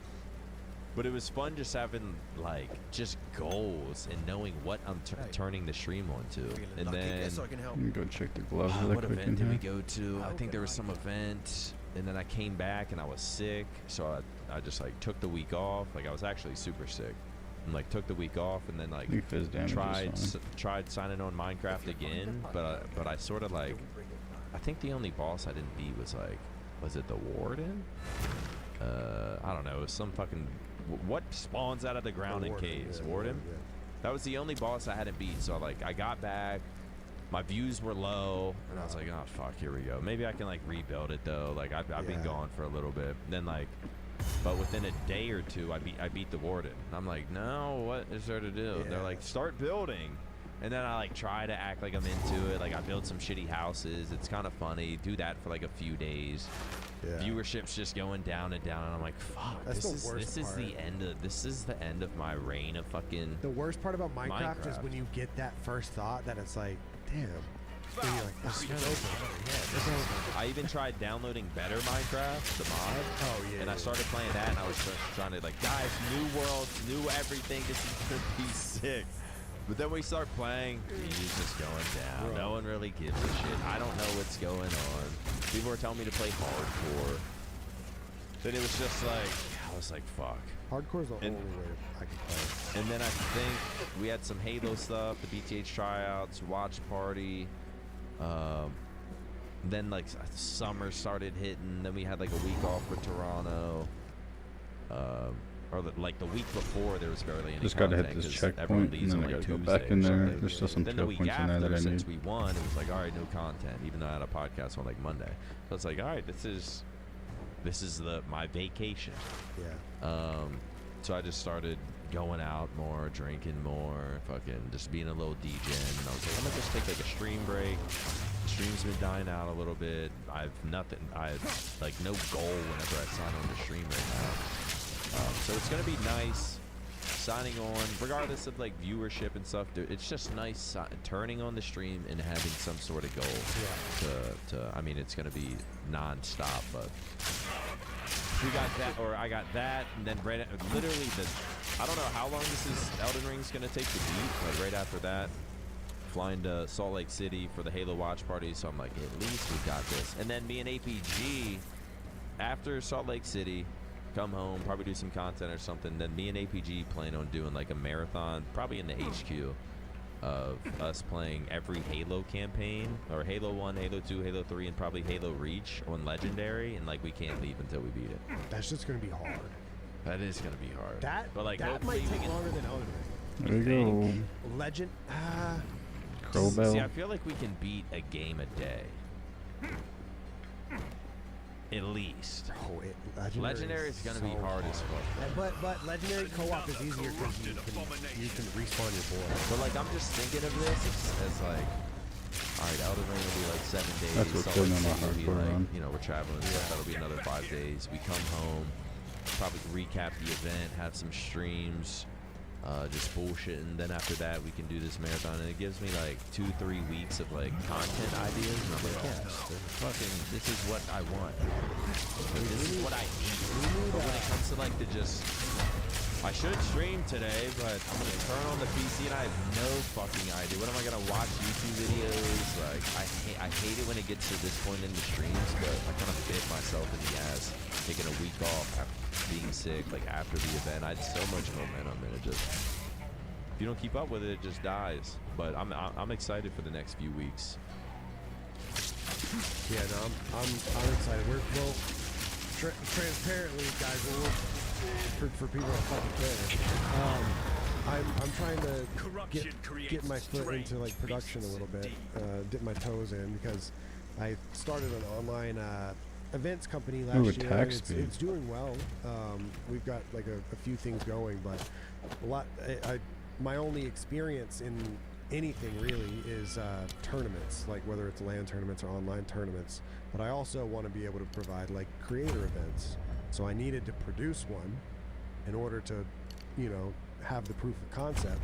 But it was fun just having like just goals and knowing what I'm turning the stream on to. And then Let me go check the gloves really what quick event in did we here. go to? I think there was some event, and then I came back and I was sick, so I just like took the week off. Like I was actually super sick, and like took the week off, and then like I think fizz damage is fine. tried signing on Minecraft again, but I sort of like, I think the only boss I didn't beat was it the Warden? I don't know. It was some fucking what spawns out of the ground in caves? Yeah, Warden. yeah. That was the only boss I hadn't beat. So like I got back, my views were low, and I was like, oh fuck, here we go. Maybe I can like rebuild it though. Like I've been gone for a little bit. Then like, but within a day or two, I beat the Warden. And I'm like, no, what is there to do? Yeah. They're like, start building. And then I like try to act like I'm into it. Like I build some shitty houses. It's kind of funny. Do that for like a few days. Yeah. Viewership's just going down and down, and I'm like, fuck. That's This the worst is part. this is the end of my reign of fucking. The worst part about Minecraft is Minecraft. when you get that first thought that it's like, damn. And you're like, oh, it's over. I even tried downloading Better Minecraft, the mod. Oh, yeah. And I started playing that, and I was just trying to like, guys, new worlds, new everything. This is gonna be sick. But then we start playing, he's just going down. No one really gives a shit. I don't know what's going on. People were telling me to play hardcore. Then it was just like, I was like, fuck. Hardcore's the only way I can play. And then I think we had some Halo stuff, the BTH tryouts, watch party. Then like summer started hitting. Then we had like a week off with Toronto. Or like the week before, there was barely any Just gotta hit content this 'cause everyone checkpoint, and leaves then on, I like, gotta go Tuesday back in or there. something. There's still some Then the kill week points in there after, that I since need. we won, it was like, all right, no content. Even though I had a podcast on like Monday, so it's like, all right, this is my vacation. Yeah. So I just started going out more, drinking more, fucking just being a little DJ. And I was like, I'm gonna just take like a stream break. The stream's been dying out a little bit. I have like no goal whenever I sign on the stream right now. So it's gonna be nice signing on, regardless of like viewership and stuff. Dude, it's just nice turning on the stream and having some sort of goal. I mean, it's gonna be non-stop, but we got that, or I got that, and then literally I don't know how long Elden Ring's gonna take to beat, but right after that, flying to Salt Lake City for the Halo watch party, so I'm like, at least we got this. And then me and APG, after Salt Lake City, come home, probably do some content or something, then me and APG plan on doing like a marathon, probably in the HQ, of us playing every Halo campaign, or Halo 1, Halo 2, Halo 3, and probably Halo Reach on Legendary, and like we can't leave until we beat it. That's just gonna be hard. That is gonna be hard. But like, that might take longer than Elden There Ring. you go. Legend. Crowbell. See, I feel like we can beat a game a day. At least. Oh, Legendary is gonna be hard as fuck. But Legendary co-op is easier because you can respawn your boy. But like, I'm just thinking of this as like, all right, Elden Ring will be like 7 days. That's what's Salt going Lake on City will be hardcore like, run. you know, we're traveling and stuff. That'll be another 5 days. We come home, probably recap the event, have some streams, just bullshitting. Then after that, we can do this marathon, and it gives me like 2-3 weeks of like content ideas. And I'm like, fucking, this is what I want. This is what I need. But when it comes to like I should stream today, but I'm gonna turn on the PC and I have no fucking idea. What am I gonna watch? YouTube videos? Like, I hate it when it gets to this point in the streams, but I kind of bit myself in the ass taking a week off after being sick, like after the event. I had so much momentum, and it just, if you don't keep up with it, it just dies. But I'm excited for the next few weeks. Yeah, no, I'm excited. Transparently, guys, for people that fucking care. I'm trying to get my foot into like production a little bit, dip my toes in, because I started an online events company last year. And it's doing well. We've got like a few things going, but my only experience in anything really is tournaments, like whether it's LAN tournaments or online tournaments. But I also want to be able to provide like creator events. So I needed to produce one in order to, have the proof of concept.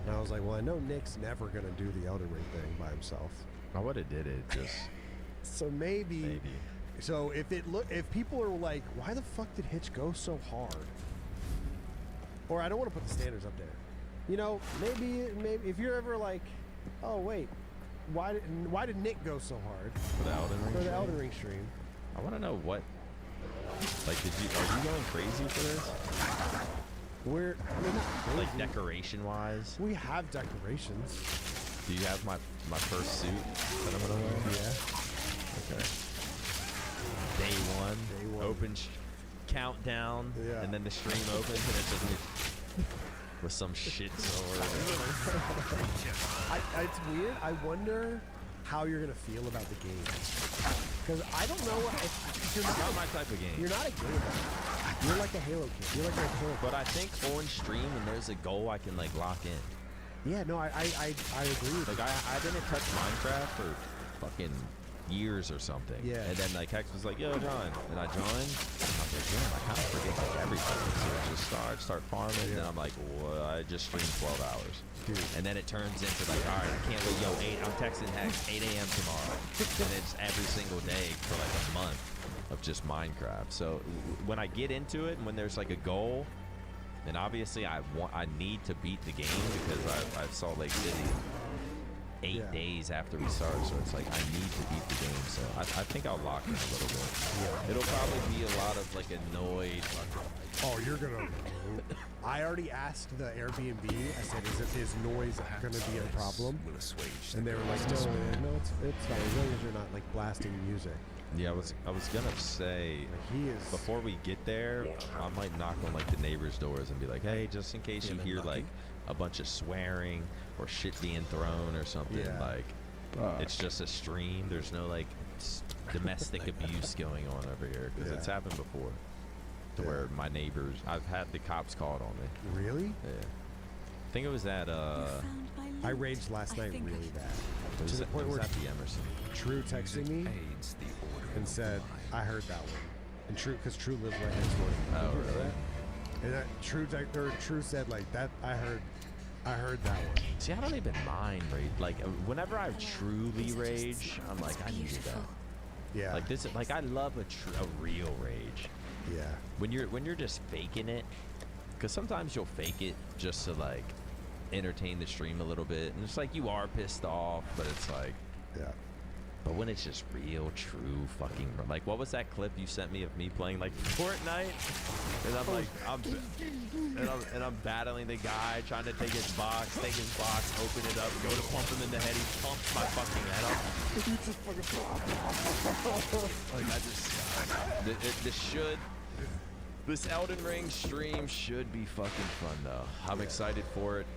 And I was like, well, I know Nick's never going to do the Elden Ring thing by himself. I would have did it, just... So maybe. So if people are like, why the fuck did Hitch go so hard? Or I don't want to put the standards up there. Maybe if you're ever like, oh wait, why did Nick go so hard for the Elden Ring? For the Elden Ring stream. I want to know what. Like, are you going crazy for this? Not crazy. Like decoration-wise. We have decorations. Do you have my first suit that I'm gonna wear? Yeah. Okay. Day one. Open countdown. Yeah. And then the stream opens and it's just with some shit sword. It's weird. I wonder how you're gonna feel about the game, because I don't know you're not my type of game. You're not a gamer. You're like a Halo kid. You're like a Halo. But I think on stream when there's a goal, I can like lock in. Yeah, no, I agree with you. Like I didn't touch Minecraft for fucking years or something. Yeah. And then like Hex was like, yo, join. And I joined. And I was like, damn, I kind of forget like everything. So I just start farming. Yeah. And then I'm like, well, I just streamed 12 hours. Dude. And then it turns into like, all right, I can't wait. Yo, I'm texting Hex 8 a.m. tomorrow. And it's every single day for like a month of just Minecraft. So when I get into it and when there's like a goal, and obviously I need to beat the game because I Salt Lake City 8 days after we start, so it's like I need to beat the game. So I think I'll lock in a little bit. Yeah. It'll probably be a lot of like annoyed. Oh, you're gonna. I already asked the Airbnb. I said, is noise gonna be a problem? And they were like, no, it's fine as long as you're not like blasting music. Yeah, I was gonna say before we get there, I might knock on like the neighbors' doors and be like, hey, just in case you hear like a bunch of swearing or shit being thrown or something, like it's just a stream. There's no like domestic abuse going on over here, because it's happened before to where my neighbors, I've had the cops called on me. Really? Yeah. I think it was at I raged last night really bad. To the point where at the Emerson. True texted me and said, I heard that one. And because True lives right next door. Oh, really? And True said like that. I heard that one. See, I don't even mind rage. Like whenever I truly rage, I'm like, I need that. Yeah. Like this, like I love a real rage. Yeah. When you're just faking it, because sometimes you'll fake it just to like entertain the stream a little bit, and it's like you are pissed off, but it's like, yeah. But when it's just real, true, fucking, like, what was that clip you sent me of me playing like Fortnite? And I'm like, I'm battling the guy, trying to take his box, open it up, go to pump him in the head. He pumps my fucking head up. Like this Elden Ring stream should be fucking fun though. I'm excited for it.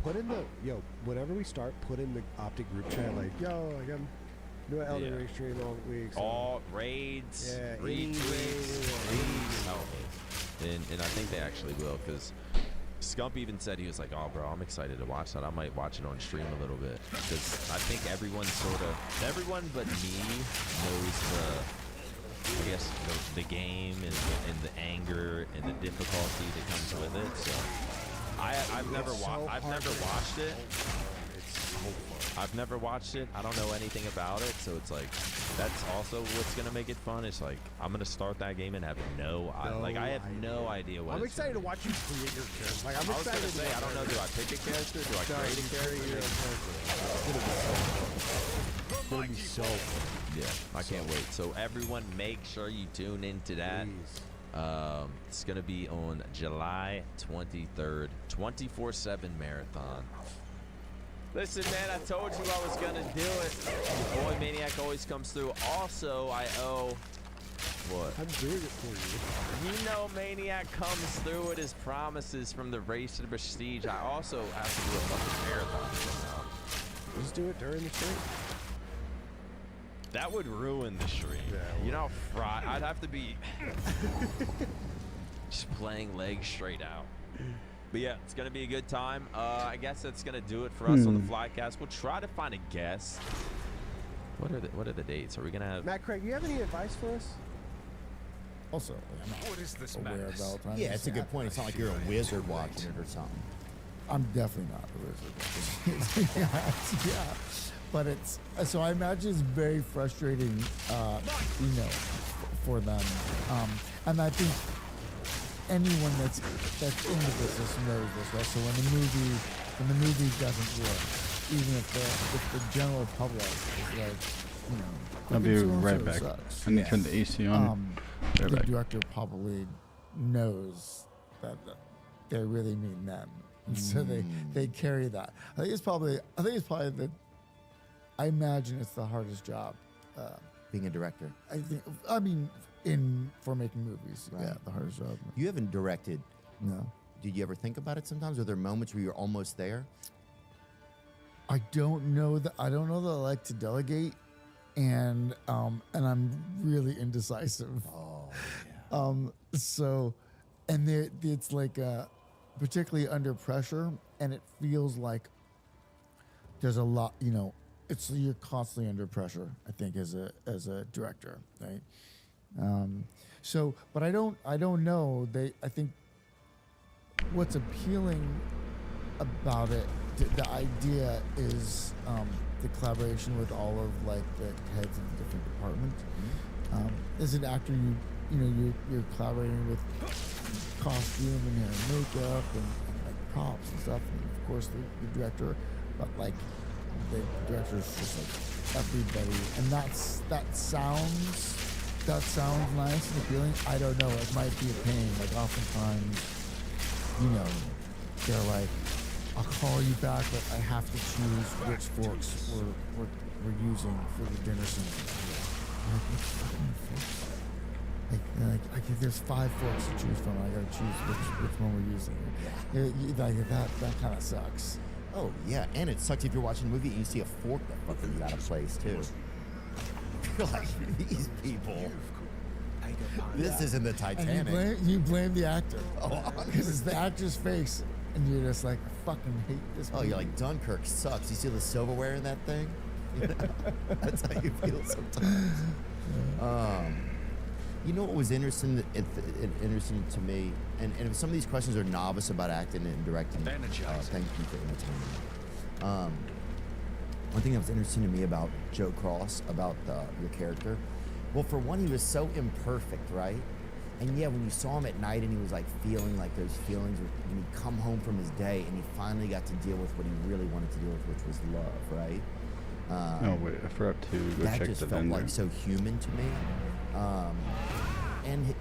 Put in the whenever we start, put in the Optic group chat like, yo, like I'm doing Elden Ring stream all week. So. All raids, raids. Help me. And I think they actually will, because Scump even said, he was like, oh bro, I'm excited to watch that. I might watch it on stream a little bit, because I think everyone but me knows the game and the anger and the difficulty that comes with it. So I've never watched it. It's so fun. I've never watched it. I don't know anything about it, so it's like that's also what's gonna make it fun. It's like I'm gonna start that game and have no idea what. I'm excited to watch you create your character. Like I was gonna say, I don't know. Do I pick a character? Do I create a character? It's gonna be so fun. Yeah, I can't wait. So everyone, make sure you tune into that. Please. It's gonna be on July 23rd, 24/7 marathon. Listen, man, I told you I was gonna do it. Boy, Maniac always comes through. Also, I owe what? I'm doing it for you. You know, Maniac comes through with his promises from the Race to the Prestige. I also have to do a fucking marathon somehow. Just do it during the stream. That would ruin the stream. Yeah, you know, I'd have to be just playing legs straight out. But yeah, it's gonna be a good time. I guess that's gonna do it for us on the Flycast. We'll try to find a guest. What are the dates? Are we gonna have? Matt Craig, you have any advice for us? Also, What is this aware of madness? Valentine's. Yeah, it's a good point. It's not like you're a wizard watching it or something. I'm definitely not a wizard. yeah, but it's so I imagine it's very frustrating, for them, and I think anyone that's in the business knows this, right? So when the movie doesn't work, even if the general public is like, I'll be right back. Sucks. I need to turn the AC on. The director probably knows that they really mean them, and so they carry that. I think it's probably I imagine it's the hardest job. Being a director. For making movies, right. Yeah, the hardest job. You haven't directed. No. Did you ever think about it sometimes? Are there moments where you're almost there? I don't know that I like to delegate, and I'm really indecisive. Oh, yeah. It's like particularly under pressure, and it feels like there's a lot. You're constantly under pressure. I think as a director, right? But I don't know. I think what's appealing about it, the idea is the collaboration with all of like the heads of the different departments. As an actor, you're collaborating with costume and hair and makeup and like props and stuff, and of course the director, but like the director's just like everybody, and that sounds nice and appealing. I don't know, it might be a pain. Like oftentimes, they're like, I'll call you back, but I have to choose which forks we're using for the dinner scene. Like there's 5 forks to choose from. I gotta choose which one we're using. That kind of sucks. Oh yeah, and it sucks if you're watching a movie and you see a fork that fucking out of place too. You're like, these people. This isn't the Titanic. And you blame the actor. Because it's the actor's face, and you're just like, I fucking hate this movie. Oh, you're like, Dunkirk sucks. You see the silverware in that thing? That's how you feel sometimes. You know what was interesting to me, and some of these questions are novice about acting and directing. Thank you for entertaining me. One thing that was interesting to me about Joe Cross, about your character, Well, for one, he was so imperfect, right? And yeah, when you saw him at night and he was like feeling like those feelings when he'd come home from his day and he finally got to deal with what he really wanted to deal with, which was love, right? Oh wait, I forgot to go that check just the felt vendor. like so human to me. And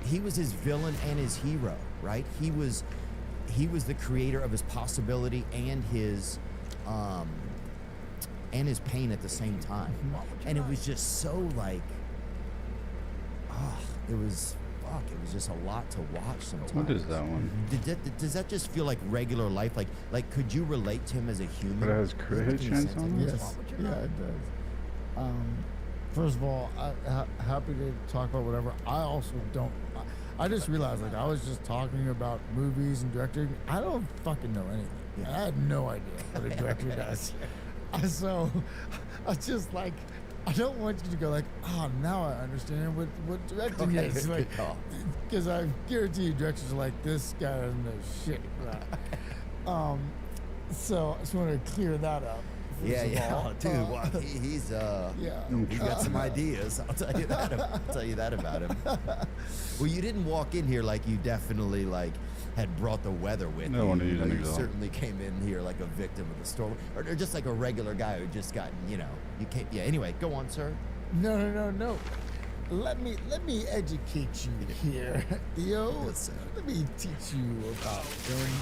he was his villain and his hero, right? He was the creator of his possibility and his pain at the same time. And it was just so like, it was just a lot to watch sometimes. What is that one? Does that just feel like regular life? Like could you relate to him as a human? But it has Courage Chance on it? Yes. Yeah, it does. First of all, happy to talk about whatever. I also don't. I just realized, like, I was just talking about movies and directing. I don't fucking know anything. Yeah. I had no idea what a director does. So I was just like, I don't want you to go like, oh, now I understand what directing is. Like, because I guarantee you directors are like, this guy doesn't know shit. Right? So I just want to clear that up. Yeah, dude. Well, he's got some ideas. I'll tell you that about him. Well, you didn't walk in here like you definitely like had brought the weather with you. You certainly came in here like a victim of the storm, or just like a regular guy who just got, you came. Yeah. Anyway, go on, sir. No. Let me educate you here, Theo. Let me teach you about doing.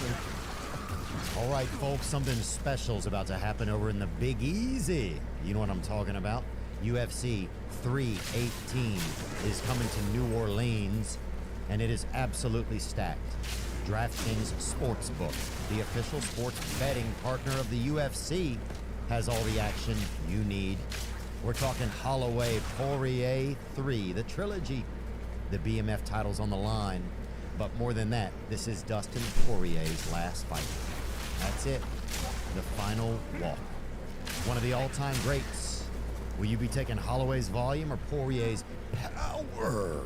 All right, folks, something special's about to happen over in the Big Easy. You know what I'm talking about? UFC 318 is coming to New Orleans, and it is absolutely stacked. DraftKings Sportsbook, the official sports betting partner of the UFC, has all the action you need. We're talking Holloway Poirier 3, the trilogy. The BMF title's on the line. But more than that, this is Dustin Poirier's last fight. That's it. The final walk. One of the all-time greats. Will you be taking Holloway's volume or Poirier's power?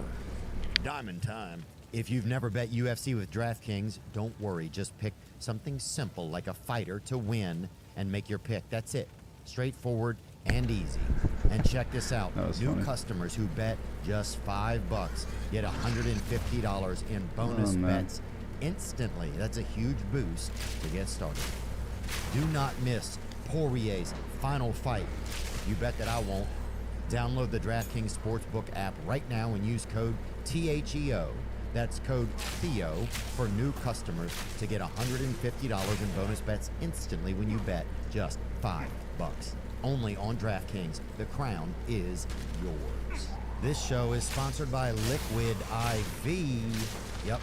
Diamond time. If you've never bet UFC with DraftKings, don't worry. Just pick something simple like a fighter to win and make your pick. That's it. Straightforward and easy. And check this out. New customers who bet just $5 get $150 in bonus bets instantly. That's a huge boost to get started. Do not miss Poirier's final fight. You bet that I won't. Download the DraftKings Sportsbook app right now and use code THEO. That's code THEO for new customers to get $150 in bonus bets instantly when you bet just $5. Only on DraftKings. The crown is yours. This show is sponsored by Liquid IV. Yep.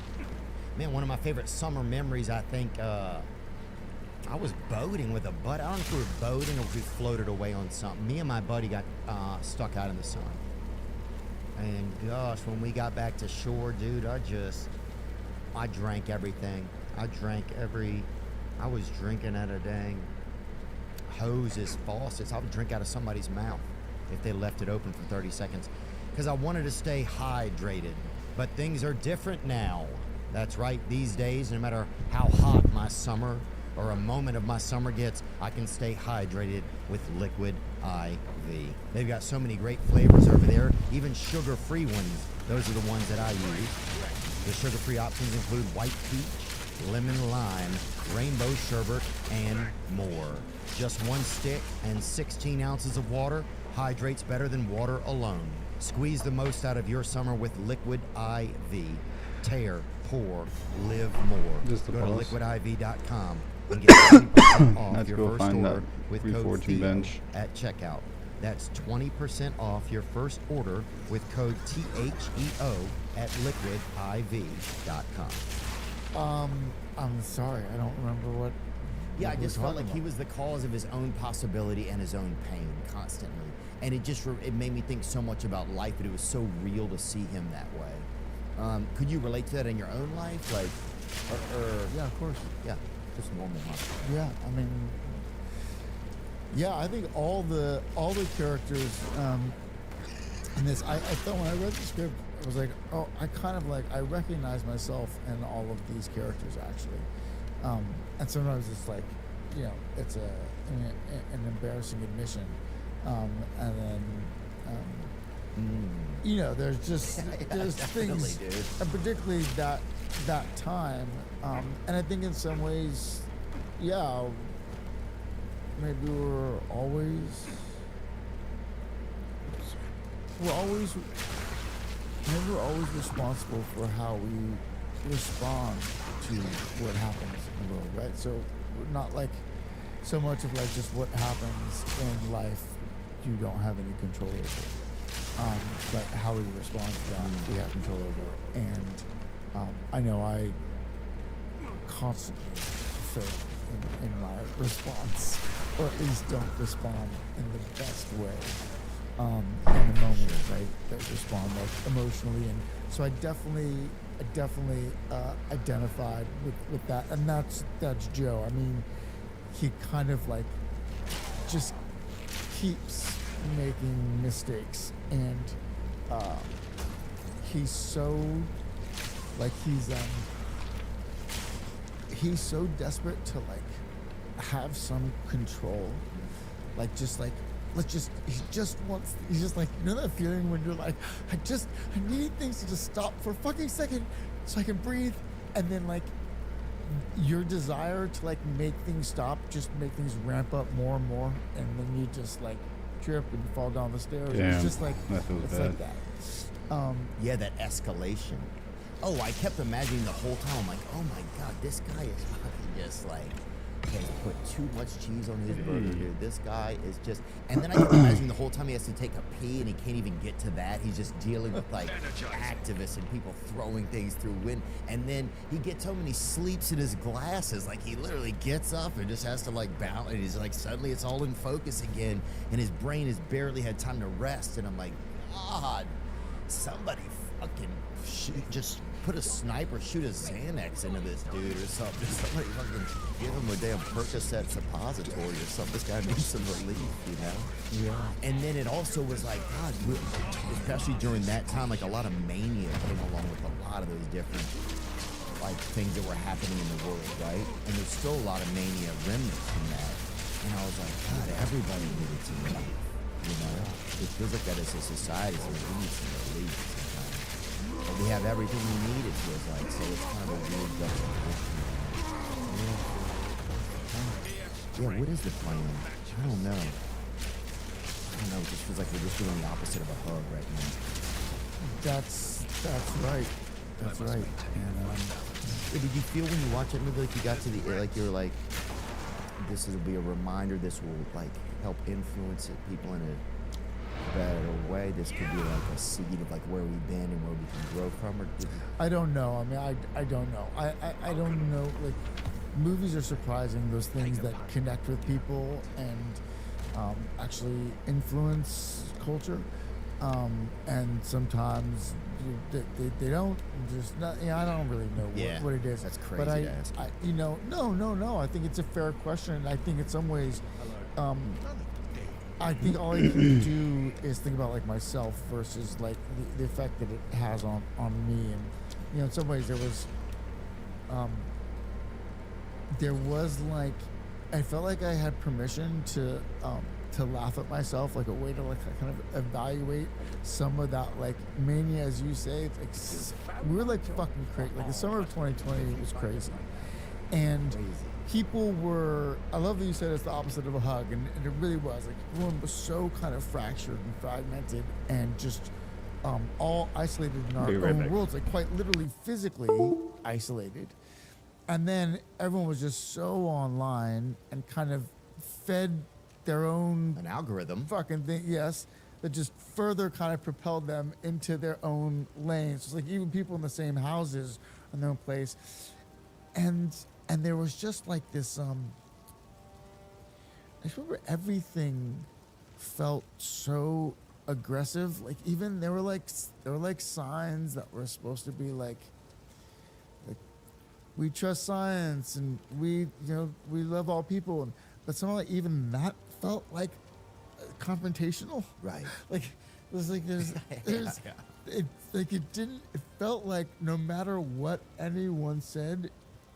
Man, one of my favorite summer memories, I think, I was boating with a buddy. I don't know if we were boating or if we floated away on something. Me and my buddy got stuck out in the sun. And gosh, when we got back to shore, dude, I drank everything. I was drinking out of dang hoses, faucets. I would drink out of somebody's mouth if they left it open for 30 seconds because I wanted to stay hydrated. But things are different now. That's right. These days, no matter how hot my summer or a moment of my summer gets, I can stay hydrated with Liquid IV. They've got so many great flavors over there, even sugar-free ones. Those are the ones that I use. The sugar-free options include white peach, lemon lime, rainbow sherbet, and more. Just one stick and 16 ounces of water hydrates better than water alone. Squeeze the most out of your summer with Liquid IV. Tear, pour, live more. Go to liquidiv.com and get 20% off your first order with code THEO at checkout. That's 20% off your first order with code THEO at liquidiv.com. I'm sorry, I don't remember what. Yeah, I just felt like he was the cause of his own possibility and his own pain constantly. And it made me think so much about life, but it was so real to see him that way. Could you relate to that in your own life? Like, yeah, of course. Yeah, just normal, huh? Yeah, I mean, yeah, I think all the characters in this, I thought when I read the script, I was like, oh, I recognize myself in all of these characters actually. And sometimes it's like, it's an embarrassing admission. And then You know, there's just there's definitely, things, dude. and particularly that time, and I think in some ways, yeah, maybe we're always maybe we're always responsible for how we respond to what happens in the world, right? So we're not like so much of like just what happens in life you don't have any control over, but how we respond to that we have control over. And I know I constantly fail in my response, or at least don't respond in the best way in the moment, right? That respond like emotionally, and so I definitely identified with that, and that's Joe. I mean, he kind of like just keeps making mistakes, and he's so like he's so desperate to like have some control, like just like he just like, you know that feeling when you're like, I need things to just stop for a fucking second so I can breathe, and then like your desire to like make things stop, just make things ramp up more and more, and then you just like trip and fall down the stairs. Damn, it's just like that feels it's bad. like that. Yeah, that escalation. Oh, I kept imagining the whole time, I'm like, oh my god, this guy is fucking just like, has put too much cheese on his burger, dude. This guy is just, and then I kept imagining the whole time he has to take a pee and he can't even get to that. He's just dealing with like activists and people throwing things through wind. And then he gets home and he sleeps in his glasses. Like he literally gets up and just has to like bounce, and he's like, suddenly it's all in focus again. And his brain has barely had time to rest. And I'm like, God, somebody fucking just put a sniper, shoot a Xanax into this dude or something. Somebody fucking give him a damn Percocet suppository or something. This guy needs some relief, you know? Yeah. And then it also was like, God, especially during that time, like a lot of mania came along with a lot of those different like things that were happening in the world, right? And there's still a lot of mania remnants from that. And I was like, God, everybody needed to leave, you know? It feels like that as a society, so we need some relief sometimes. But we have everything we need, it feels like, so it's kind of a weird juxtaposition. Yeah, what is the plan? I don't know. It just feels like we're just doing the opposite of a hug right now. That's right. That's right. And did you feel when you watch that movie like you got to the, like you're like, this will be a reminder, this will like help influence people in a better way, this could be like a seed of like where we've been and where we can grow from, or did you... I don't know. I mean, I don't know. I don't know. Like, movies are surprising, those things that connect with people and actually influence culture. And sometimes they don't. Just not. Yeah, I don't really know what it is. That's crazy but to ask. No. I think it's a fair question. I think in some ways, I think all I can do is think about like myself versus like the effect that it has on me. And in some ways there was like, I felt like I had permission to laugh at myself, like a way to like kind of evaluate some of that like mania, as you say. It's like we were like fucking crazy. Like the summer of 2020 was crazy, and people were. I love that you said it's the opposite of a hug, and it really was. Like everyone was so kind of fractured and fragmented, and just all isolated in our own worlds, like quite literally physically isolated. And then everyone was just so online and kind of fed their own an algorithm fucking thing, yes, that just further kind of propelled them into their own lanes. It's like even people in the same houses in their own place, and there was just like this. I just remember everything felt so aggressive. Like even there were like signs that were supposed to be like we trust science and we love all people, but somehow like, even that felt like confrontational, right? Like it was like there's it felt like no matter what anyone said,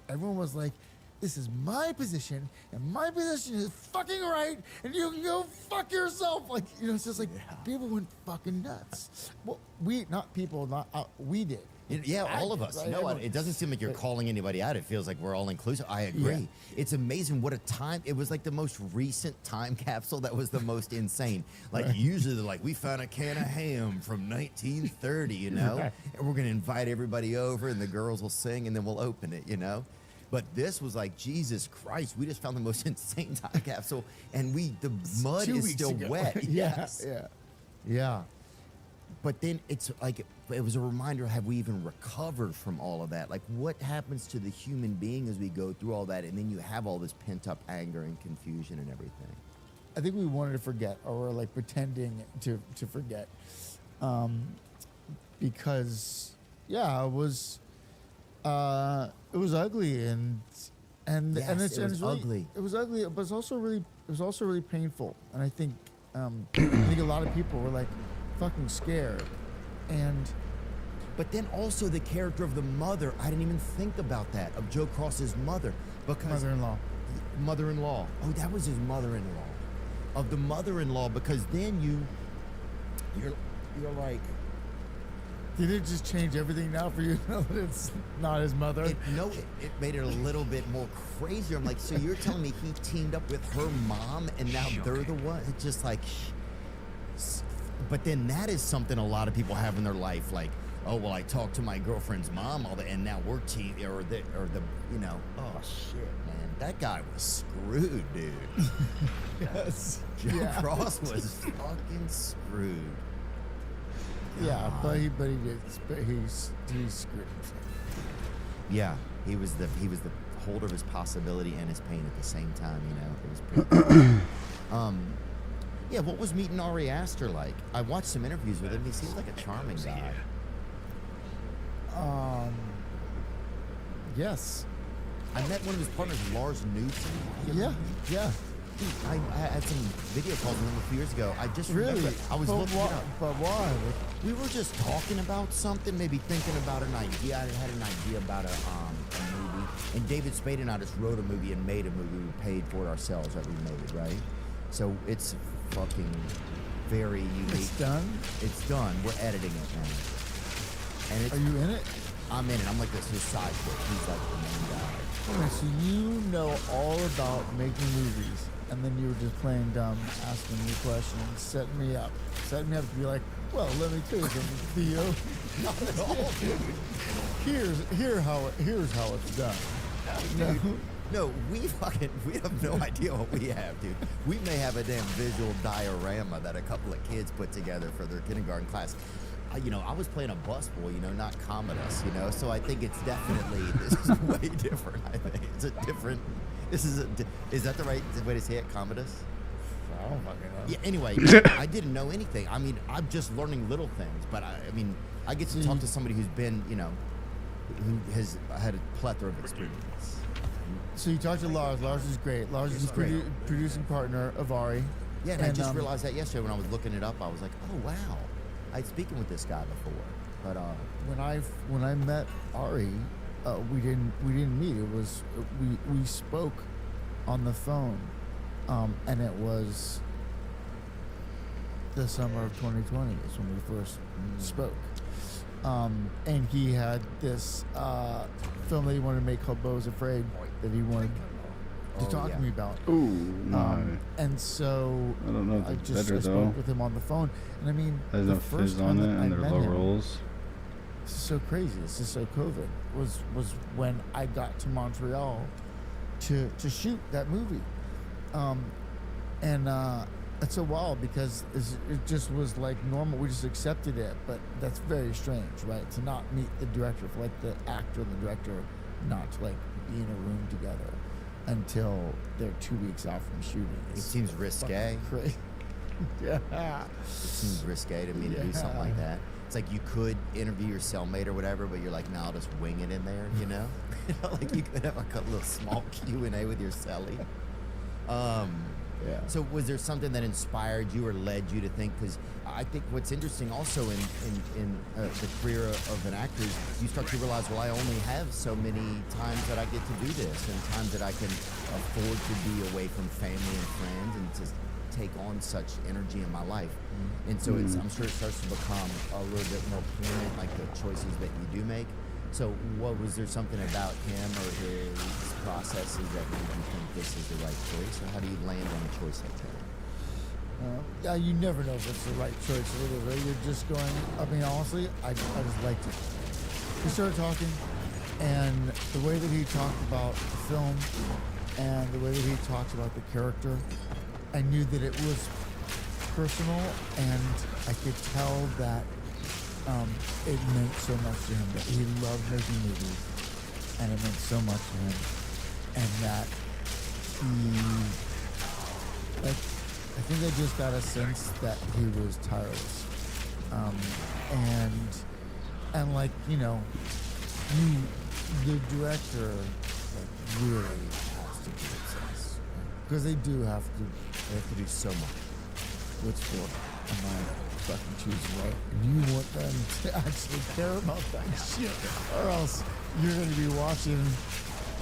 everyone was like this is my position, and my position is fucking right, and you can go fuck yourself. Like, you know, it's just like people went fucking nuts. Well, we did. Yeah, all of us. Right? No, it doesn't seem like you're calling anybody out. It feels like we're all inclusive. I agree. Yeah. It's amazing what a time. It was like the most recent time capsule that was the most insane. Like usually they're like, we found a can of ham from 1930, you know, and we're gonna invite everybody over, and the girls will sing, and then we'll open it, you know. But this was like, Jesus Christ, we just found the most insane time capsule, and the mud is still wet. Yes. Yeah. But then it's like, it was a reminder, have we even recovered from all of that? Like, what happens to the human being as we go through all that, and then you have all this pent-up anger and confusion and everything? I think we wanted to forget, or we're like pretending to forget. Because, yeah, it was ugly, and Yes, it was really, ugly. It was ugly, but it was also really painful. And I think I think a lot of people were like fucking scared. But then also the character of the mother, I didn't even think about that, of Joe Cross's mother. Because mother-in-law. Oh, that was his mother-in-law. Of the mother-in-law, because then you're like, did it just change everything now for you to know that it's not his mother? It made it a little bit more crazier. I'm like, so you're telling me he teamed up with her mom, and now they're the one? It's just like, but then that is something a lot of people have in their life, like, oh, well, I talked to my girlfriend's mom, and now we're you know, oh shit, man, that guy was screwed, dude. Yes. Joe Cross was fucking screwed. Yeah, but he screwed himself. Yeah, he was the holder of his possibility and his pain at the same time. You know, it was pretty. Yeah, what was meeting Ari Aster like? I watched some interviews with him. He seems like a charming guy. Yes. I met one of his partners, Lars Newton. Yeah. I had some video calls with him a few years ago. I just Really? remember I was looking it up. But why? We were just talking about something, maybe thinking about an idea. I had an idea about a movie. And David Spade and I just wrote a movie and made a movie. We paid for it ourselves that we made, right? So it's fucking very unique. It's done? It's done. We're editing it now. And it's, Are you in it? I'm in it. I'm like his sidekick. He's like the main guy. Okay, so you know all about making movies, and then you were just playing dumb, asking me questions, setting me up to be like, well, let me tell you something, Theo. Not at all, dude. Here's how it's done. No, we have no idea what we have, dude. We may have a damn visual diorama that a couple of kids put together for their kindergarten class. I was playing a busboy, not Commodus, so I think it's definitely, this is way different, I think. It's a different, is that the right way to say it, Commodus? I don't fucking know. Yeah, anyway, I didn't know anything. I mean, I'm just learning little things, but I get to talk to somebody who's been, who has had a plethora of experience. So you talked to Lars. Lars is great. Lars is producing partner of Ari. Yeah, and I just realized that yesterday when I was looking it up. I was like, oh, wow. I'd spoken with this guy before, but when I met Ari, we didn't meet. It was we spoke on the phone, and it was the summer of 2020 is when we first spoke. And he had this film that he wanted to make called Beau's Afraid that he wanted to talk to me about. Ooh, no. And so I don't know if it's better, I though. spoke with him on the phone, and I mean, There's the no first fizz time on it, that I and they're met low him, rolls. this is so crazy. This is so COVID. Was when I got to Montreal to shoot that movie, and it's so wild because it just was like normal. We just accepted it, but that's very strange, right? To not meet the director, for like the actor and the director not to like be in a room together until they're 2 weeks out from shooting. It seems risque. Yeah. It seems risque to me to do something like that. It's like you could interview your cellmate or whatever, but you're like, no, I'll just wing it in there, Like you could have like a little small Q&A with your cellie. Yeah. So was there something that inspired you or led you to think? Because I think what's interesting also in the career of an actor is you start to realize, well, I only have so many times that I get to do this, and times that I can afford to be away from family and friends and to take on such energy in my life. And so I'm sure it starts to become a little bit more poignant, like the choices that you do make. So was there something about him or his processes that made you think this is the right choice? Or how do you land on a choice like that? Yeah, you never know if it's the right choice or whatever. You're just going, I mean, honestly, I just liked it. We started talking, and the way that he talked about the film and the way that he talked about the character, I knew that it was personal, and I could tell that it meant so much to him, that he loved making movies, and it meant so much to him, and that he, like, I think I just got a sense that he was tireless, and like, you know, the director, like, really has to be obsessed, because they have to do so much. Which for am I fucking choosing right? And you want them to actually care about that shit, or else you're going to be watching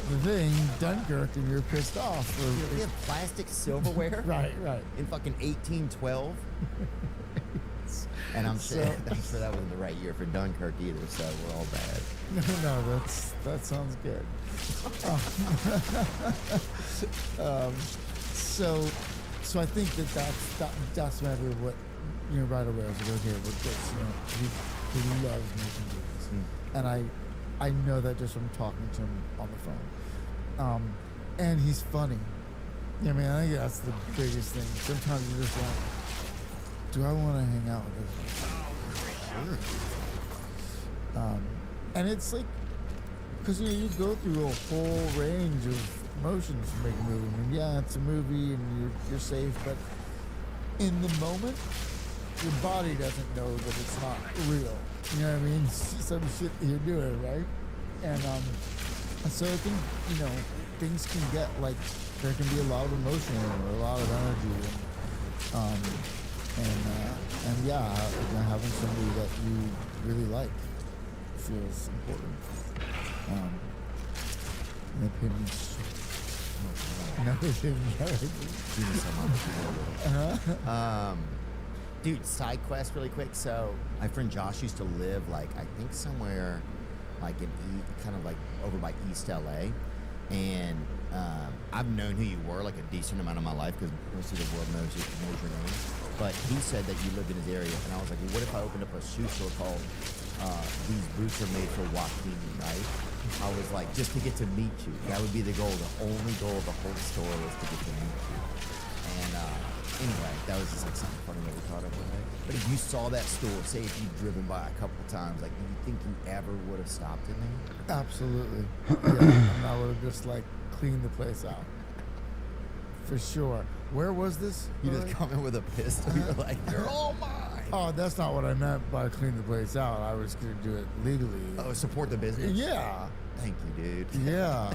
the thing, Dunkirk, and you're pissed off. We have plastic silverware, right, in fucking 1812. And I'm sure that wasn't the right year for Dunkirk either, so we're all bad. No, that sounds good. So I think that's maybe what, you know, right away I was like, okay, with this, you know, he loves making movies, and I know that just from talking to him on the phone, and he's funny. Yeah, I mean, I think that's the biggest thing. Sometimes you're just like, do I want to hang out with this guy? Sure. And it's like, because, you know, you go through a whole range of emotions to make a movie. I mean, yeah, it's a movie and you're safe, but in the moment, your body doesn't know that it's not real. You know what I mean? It's some shit that you're doing, right? And so I think, you know, things can get like, there can be a lot of emotion or a lot of energy, and yeah, having somebody that you really like feels important. My opinions. Dude, side quest really quick. So my friend Josh used to live like, I think somewhere like in kind of like over by East LA, and I've known who you were like a decent amount of my life because most of the world knows your name. But he said that you lived in his area, and I was like, well, what if I opened up a shoe store called These Boots Are Made for Walking, right? I was like, just to get to meet you. That would be the goal. The only goal of the whole store was to get to meet you. And anyway, that was just like something funny that we thought of. Right? But if you saw that store, say if you'd driven by a couple times, like, do you think you ever would have stopped in there? Absolutely. Yeah, and I would have just like cleaned the place out. For sure. Where was this? You just come in with a pistol. You're like, they're all mine. Oh, that's not what I meant by clean the place out. I was going to do it legally. Oh, support the business? Yeah. Thank you, dude. Yeah.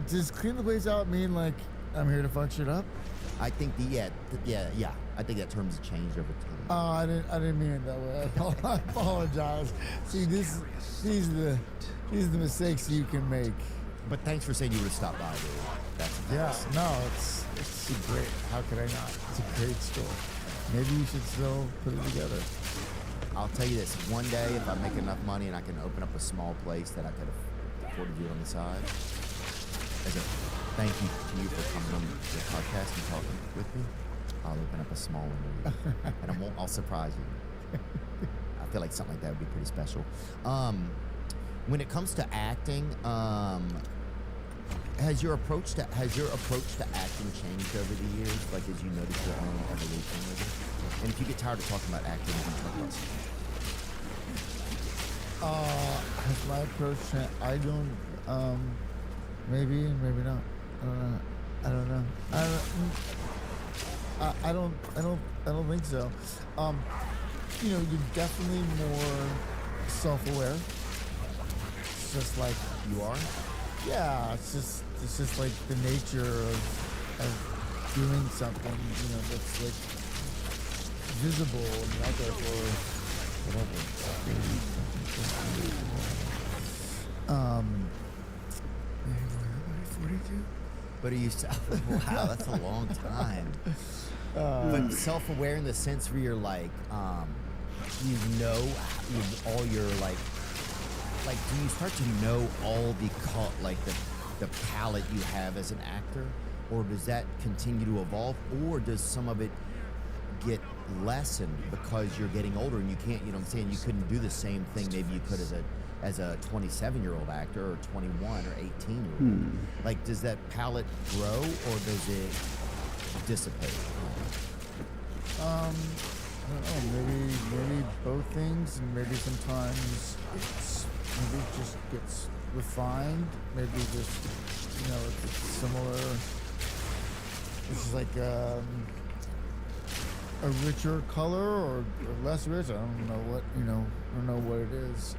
Does clean the place out mean like I'm here to fuck shit up? I think yeah. I think that term's changed over time. Oh, I didn't mean it that way. I apologize. See, these are the mistakes you can make. But thanks for saying you would have stopped by, dude. That's nice. Yeah. No, it's great. How could I not? It's a great store. Maybe you should still put it together. I'll tell you this. One day, if I make enough money and I can open up a small place that I could afford to do on the side, as a thank you to you for coming on the podcast and talking with me, I'll open up a small one. And I'll surprise you. I feel like something like that would be pretty special. When it comes to acting, has your approach to acting changed over the years? Like, as you notice your own evolution with it? And if you get tired of talking about acting, we can talk about something. Has my approach changed? I don't. Maybe and maybe not. I don't know. I don't think so. You know, you're definitely more self-aware. It's just like you are. Yeah, it's just like the nature of doing something, you know, that's like visible and out there for whatever. Maybe 42. But are you wow, that's a long time. But self-aware in the sense where you're like, you know, all your like, do you start to know all the palette you have as an actor, or does that continue to evolve, or does some of it get lessened because you're getting older and you can't, you know what I'm saying, you couldn't do the same thing maybe you could as a 27-year-old actor or 21 or 18-year-old. Like, does that palette grow or does it dissipate? I don't know, maybe both things, and maybe sometimes maybe it just gets refined, maybe just, you know, it's similar. It's like a richer color or less rich. I don't know what, you know, I don't know what it is.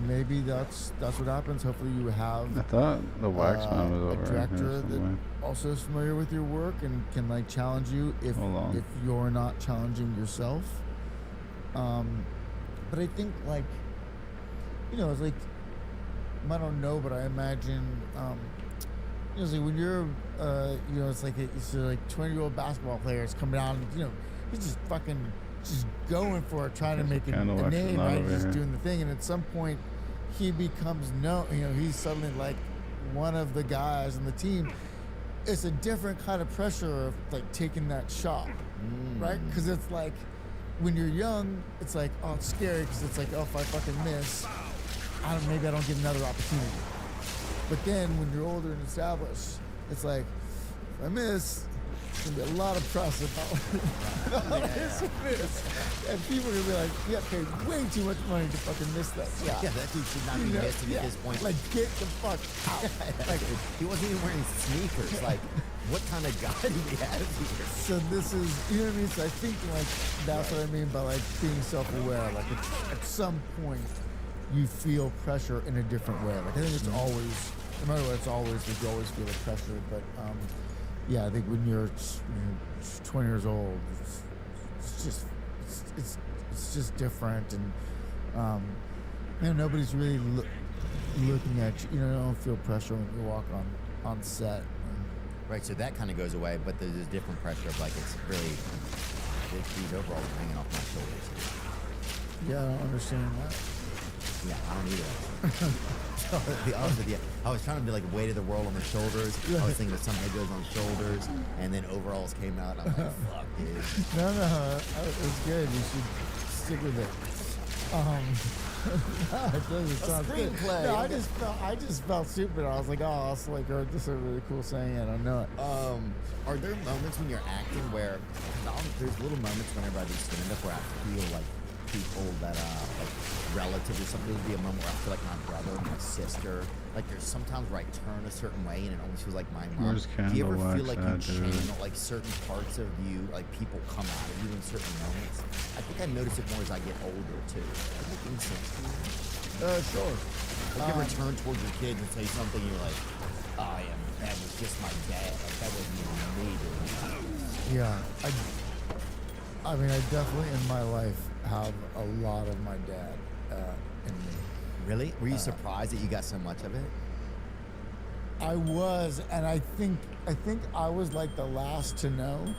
Maybe that's what happens. Hopefully you have I thought the Waxman was over a director here that somewhere. also is familiar with your work and can like challenge you if you're not challenging yourself. But I think like, you know, it's like, I don't know, but I imagine, you know, it's like when you're, you know, it's like 20-year-old basketball players come down, and, you know, he's just fucking just going for it, trying to make a name, right? Just doing the thing, and at some point, he becomes known. You know, he's suddenly like one of the guys on the team. It's a different kind of pressure of like taking that shot, right? Because it's like when you're young, it's like, oh, it's scary because it's like, oh, if I fucking miss, maybe I don't get another opportunity. But then when you're older and established, it's like, if I miss, there's gonna be a lot of press about this. And people are gonna be like, you got paid way too much money to fucking miss that shot. Yeah, that dude should not be missing at this point. Like, get the fuck out. Like, he wasn't even wearing sneakers. Like, what kind of guy do we have here? So this is, you know what I mean? So I think like that's what I mean by like being self-aware. Like at some point, you feel pressure in a different way. Like I think it's always, no matter what, it's always, like you always feel the pressure. But yeah, I think when you're 20 years old, it's just different, and you know, nobody's really looking at you. You know, you don't feel pressure when you walk on set. Right, so that kind of goes away, but there's this different pressure of like it's really these overalls are hanging off my shoulders. Yeah, I don't understand that. Yeah, I don't either. So, to be honest with you, I was trying to be like weight of the world on the shoulders. I was thinking of something that goes on shoulders, and then overalls came out, and I'm like, fuck, dude. No, it was good. You should stick with it. It doesn't sound good. No, I just felt stupid. I was like, oh, it's like, oh, this is a really cool saying. I don't know it. Are there moments when you're acting where there's little moments whenever I do stand-up where I feel like people that like relatives or something? There'll be a moment where I feel like my brother, my sister. Like there's sometimes where I turn a certain way and it almost feels like my mom. Do you ever feel like you channel like certain parts of you, like people come out of you in certain moments? I think I notice it more as I get older too. Does that make sense to you? Sure. Like you ever turn towards your kids and say something, and you're like, oh yeah, that was just my dad. Like that wasn't even me doing that. Yeah, I mean, I definitely in my life have a lot of my dad in me. Really? Were you surprised that you got so much of it? I was, and I think I was like the last to know.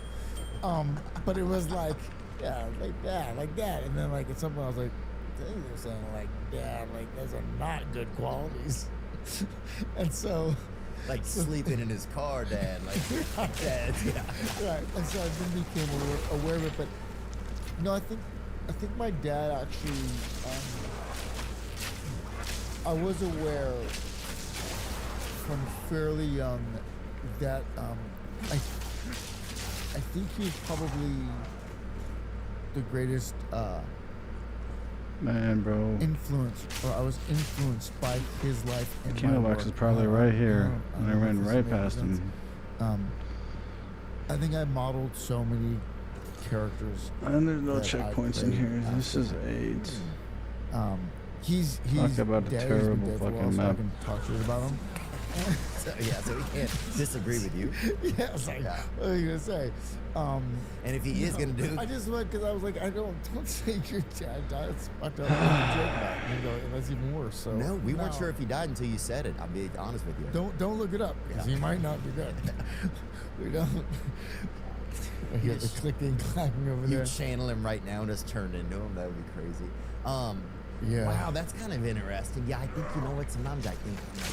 But it was like, yeah, like that, and then like at some point I was like, they're saying like, dad, like those are not good qualities. And so, like sleeping in his car, dad, like dad, yeah. Right. And so I then became aware of it, but no, I think my dad actually, I was aware from fairly young that I think he was probably the greatest man, bro. influence, or I was influenced by his life and my Candle work. box is probably right here, and I ran right past him. I think I modeled so many characters. And there's no checkpoints in here. This is AIDS. He's Talk about a dead. terrible He's been dead for a while, fucking so I map. can talk shit about him. So he can't disagree with you. Yeah, I was like, what are you gonna say? And if he is gonna do, I just went because I was like, don't say your dad died. It's fucked up. And that's even worse. So no, we weren't sure if he died until you said it. I'll be honest with you. Don't look it up because he might not be dead. We don't. I hear the clicking, clacking over there. You channel him right now and just turn into him. That would be crazy. Yeah. Wow, that's kind of interesting. Yeah, I think, you know what, sometimes I think I'm like,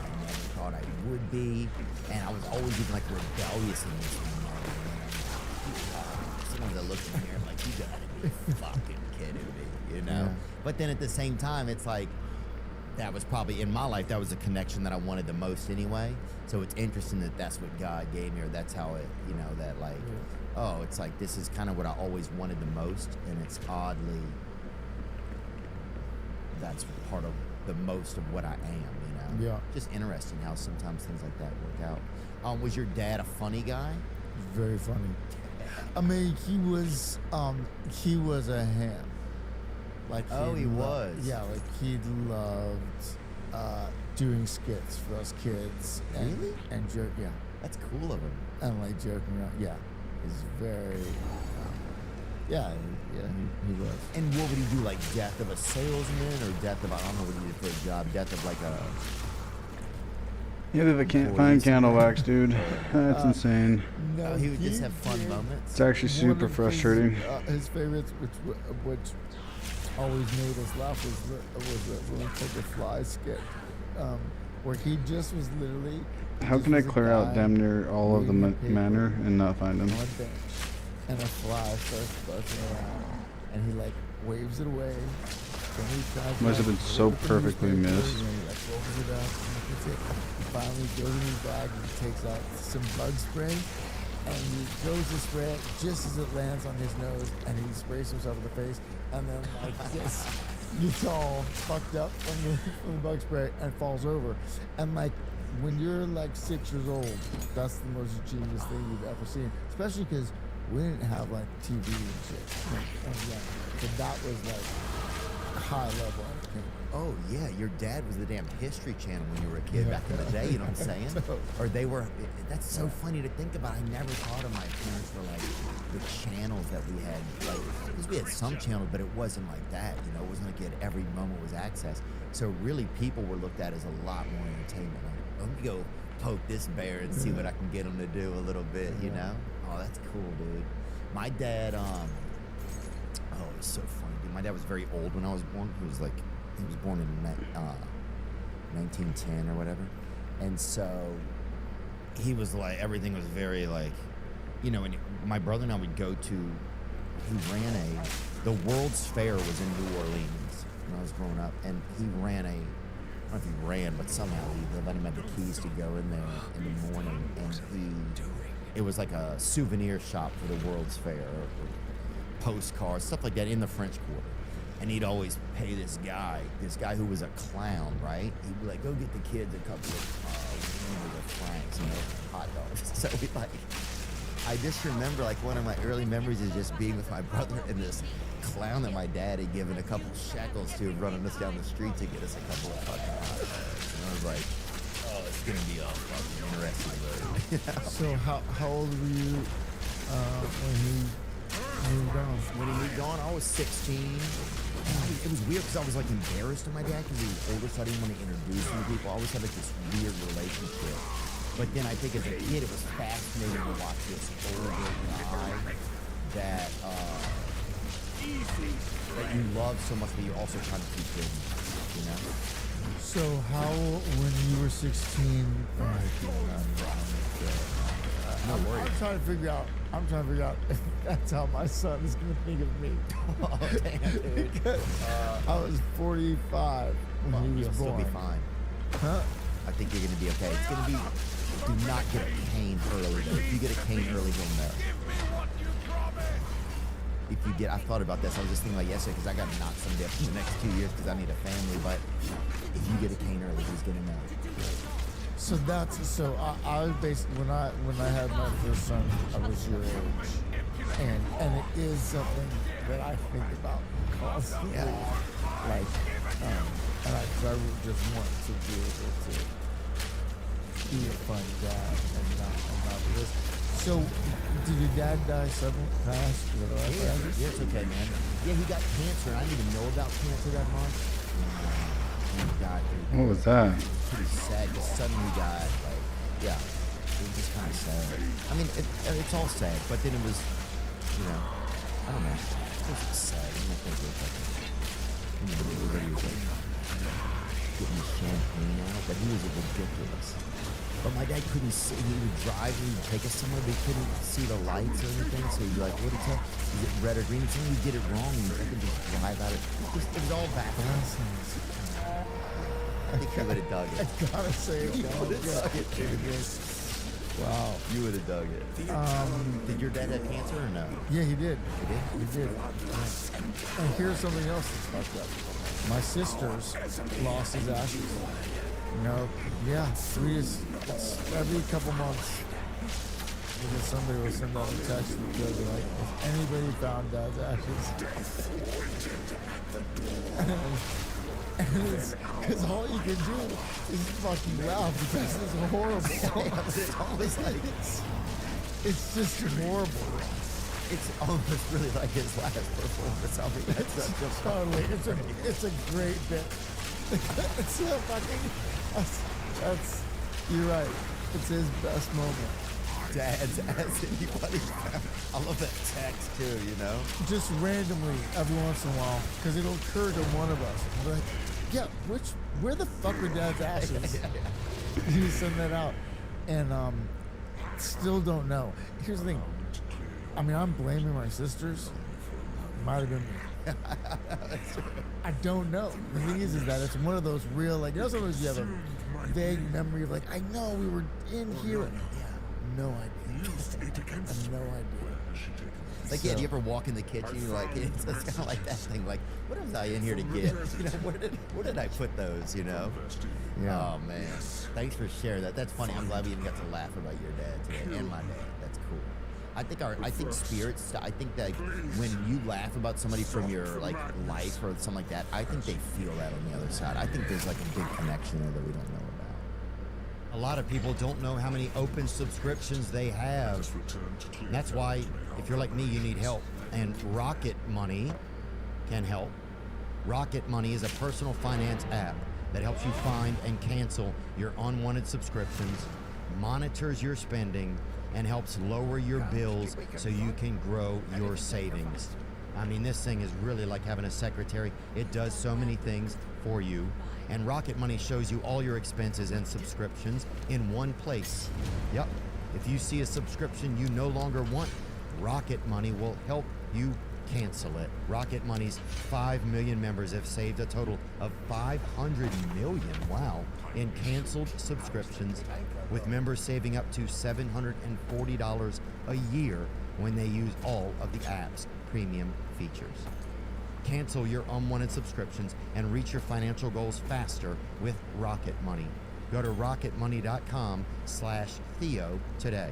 I never thought I would be. And I was always even like rebellious in this one. Sometimes I look in here and like, you gotta be fucking kidding me, you know? Yeah. But then at the same time, it's like, that was probably, in my life, that was a connection that I wanted the most anyway. So it's interesting that that's what God gave me, or that's how it, you know, that like, oh, it's like, this is kind of what I always wanted the most. And it's oddly, that's part of the most of what I am, you know? Yeah. Just interesting how sometimes things like that work out. Was your dad a funny guy? Very funny. I mean, he was a ham. Like he was. Yeah, like he loved doing skits for us kids. And, Really? And joke. Yeah. That's cool of him. And like joking around. Yeah. He's very. He was. And what would he do? Like death of a salesman, or death of, I don't know what he did for a job. Death of like a. Yeah, they can't find candle wax, dude. That's insane. No, he would just have fun moments. It's actually super frustrating. His favorites, which always made us laugh, was when we took a fly skit, where he just was literally. How can I clear out damn near all of the manor and not find him? On a bench, and a fly starts buzzing around, and he like waves it away. Then he tries Must have been so perfectly missed. And he like rolls it up, and hits it. He finally goes in his bag and he takes out some bug spray, and he goes to spray it just as it lands on his nose, and he sprays himself in the face, and then like this, gets all fucked up from the bug spray and falls over. And like when you're like 6 years old, that's the most genius thing you've ever seen, especially because we didn't have like TV and shit. So that was like high level entertainment. Oh yeah, your dad was the damn History Channel when you were a kid back in the day. You know what I'm saying? Or they were. That's so funny to think about. I never thought of my parents for like the channels that we had. Like, because we had some channels, but it wasn't like that. You know, it wasn't like you had every moment was access. So really, people were looked at as a lot more entertainment. Like, let me go poke this bear and see what I can get him to do a little bit. You know? Oh, that's cool, dude. My dad. Oh, it was so funny, dude. My dad was very old when I was born. He was born in 1910 or whatever. And so he was like, everything was very like, you know, and my brother and I would go to, the World's Fair was in New Orleans when I was growing up. And he ran I don't know if he ran, but somehow they let him have the keys to go in there in the morning. And it was like a souvenir shop for the World's Fair, or postcards, stuff like that in the French Quarter. And he'd always pay this guy who was a clown, right? He'd be like, go get the kids a couple of francs, you know, hot dogs. So I just remember like one of my early memories is just being with my brother and this clown that my dad had given a couple shekels to, running us down the street to get us a couple of fucking hot dogs. And I was like, oh, it's gonna be all fucking interesting, you know? So how old were you when he moved on? When he moved on, I was 16. It was weird because I was like embarrassed of my dad because he was older, so I didn't want to introduce him to people. I always had like this weird relationship. But then I think as a kid, it was fascinating to watch this older guy that you love so much, but you're also trying to keep hidden, you know? So how, when you were 16, No worries. I'm trying to figure out if that's how my son is going to think of me. Oh, damn, dude. I was 45 when he was you'll born. still be fine. Huh? I think you're going to be okay. It's going to be, do not get a cane early, though. If you get a cane early, you'll know. If you get, I thought about this. I was just thinking like yesterday because I got to knock somebody up in the next 2 years because I need a family. But if you get a cane early, he's going to know. So I was basically when I had my first son, I was your age, and it is something that I think about constantly. Yeah. Like, and I just want to be able to be a fun dad and not this. So, did your dad die suddenly? Fast? Yeah, it's okay, man. Yeah, he got cancer. I didn't even know about cancer that much. He died. What was that? It was pretty sad. Just suddenly died. Like, yeah, it was just kind of sad. I mean, it's all sad, but then it was, I don't know. It was sad. I'm not gonna go like, everybody was like getting the champagne out, but he was ridiculous. But my dad couldn't see. He would drive and he'd take us somewhere, but he couldn't see the lights or anything. So he'd be like, what did he tell? Is it red or green? Sometimes he'd get it wrong and I could just drive out of it. It was all backwards. I think you would have dug it. I gotta say, you would have dug it, dude. Wow. You would have dug it. Did your dad have cancer or no? Yeah, he did. He did? He did. And here's something else that's fucked up. My sister's lost his ashes. Yeah, it's every couple months. Because somebody will send out a text and they'll be like, "Has anybody found Dad's ashes?" And it's because all you can do is fucking laugh because it's horrible. It's always like it's just horrible. It's almost really like his last performance. I mean, that's totally. It's a great bit. It's a fucking. That's you're right. It's his best moment. Dad's as anybody found. I love that text too. Just randomly every once in a while, because it'll occur to one of us. We're like, yeah, where the fuck are Dad's ashes? You send that out, and still don't know. Here's the thing. I mean, I'm blaming my sisters. Might have been me. I don't know. The thing is that it's one of those real, like, sometimes you have a vague memory of, like, I know we were in here. Yeah, no idea. I have no idea. Like, yeah, do you ever walk in the kitchen? You're like, it's kind of like that thing. Like, what was I in here to get? Where did I put those? Yeah. Oh man, thanks for sharing that. That's funny. I'm glad we even got to laugh about your dad today and my dad. That's cool. I think spirits. I think that when you laugh about somebody from your life or something like that, I think they feel that on the other side. I think there's like a big connection there that we don't know about. A lot of people don't know how many open subscriptions they have. And that's why, if you're like me, you need help. And Rocket Money can help. Rocket Money is a personal finance app that helps you find and cancel your unwanted subscriptions, monitors your spending, and helps lower your bills so you can grow your savings. I mean, this thing is really like having a secretary. It does so many things for you. And Rocket Money shows you all your expenses and subscriptions in one place. Yep. If you see a subscription you no longer want, Rocket Money will help you cancel it. Rocket Money's 5 million members have saved a total of $500 million, wow, in canceled subscriptions, with members saving up to $740 a year when they use all of the app's premium features. Cancel your unwanted subscriptions and reach your financial goals faster with Rocket Money. Go to rocketmoney.com/Theo today.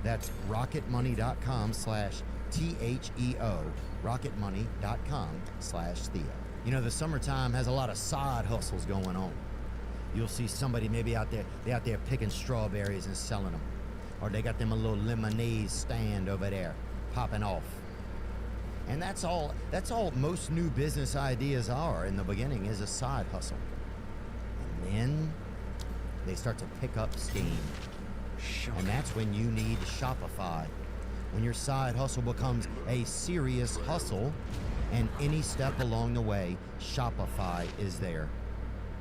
That's rocketmoney.com/THEO. rocketmoney.com/Theo. The summertime has a lot of side hustles going on. You'll see somebody maybe out there picking strawberries and selling them. Or they got them a little lemonade stand over there popping off. And that's all most new business ideas are in the beginning, is a side hustle. And then they start to pick up steam. And that's when you need Shopify. When your side hustle becomes a serious hustle, and any step along the way, Shopify is there.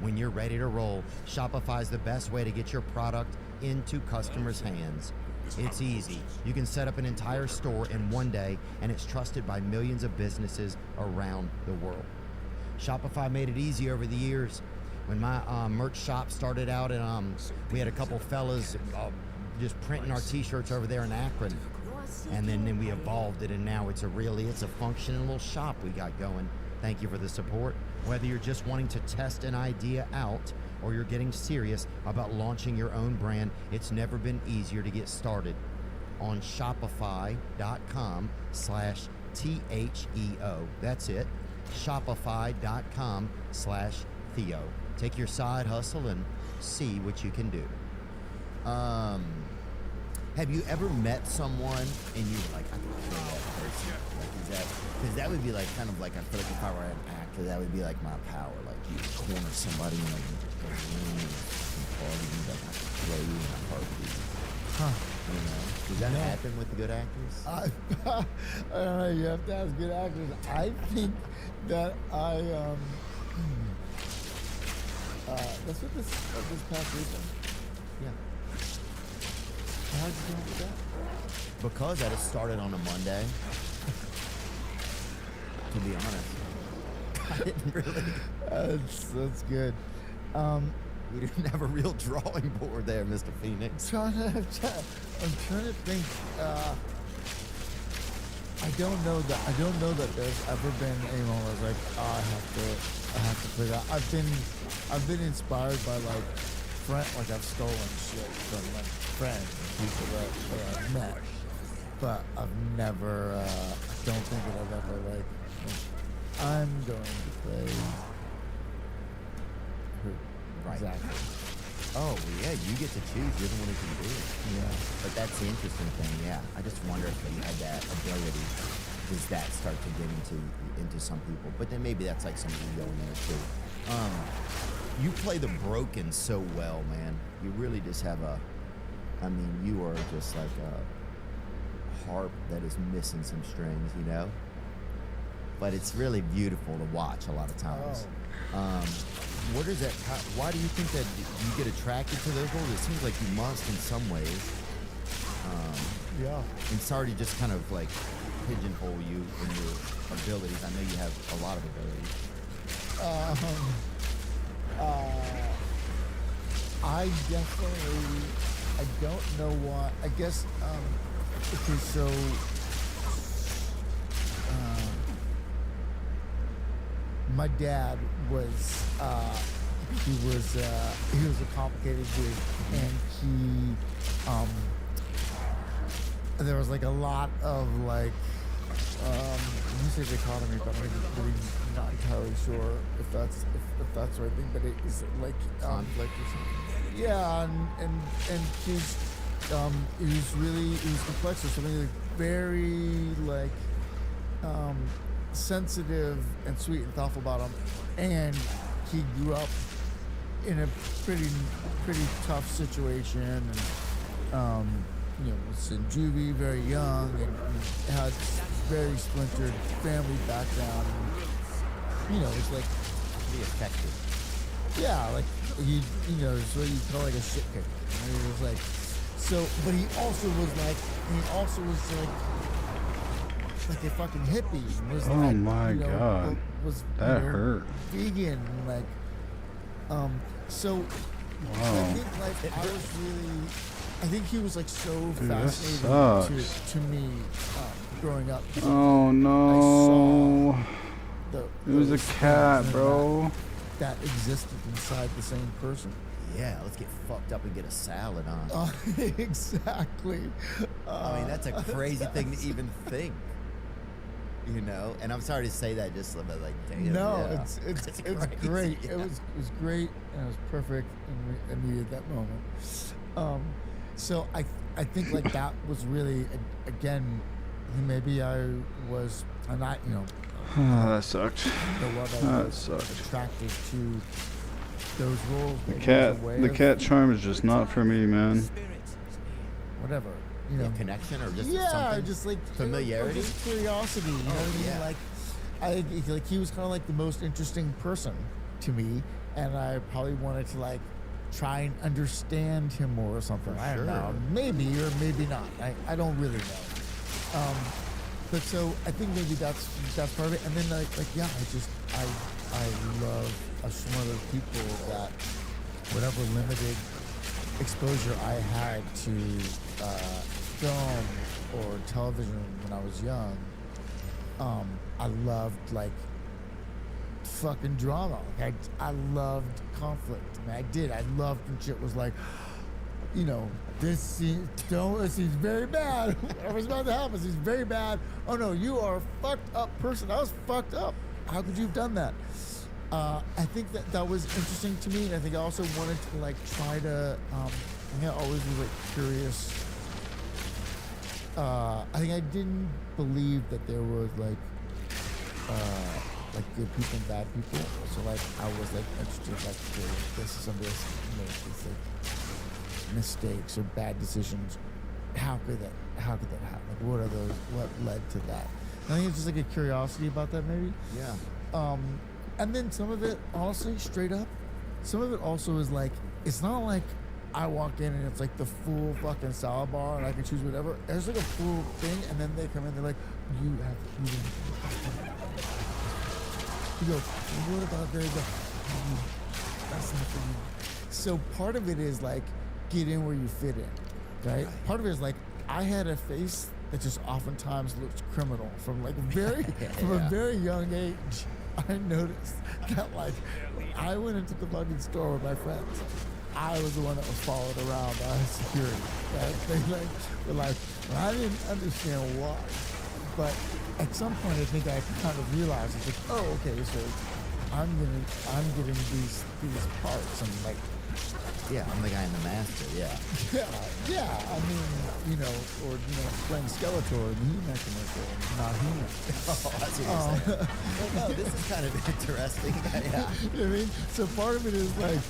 When you're ready to roll, Shopify is the best way to get your product into customers' hands. It's easy. You can set up an entire store in one day, and it's trusted by millions of businesses around the world. Shopify made it easy over the years. When my merch shop started out, and we had a couple fellas just printing our t-shirts over there in Akron. And then we evolved it, and now it's a functioning little shop we got going. Thank you for the support. Whether you're just wanting to test an idea out or you're getting serious about launching your own brand, it's never been easier to get started on Shopify.com/THEO. That's it. Shopify.com/Theo. Take your side hustle and see what you can do. Have you ever met someone and you were like, I can kill that person? Like, is that, because that would be like kind of like, I feel like if I were an actor, that would be like my power. Like, you corner somebody in like a room and party, and like, I could throw you in a heartbeat. Huh. You know? Does that happen with the good actors? I don't know. You have to ask good actors. I think that that's what this past weekend. Yeah. How'd you come up with that? Because I just started on a Monday. To be honest, I didn't really. That's good. We didn't have a real drawing board there, Mr. Phoenix. I'm trying to think. I don't know that there's ever been anyone where I was like, oh, I have to play that. I've been inspired by like like I've stolen shit from like friends, people that I've met, but I've never. I don't think that I've ever like. I'm going to play. Right. Exactly. Oh, well, yeah, you get to choose. You're the one who can do it. Yeah. But that's the interesting thing, yeah. I just wonder if you had that ability, does that start to get into some people? But then maybe that's like some ego in there too. You play the broken so well, man. You really just have you are just like a harp that is missing some strings, you know? But it's really beautiful to watch a lot of times. What is that? Why do you think that you get attracted to those roles? It seems like you must in some ways. Yeah. And sorry to just kind of like pigeonhole you in your abilities. I know you have a lot of abilities. I definitely. I don't know why. I guess. Okay, so. My dad was he was a complicated dude, and there was like a lot of like you say dichotomy, but I'm really not entirely sure if that's the right thing, but it is like Conflict or something. Yeah, and he was complex or something like very like sensitive and sweet and thoughtful about him, and he grew up in a pretty tough situation, and was in juvie very young, and had very splintered family background, and it's like pretty effective. Yeah, like it's what you call like a shit kicker. And he was like, so, but he also was like a fucking hippie. Was Oh like, my God. Was That hurt. vegan, like, so. Wow. I think like I think he was like so Dude, that fascinating sucks. to me growing up. Oh no. It was a those cat, things bro. that existed inside the same person. Yeah, let's get fucked up and get a salad on. Exactly. I mean, that's a crazy thing to even think. And I'm sorry to say that, just like, damn. No, yeah. it's crazy, great. yeah. It was great, and it was perfect, and I needed that moment. So I think like that was really again, maybe I was not That sucked. That sucked. attracted to those roles. The cat charm is just not for me, man. Whatever. A connection or just yeah, something? just like familiarity, or just curiosity. You know what I mean? Yeah. Like, I like he was kind of like the most interesting person to me, and I probably wanted to like try and understand him more or something. I don't know, maybe or maybe not. I don't really know. But so I think maybe that's part of it. And then like yeah, I love one of those people that whatever limited exposure I had to film or television when I was young, I loved like fucking drama. Like I loved conflict. I mean, I did. I loved when shit was like, this seems very bad. Whatever's about to happen seems very bad. Oh no, you are a fucked up person. I was fucked up. How could you have done that? I think that was interesting to me, and I think I also wanted to like try to. I think I always was like curious. I think I didn't believe that there was like good people and bad people. So like I was like interested like this is some of this, this like mistakes or bad decisions. How could that happen? Like what are those? What led to that? I think it's just like a curiosity about that maybe. Yeah. And then some of it, honestly, straight up, some of it also is like, it's not like I walk in and it's like the full fucking salad bar and I can choose whatever. There's like a full thing, and then they come in, they're like, you go, what about there? That's not for you. So part of it is like, get in where you fit in, right? Part of it is like, I had a face that just oftentimes looked criminal from like from a very young age. I noticed that like when I went into the fucking store with my friends, I was the one that was followed around by security. Right? They like were like, well, I didn't understand why, but at some point I think I kind of realized it's like, oh, okay, so I'm getting these parts and like. Yeah, I'm the guy in the master, yeah. Yeah, I mean, playing Skeletor in the He-Man commercial, not He-Man. Oh, that's what you're saying. Well, no, this is kind of interesting. Yeah. You know what I mean? So part of it is like,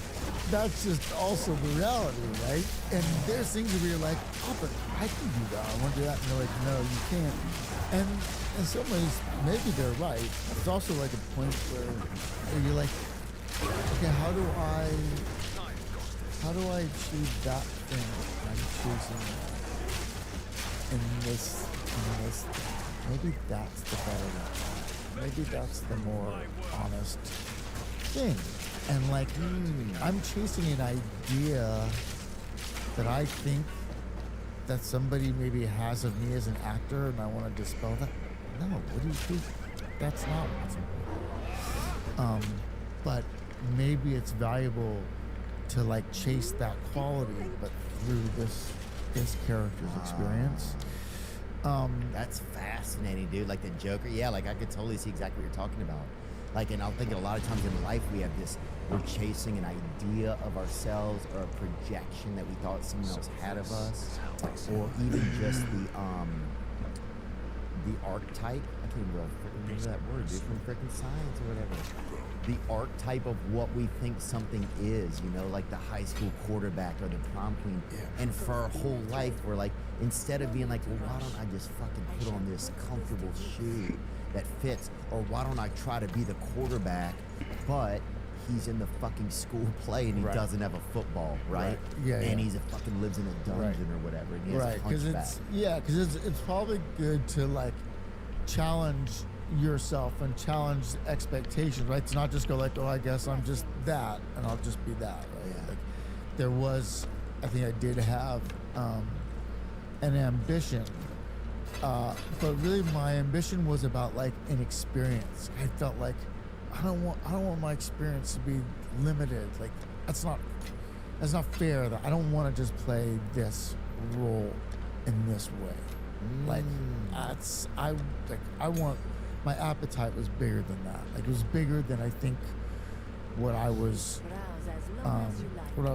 that's just also the reality, right? And there's things where you're like, oh, but I can do that. I want to do that. And they're like, no, you can't. And in some ways, maybe they're right. It's also like a point where you're like, okay, how do I achieve that thing I'm choosing in this? Maybe that's the better one. Maybe that's the more honest thing. And like, I'm chasing an idea that I think that somebody maybe has of me as an actor, and I want to dispel that. No, what do you think? That's not what's important. But maybe it's valuable to like chase that quality, but through this character's experience. That's fascinating, dude. Like the Joker, yeah, like I could totally see exactly what you're talking about. Like, and I'm thinking a lot of times in life we have this, we're chasing an idea of ourselves or a projection that we thought someone else had of us, or even just the archetype. I can't even remember that word, dude, from freaking science or whatever. The archetype of what we think something is, like the high school quarterback or the prom queen. Yeah. And for our whole life, we're like, instead of being like, well, why don't I just fucking put on this comfortable shoe that fits? Or why don't I try to be the quarterback, but he's in the fucking school play and he doesn't have a football, right? Yeah. And he's fucking lives in a dungeon or whatever. And he has a hunchback. Because it's probably good to like challenge yourself and challenge expectations, right? To not just go like, oh, I guess I'm just that and I'll just be that, right? Yeah. Like there was, I think I did have an ambition, but really my ambition was about like an experience. I felt like I don't want my experience to be limited. Like that's not fair. That I don't want to just play this role in this way. Like I want. My appetite was bigger than that. Like it was bigger than I think what I was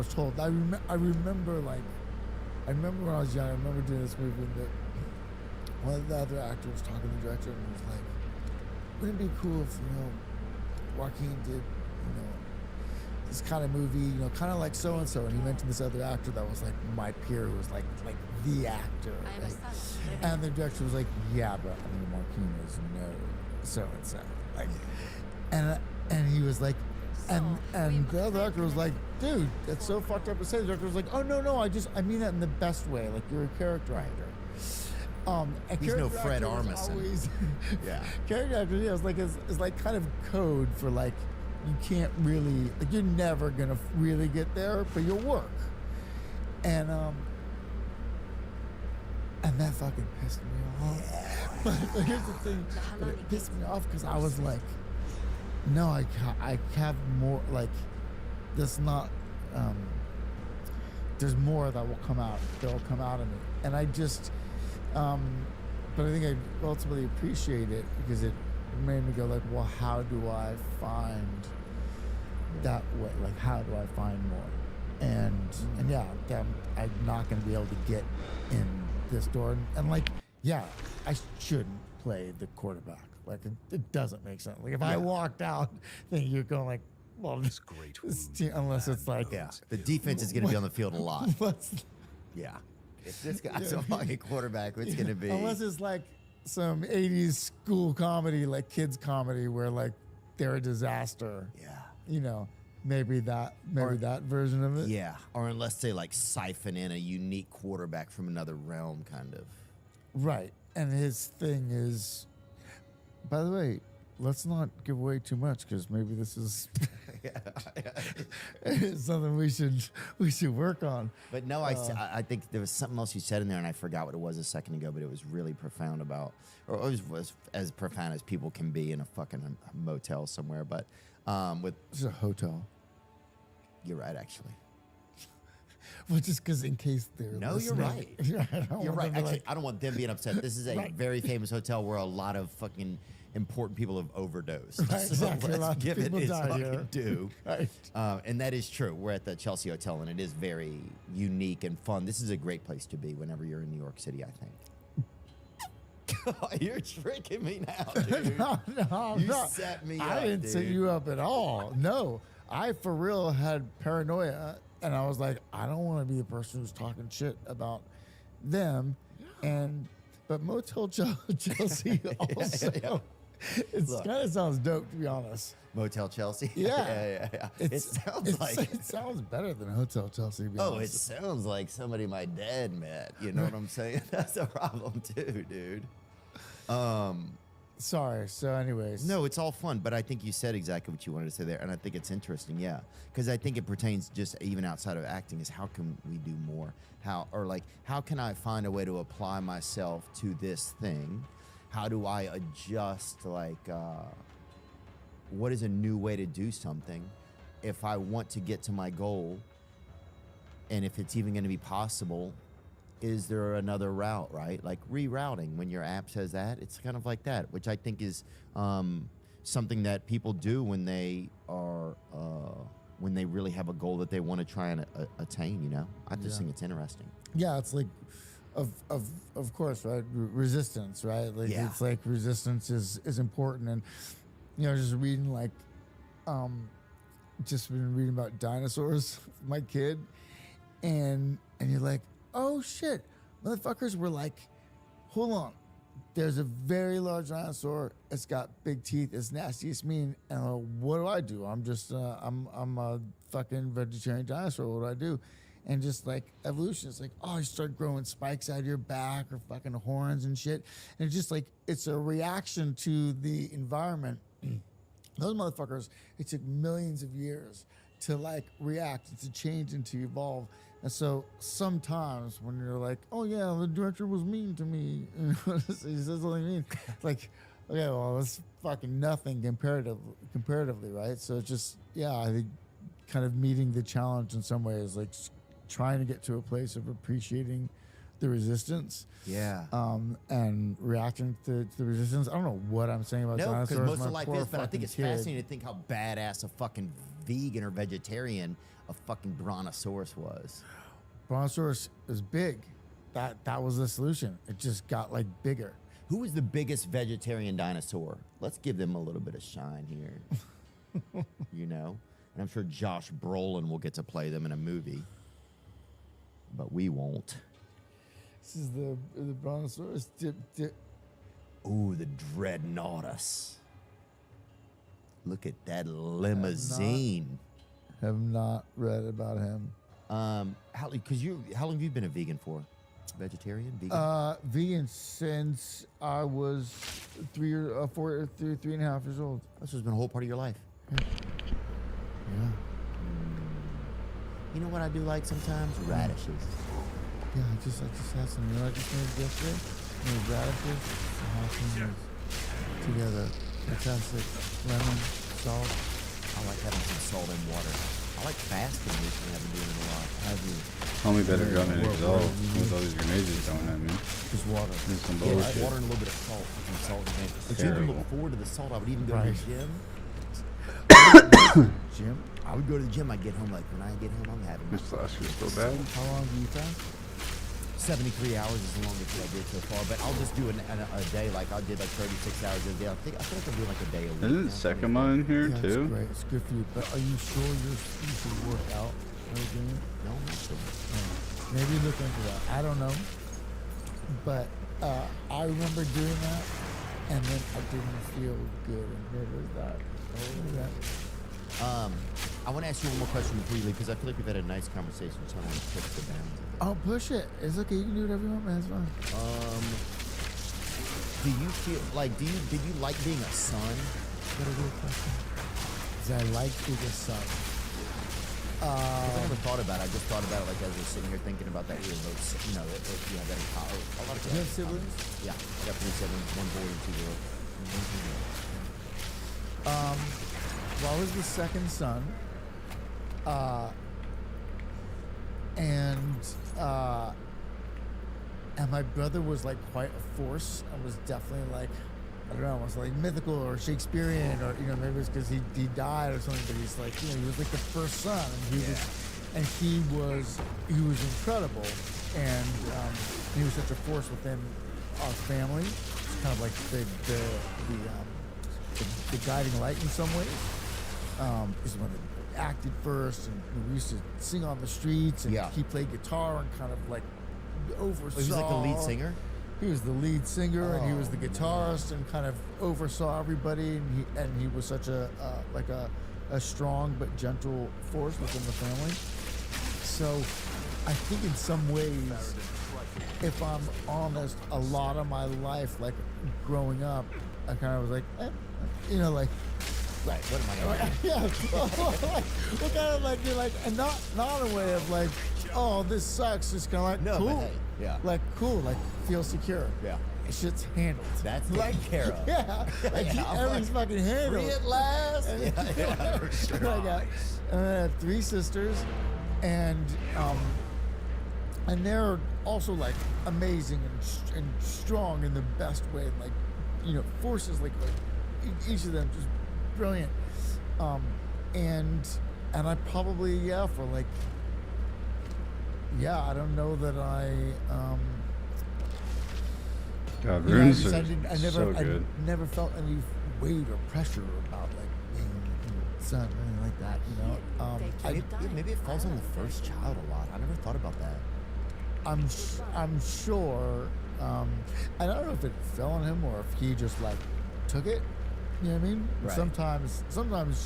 told. I remember when I was young. I remember doing this movie that one of the other actors was talking to the director and was like, "Wouldn't it be cool if Joaquin did this kind of movie, kind of like so and so?" And he mentioned this other actor that was like my peer, who was like the actor. Right? And the director was like, "Yeah, but I mean, Joaquin is no so and so." Like, and he was like, and the other actor was like, "Dude, that's so fucked up to say." The director was like, "Oh no, I mean that in the best way. Like you're a character actor." And he's no Fred Armisen. Always, yeah. Character actor, is like kind of code for like you can't really, like you're never gonna really get there, but you'll work. And that fucking pissed me off. Yeah. But here's the thing, but it pissed me off because I was like, no, I have more, like, there's not, there's more that will come out of me. And I just, but I think I ultimately appreciate it because it made me go like, well, how do I find that way. Like, how do I find more? And yeah, I'm not going to be able to get in this door. And like, yeah, I shouldn't play the quarterback. Like, it doesn't make sense. Like, if I walked out, then you're going like, well, this great team, unless it's like, the defense is going to be on the field a lot. what's- Yeah. If this guy's a fucking quarterback, it's going to be. unless it's like some 80s school comedy, like kids comedy, where like they're a disaster. Yeah. You know, maybe that version of it. Yeah. Or unless they like siphon in a unique quarterback from another realm, kind of. Right. And his thing is, by the way, let's not give away too much because maybe this is something we should work on. But no, I think there was something else you said in there, and I forgot what it was a second ago, but it was really profound about, or it was as profound as people can be in a fucking motel somewhere. But with This is a hotel. you're right, actually. Well, just because in case they're No, you're listening. right. I don't You're want right. them to, Actually, like- I don't want them being upset. This is a Right. very famous hotel where a lot of fucking important people have overdosed. Right, So exactly. A lot let's of give it people its died here. fucking due. Right. And that is true. We're at the Chelsea Hotel, and it is very unique and fun. This is a great place to be whenever you're in New York City, I think. You're tricking me now, dude. No, I'm You not. set me I up, didn't set dude. you up at all. No, I for real had paranoia, and I was like, I don't want to be the person who's talking shit about them. But Motel Chelsea also. It kind of sounds dope, to be honest. Motel Chelsea? Yeah. yeah. It sounds like. It sounds better than Hotel Chelsea. To be Oh, it honest. sounds like somebody my dad met. You know what I'm saying? That's a problem too, dude. Sorry. So, anyways. No, it's all fun, but I think you said exactly what you wanted to say there, and I think it's interesting, yeah, because I think it pertains just even outside of acting is how can we do more? How can I find a way to apply myself to this thing? How do I adjust? What is a new way to do something? If I want to get to my goal, and if it's even going to be possible, is there another route, right? Like rerouting, when your app says that, it's kind of like that, which I think is something that people do when they are when they really have a goal that they want to try and attain. You know, I just think it's interesting. Yeah, it's like, of course, right? Resistance, right? Like it's like resistance is important, and you know, just reading like, just been reading about dinosaurs with my kid, and you're like, oh shit, motherfuckers were like, hold on, there's a very large dinosaur. It's got big teeth. It's nasty. It's mean. And what do? I'm just I'm a fucking vegetarian dinosaur. What do I do? And just like evolution, it's like, oh, you start growing spikes out of your back or fucking horns and shit. And it's just like, it's a reaction to the environment. Those motherfuckers, it took millions of years to like react and to change and to evolve. And so sometimes when you're like, oh yeah, the director was mean to me, he says something mean, like, okay, well, that's fucking nothing comparatively, right? So it's just, yeah, I think kind of meeting the challenge in some ways, like trying to get to a place of appreciating the resistance. Yeah. And reacting to the resistance. I don't know what I'm saying about No, because dinosaurs. most My of life poor is, but I think fucking it's kid. fascinating to think how badass a fucking vegan or vegetarian a fucking brontosaurus was. Brontosaurus is big. That was the solution. It just got like bigger. Who was the biggest vegetarian dinosaur? Let's give them a little bit of shine here. You know? And I'm sure Josh Brolin will get to play them in a movie. But we won't. This is the Brontosaurus. Ooh, the Dreadnoughtus. Look at that limousine. Have not read about him. How long have you been a vegan for? Vegetarian? Vegan? Vegan since I was 3.5 years old. This has been a whole part of your life. Yeah. You know what I do like sometimes? Radishes. Yeah, I just had some. You know, I just made yesterday. Made radishes, jalapenos together. Fantastic. Lemon, salt. I like having some salt and water. I like fasting recently. I've been doing it a lot. Have you? Homie better drop me an Exile with all these grenades he's throwing at me. Just water. This is some Yeah, bullshit. water and a little bit of salt. Some salt and But you can Terrible. look forward to the salt. I would even go Right. to the gym. Jim? I would go to the gym. I'd get home like when I get home, I'm having. This last year so bad. How long do you fast? 73 hours is the longest that I did so far, but I'll just do a day. Like I did like 36 hours a day. I feel like I'm doing like a day a week. Isn't now. Sekima in here Yeah, too? it's great. It's good for you. But are you sure you should work out? Are you doing it? No, I'm not sure. Maybe look into that. I don't know. But I remember doing that, and then I didn't feel good. And there was that. I want to ask you one more question before you leave because I feel like we've had a nice conversation. So I want to push the bounds. Oh, push it. It's okay. You can do whatever you want, man. It's fine. Do you feel like did you like being a son? What a good question. Because I like being a son. I never thought about it. I just thought about it like as we're sitting here thinking about that. You know, you have that in college. A lot of Do you have siblings? Yeah, I got 3 siblings, 1 boy and 2 girls. Well, I was the second son. And my brother was like quite a force. I was definitely like, I don't know, almost like mythical or Shakespearean, or maybe it's because he died or something. But he's like, he was like the first son, and he was incredible, and he was such a force within our family. It's kind of like the guiding light in some ways. He's the one that acted first, and we used to sing on the streets, and he played guitar and kind of like oversaw. He was like the lead singer? He was the lead singer, and he was the guitarist, and kind of oversaw everybody, and he was such a strong but gentle force within the family. So I think in some ways, if I'm honest, a lot of my life, like growing up, I kind of was like, like, right, what am I going to do? Yeah, what kind of like, you're like, and not a way of like, oh, this sucks. It's kind of like, No, cool. but hey, yeah. Like, cool, like, feel secure. Yeah. Shit's handled. That's like, taken care of. Yeah, like, everything's fucking handled. Free at last. Yeah, for sure. I have 3 sisters, and they're also like amazing and strong in the best way, and like, forces like each of them just brilliant. And I probably for like I don't know that I God, runes are so good. I never felt any weight or pressure about like being son or anything like that. Maybe it falls on the first child a lot. I never thought about that. I'm sure. I don't know if it fell on him or if he just like took it. You know what I mean? Right. Sometimes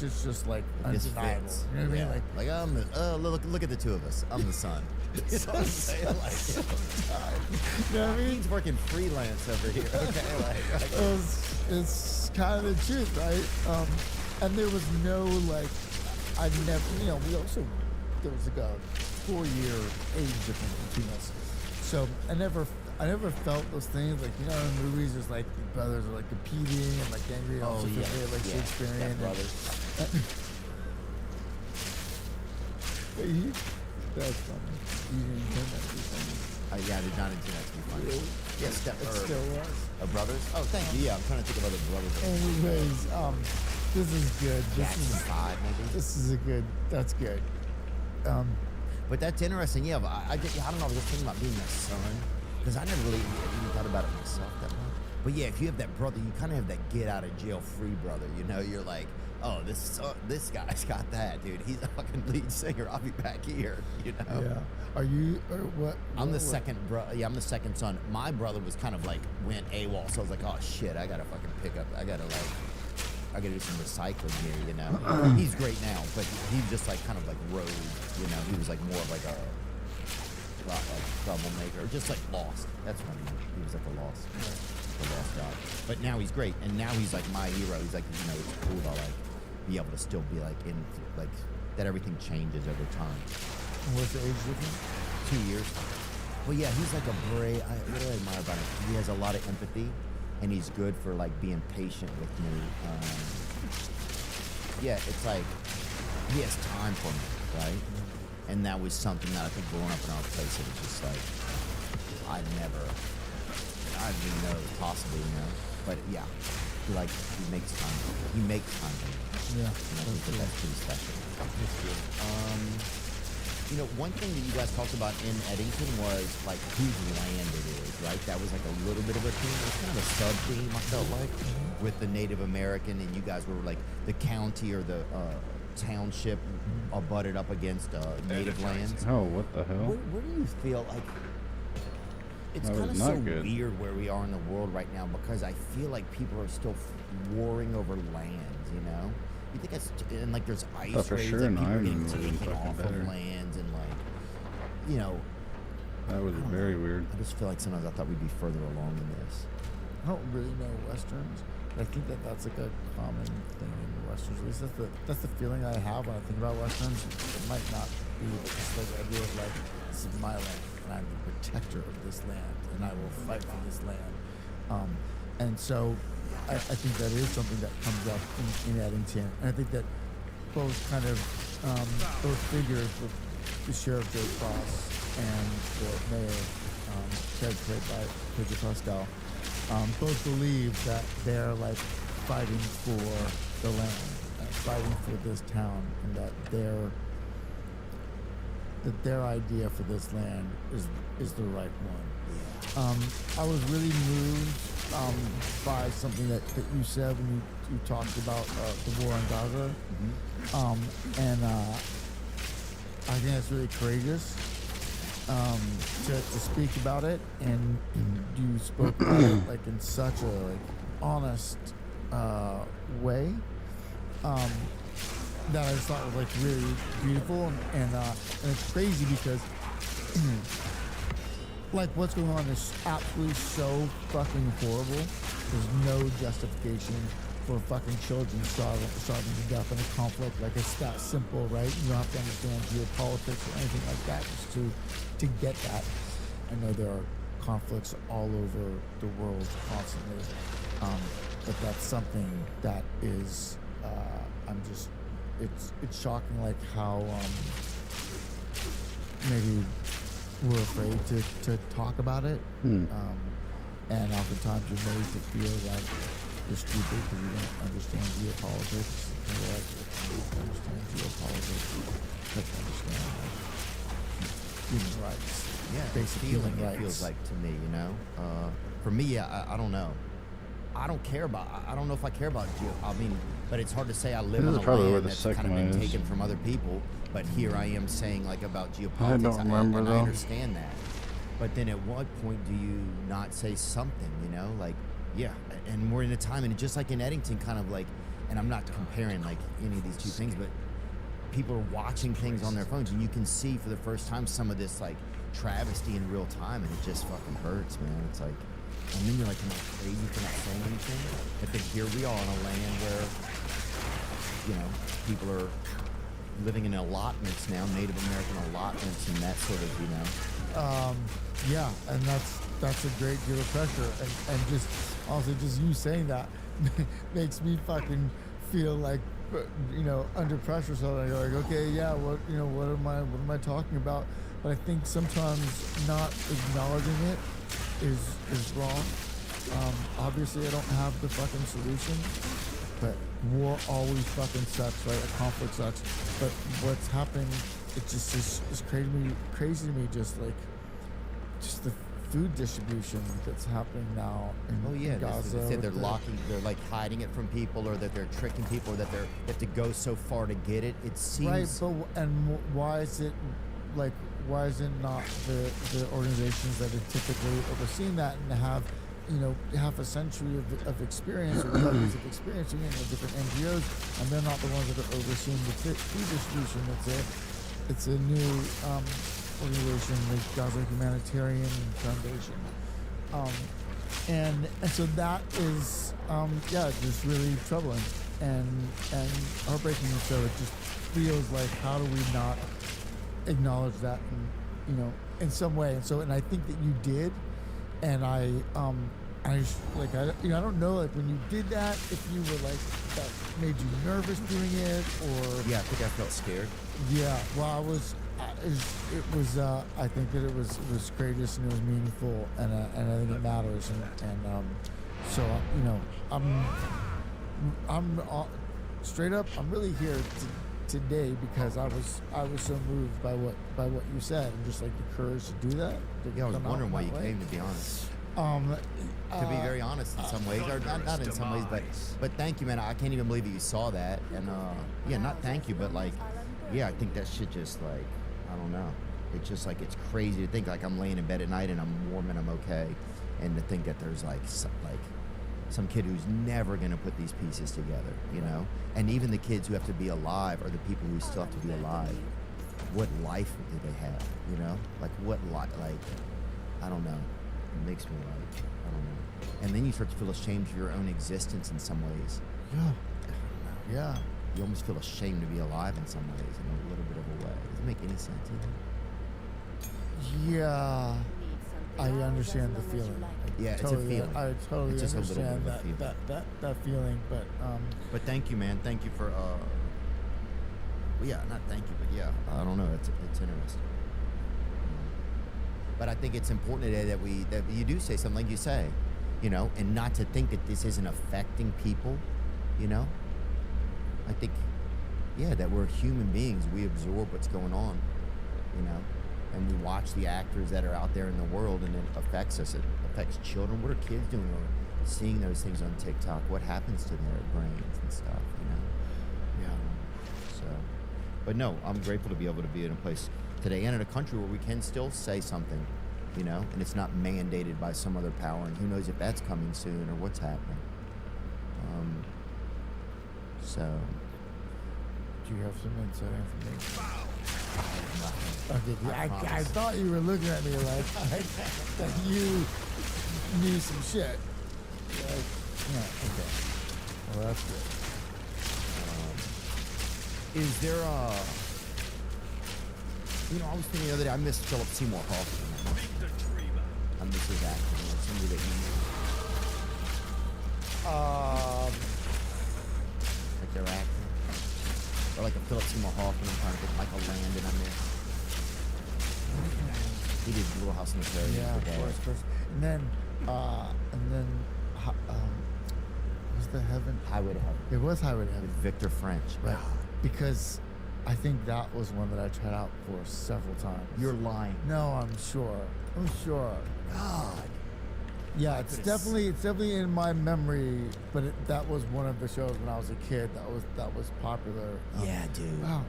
it's just like This undeniable. fits. You know what I mean? Like I'm the look at the 2 of us. I'm the son. You know what I'm saying? Like, you know what I mean? He's working freelance over here. Okay, like it's kind of the truth, right? And there was no like, I never, we also, there was like a 4-year age difference between us, so I never felt those things like, in movies there's like the brothers are like competing and like angry, also like Shakespearean. That's funny. You didn't intend that to be funny. I did not intend that to be funny. Really? Yes, It still was. brothers. Oh, thank you. Yeah, I'm trying to think of other brothers. Anyways, this is good. Jackson 5, maybe. This is that's good. But that's interesting. Yeah, but I don't know. I was just thinking about being a son because I never really even thought about it myself that much. But yeah, if you have that brother, you kind of have that get out of jail free brother. You're like, oh, this guy's got that, dude. He's a fucking lead singer. I'll be back here. Yeah. Are you or what? I'm the second I'm the second son. My brother was kind of like went AWOL, so I was like, oh shit, I gotta fucking pick up. I gotta do some recycling here. He's great now, but he just like kind of like rogue. He was like more of like a troublemaker, just like lost. That's what I mean. He was like a lost guy. But now he's great, and now he's like my hero. He's like, it's cool to like be able to still be like in like that. Everything changes over time. What's the age difference? 2 years. Well, yeah, he's like a brave. What do I admire about him? He has a lot of empathy, and he's good for like being patient with me. It's like he has time for me, right? And that was something that I think growing up in our place, it was just like I didn't even know it was possible, But yeah, feel like he makes time. He makes time. Yeah. And I think that that's pretty special. You know, one thing that you guys talked about in Eddington was like whose land it is, right? That was like a little bit of a theme. It was kind of a sub-theme, I felt like, with the Native American, and you guys were like the county or the township butted up against native lands. Oh, what the hell? Where do you feel like it's That kind of was so not good. weird where we are in the world right now, because I feel like people are still warring over lands, you know? You think it's, and like there's ice Oh, for raids sure, that in people are Ireland getting would've been taken fucking off better. of lands, and like, you know, That was I don't very know. weird. I just feel like sometimes I thought we'd be further along in this. I don't really know Westerns, but I think that that's like a common thing in Westerns. At least that's the feeling I have when I think about Westerns. It might not be, but just like the idea of like, this is my land, and I'm the protector of this land, and I will fight for this land. And so I think that is something that comes up in Eddington. And I think that both kind of, both figures, with the Sheriff Joe Cross and the Mayor, played by Pedro Pascal, both believe that they're like fighting for the land, fighting for this town, and that their idea for this land is the right one. I was really moved by something that you said when you talked about the war on Gaza, and I think that's really courageous to speak about it, and you spoke about it like in such a like honest way that I just thought was like really beautiful, and it's crazy because like what's going on is absolutely so fucking horrible. There's no justification for fucking children starving to death in a conflict. Like, it's that simple, right? You don't have to understand geopolitics or anything like that just to get that. I know there are conflicts all over the world constantly, but that's something that is it's shocking, like how maybe we're afraid to talk about it, and oftentimes you're made to feel like you're stupid because you don't understand geopolitics. And you're like, you don't understand geopolitics, you have to understand like, human rights. Yeah, basic feeling human it rights. feels like to me, you know. For me, yeah, I don't know. I don't care about. I don't know if I care about I mean, but it's hard to say I live This on is a probably where land the that's second kind of been one is. taken from other people. But here I am saying like about geopolitics. don't remember, and though. I understand that. But then at what point do you not say something? You know, like yeah. And we're in a time, and just like in Eddington, kind of like, and I'm not comparing like any of these two things, but people are watching things on their phones, and you can see for the first time some of this like travesty in real time, and it just fucking hurts, man. It's like, and then you're like, am I crazy for not saying anything? But then here we are on a land where, you know, people are living in allotments now, Native American allotments, and that sort of, you know. Yeah, and that's a great deal of pressure, and just also just you saying that makes me fucking feel like, you know, under pressure. So I go like, okay, yeah, what am I talking about? But I think sometimes not acknowledging it is wrong. Obviously, I don't have the fucking solution, but war always fucking sucks, right? A conflict sucks. But what's happening, it just is crazy to me. Just the food distribution that's happening now in Gaza. They said they're like hiding it from people, or that they're tricking people, or that they have to go so far to get it. It seems right. But why is it like? Why is it not the organizations that have typically overseen that and have, you know, half a century of experience or decades of experience in the different NGOs, and they're not the ones that are overseeing the food distribution? It's a new organization, the Gaza Humanitarian Foundation, and so that is just really troubling and heartbreaking. And so it just feels like, how do we not acknowledge that in some way? And I think that you did, and I don't know, like, when you did that, if you were like, that made you nervous doing it, or I think I felt scared. Yeah, well, I think that it was courageous, and it was meaningful, and I think it matters, and So you know, I'm straight up. I'm really here today because I was so moved by what you said, and just like the courage to do that. Yeah, I was wondering why you came, to be honest. To be very honest, in some ways, or not in some ways, but thank you, man. I can't even believe that you saw that, and yeah, not thank you, but like, yeah, I think that shit just like, I don't know. It's just like, it's crazy to think like I'm laying in bed at night and I'm warm and I'm okay, and to think that there's like some kid who's never gonna put these pieces together, you know, and even the kids who have to be alive are the people who still have to be alive. What life do they have, you know? Like what life? Like, I don't know. It makes me like, I don't know. And then you start to feel ashamed of your own existence in some ways. Yeah. Yeah. You almost feel ashamed to be alive in some ways, in a little bit of a way. Does it make any sense either? Yeah. I understand the feeling. Yeah, it's a feeling. I totally it's just understand a little bit of a feeling. that feeling, but But thank you, man. Thank you for well, yeah, not thank you, but yeah, I don't know. It's interesting. But I think it's important today that you do say something like you say, you know, and not to think that this isn't affecting people, you know. I think, yeah, that we're human beings. We absorb what's going on, you know, and we watch the actors that are out there in the world, and it affects us. It affects children. What are kids doing? Or seeing those things on TikTok? What happens to their brains and stuff, you know? Yeah. So, but no, I'm grateful to be able to be in a place today and in a country where we can still say something, you know, and it's not mandated by some other power, and who knows if that's coming soon or what's happening. So, do you have some inside information? Okay, I thought you were looking at me like that you knew some shit. Like, yeah, okay. Well, that's good. Is there a... You know, I was thinking the other day, I missed Philip Seymour Hoffman. I miss his acting. Or somebody that you knew. Like their acting. Or like a Philip Seymour Hoffman. I'm trying to think. Michael Landon, I miss. He did Little House on the Prairie. Yeah, of course. And then, was the Heaven? Highway to Heaven. It was Highway to Heaven. With Victor French. Right. Because I think that was one that I tried out for several times. You're lying. No, I'm sure. God. Yeah, it's definitely in my memory, but that was one of the shows when I was a kid that was popular. Yeah, dude. Wow.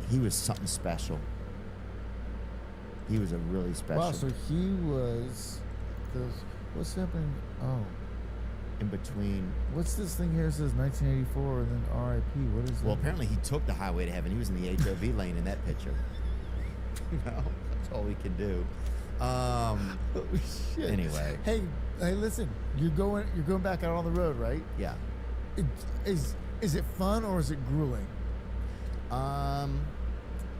He was something special. He was a really special. Wow, so he was. What's happening? Oh. In between. What's this thing here? It says 1984 and then R.I.P. What is that? Well, apparently he took the Highway to Heaven. He was in the HOV lane in that picture. You know, that's all we can do. Oh shit. Anyway. Hey, listen. You're going back out on the road, right? Yeah. Is it fun or is it grueling?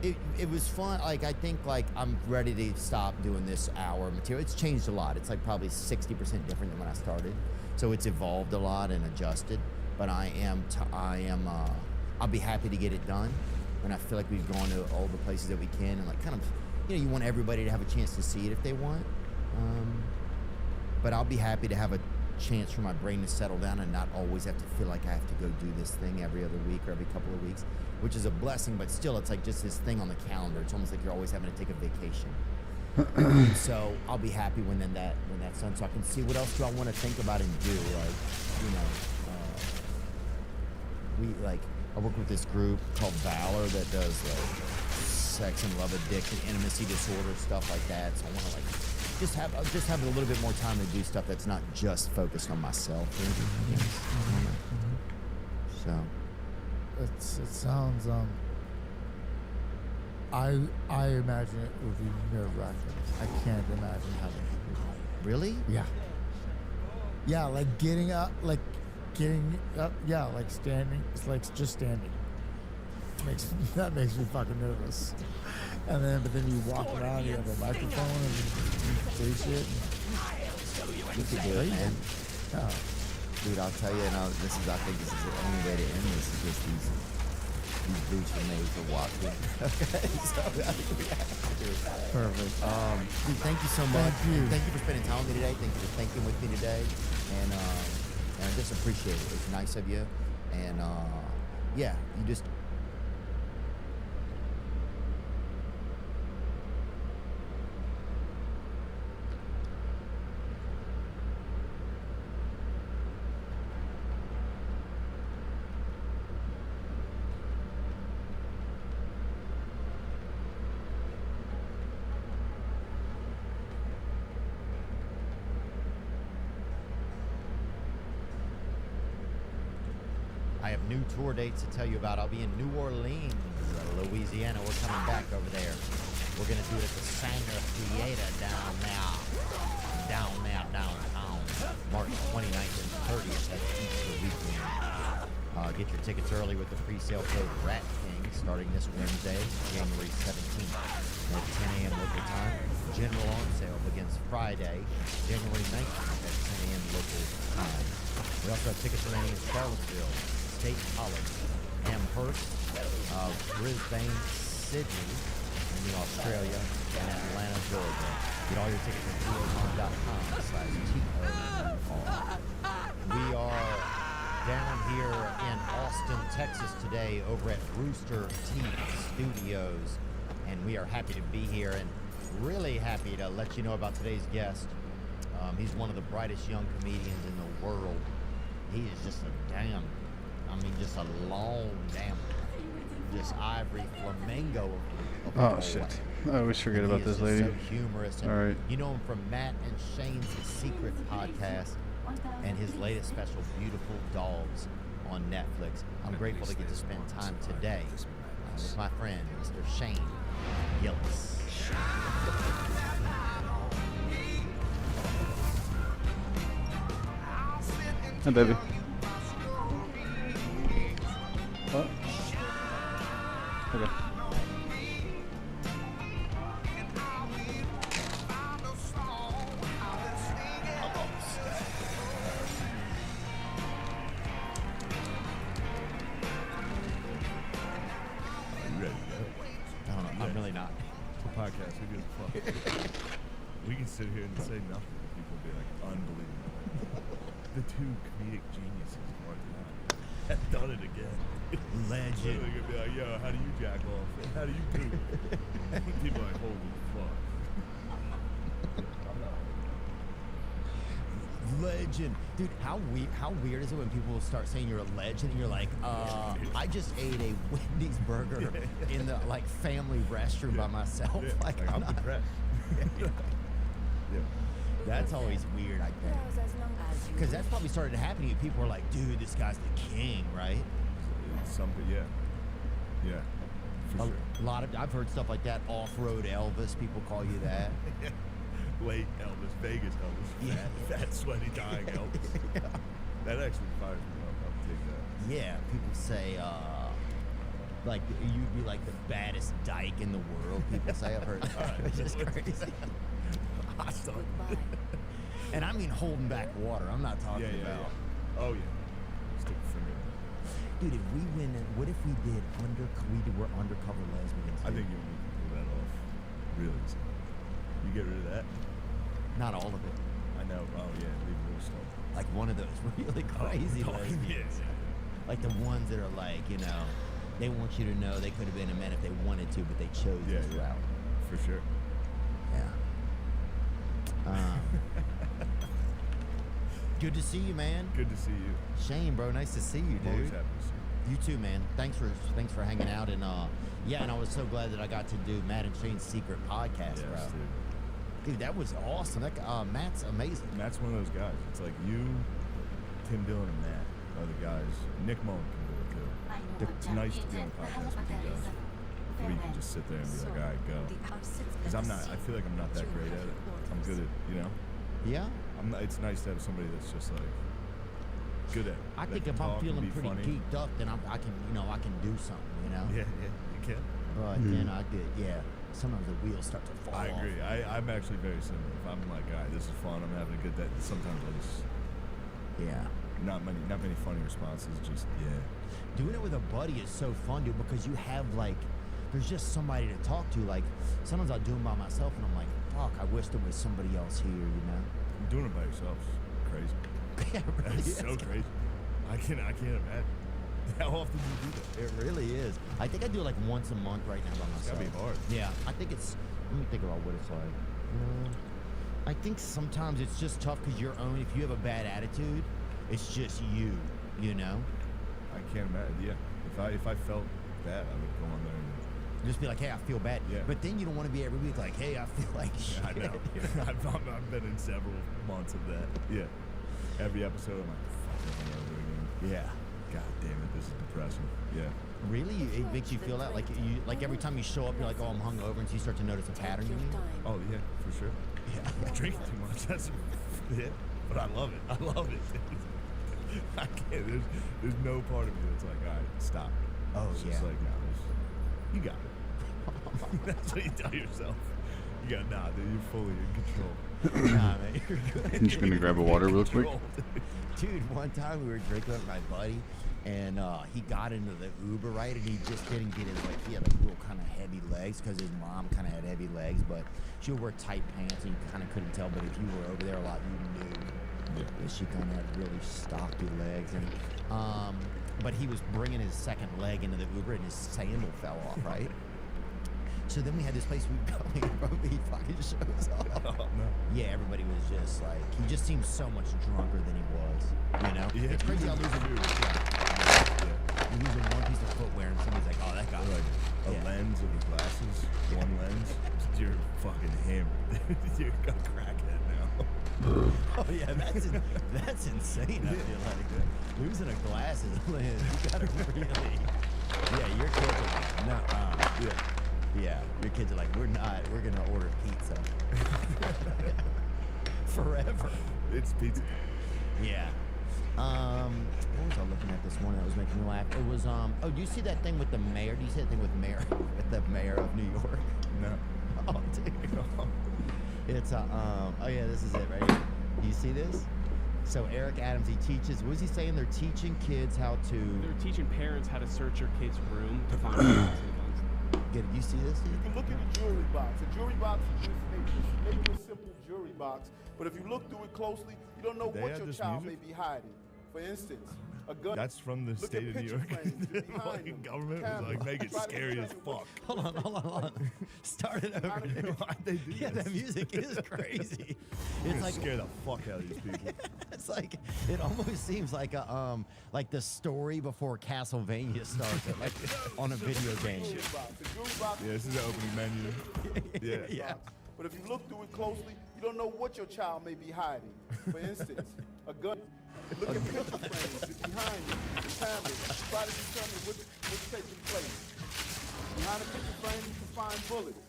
It was fun. Like, I think like I'm ready to stop doing this hour material. It's changed a lot. It's like probably 60% different than when I started. So it's evolved a lot and adjusted. But I'll be happy to get it done. And I feel like we've gone to all the places that we can, and like kind of, you know, you want everybody to have a chance to see it if they want. But I'll be happy to have a chance for my brain to settle down and not always have to feel like I have to go do this thing every other week or every couple of weeks, which is a blessing, but still it's like just this thing on the calendar. It's almost like you're always having to take a vacation. So I'll be happy when that's done, so I can see what else do I want to think about and do. Like, I work with this group called Valor that does like sex and love addiction, intimacy disorder, stuff like that. So I want to like just have a little bit more time to do stuff that's not just focused on myself. So it sounds I imagine it would be nerve-wracking. I can't imagine having to do that. Really? Yeah. Yeah, like getting up, yeah, like standing. It's like just standing. That makes me fucking nervous. But then you walk around, you have a microphone, and you say shit. You can do it, man. Yeah. Dude, I'll tell you, I think this is the only way to end this is just these These boots are made for walking. Okay, so I think we have to. Perfect. Dude, thank you so much. Thank you. And thank you for spending time with me today. Thank you for thinking with me today. And I just appreciate it. It's nice of you. And yeah, you just. I have new tour dates to tell you about. I'll be in New Orleans, Louisiana. We're coming back over there. We're going to do it at the Sanger Theater downtown. March 29th and 30th. That's Easter weekend. Get your tickets early with the pre-sale code Rat King starting this Wednesday, January 17th at 10 a.m. local time. General on sale begins Friday, January 19th at 10 a.m. local time. We also have tickets remaining in Charlottesville, State College, Amherst, Brisbane, Sydney, and in Australia, and Atlanta, Georgia. Get all your tickets at TOCon.com/TOR. We are down here in Austin, Texas today over at Rooster Teeth Studios, and we are happy to be here and really happy to let you know about today's guest. He's one of the brightest young comedians in the world. He is just just a long just ivory flamingo. Oh shit! I always forget about this lady. So humorous. And all right. You know him from Matt and Shane's Secret podcast and his latest special, Beautiful Dogs, on Netflix. I'm grateful to get to spend time today with my friend, Mr. Shane Gillis. Hi, baby. What? Okay. I'm really not. The podcast, who gives a fuck? We can sit here and say nothing, and people will be like, unbelievable. The two comedic geniuses, Mark and I, have done it again. Legend. Literally gonna be like, yo, how do you jack off? How do you do? People are like, holy fuck. Legend. Dude, how weird is it when people start saying you're a legend and you're like, I just ate a Wendy's burger in the family restroom by myself. Yeah. Like I'm depressed. Yeah. That's always weird, I think. Because that's probably started to happen to you. People are like, dude, this guy's the king, right? Something, yeah. Yeah. For sure. A lot of I've heard stuff like that. Off-road Elvis, people call you that. Late Elvis, Vegas Elvis, fat, sweaty, dying Elvis. Yeah. That actually fires me up. I'll take that. Yeah, people say, like, you'd be like the baddest dyke in the world. People say, I've heard that, which is crazy. Awesome. And I mean holding back water. I'm not talking about. Yeah. Oh, yeah. Stick a finger in it. Dude, if we win, what if we did we're undercover lesbians? I think you and me can pull that off really easy. You get rid of that? Not all of it. I know. Oh, yeah. Leave a little stuff. Like one of those really crazy lesbians. Like the ones that are like, they want you to know they could have been a man if they wanted to, but they chose this route. For sure. Yeah. Good to see you, man. Good to see you. Shane, bro, nice to see you, dude. Always happy to see you. You too, man. Thanks for hanging out, and and I was so glad that I got to do Matt and Shane's Secret podcast, bro. Dude, that was awesome. That Matt's amazing. Matt's one of those guys. It's like you, Tim Dillon, and Matt are the guys. Nick Mullen can do it too. It's nice to be on a podcast with you guys. Where you can just sit there and be like, all right, go. Because I feel like I'm not that great at it. I'm good at, Yeah? It's nice to have somebody that's just like, good at it. I think if I'm feeling pretty geeked up, then I can do something, Yeah, you can. But then I get, sometimes the wheels start to fall I agree. off. I'm actually very similar. If I'm like, all right, this is fun, I'm having a good day, sometimes I just... Yeah. not many funny responses. Just Doing it with a buddy is so fun, dude, because you have like, there's just somebody to talk to. Like sometimes I'll do it by myself, and I'm like, fuck, I wish there was somebody else here, you know? Doing it by yourself is crazy. Yeah, it really It's is. so crazy. I can't imagine. How often do you do that? It really is. I think I do it like once a month right now by It's myself. gotta be hard. Yeah, I think it's. Let me think about what it's like. I think sometimes it's just tough because your own. If you have a bad attitude, it's just you. You know. I can't imagine. Yeah. If I felt bad, I would go on there and Just be like, hey, I feel bad. Yeah. But then you don't want to be every week like, hey, I feel like shit. I know. I've been in several months of that. Yeah. Every episode, I'm like, fuck, I'm over again. Yeah. God damn it, this is depressing. Yeah. Really? It makes you feel that? Like every time you show up, you're like, oh, I'm hungover, and so you start to notice a pattern you mean? Oh, yeah, for sure. Yeah. I drink too much. That's it. But I love it. I love it. I can't. There's no part of me that's like, all right, stop. Oh, It's yeah. just like, no, you got it. That's what you tell yourself. You got, nah, dude, you're fully in control. Nah, man, you're good. I'm just gonna grab a water real quick. Dude, one time we were drinking with my buddy, and he got into the Uber, right? And he just didn't get his, like, he had like real kind of heavy legs because his mom kind of had heavy legs, but she would wear tight pants, and you kind of couldn't tell. But if you were over there a lot, you knew that she kind of had really stocky legs. And but he was bringing his second leg into the Uber, and his sandal fell off, right? So then we had this place we were going, bro. He fucking shows up. Oh, no. Yeah, everybody was just like, he just seemed so much drunker than he was, you know? Yeah, It's crazy how losing you're losing one piece of footwear, and somebody's like, oh, that guy. Like a Yeah. lens of the glasses, one lens, you're fucking hammered. You're a crackhead now. Oh, yeah, that's insane, I feel like. Losing a glass is, you gotta really, yeah, your kids are like, no, yeah, your kids are like, we're gonna order pizza. Forever. It's pizza. Yeah. What was I looking at this morning that was making me laugh? It was, oh, do you see that thing with the mayor? Do you see that thing with the mayor of New York? No. Oh, dude. It's, oh yeah, this is it right here. Do you see this? So Eric Adams, he teaches, what was he saying? They're teaching kids how to... They're teaching parents how to search your kid's room to find guns and guns. Get it? You see this? You can look in the jewelry box. A jewelry box is just maybe a simple jewelry box, but if you look through it closely, you don't know They what had your this child music? may be hiding. For instance, a gun. That's from the Look state at of New picture York. frames The behind fucking them, government was like, cameras. make it Try to scary as tell you fuck. Hold on. Start it over. Why'd they do Yeah, this? the music is crazy. It's It's like scare the fuck out of these people. it's like it almost seems like a like the story before Castlevania starts, like on a video game. Jewelry box. A jewelry box. Yeah, this is the opening menu. Yeah. Yeah. But if you look through it closely, you don't know what your child may be hiding. For instance, a gun. Look at picture frames behind you, the cameras. Try to determine what's taking place. Behind a picture frame, you can find bullets.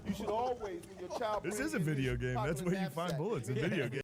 You should always, when your child This brings is a in video his game. That's pocket where you find knapsack, bullets in video games.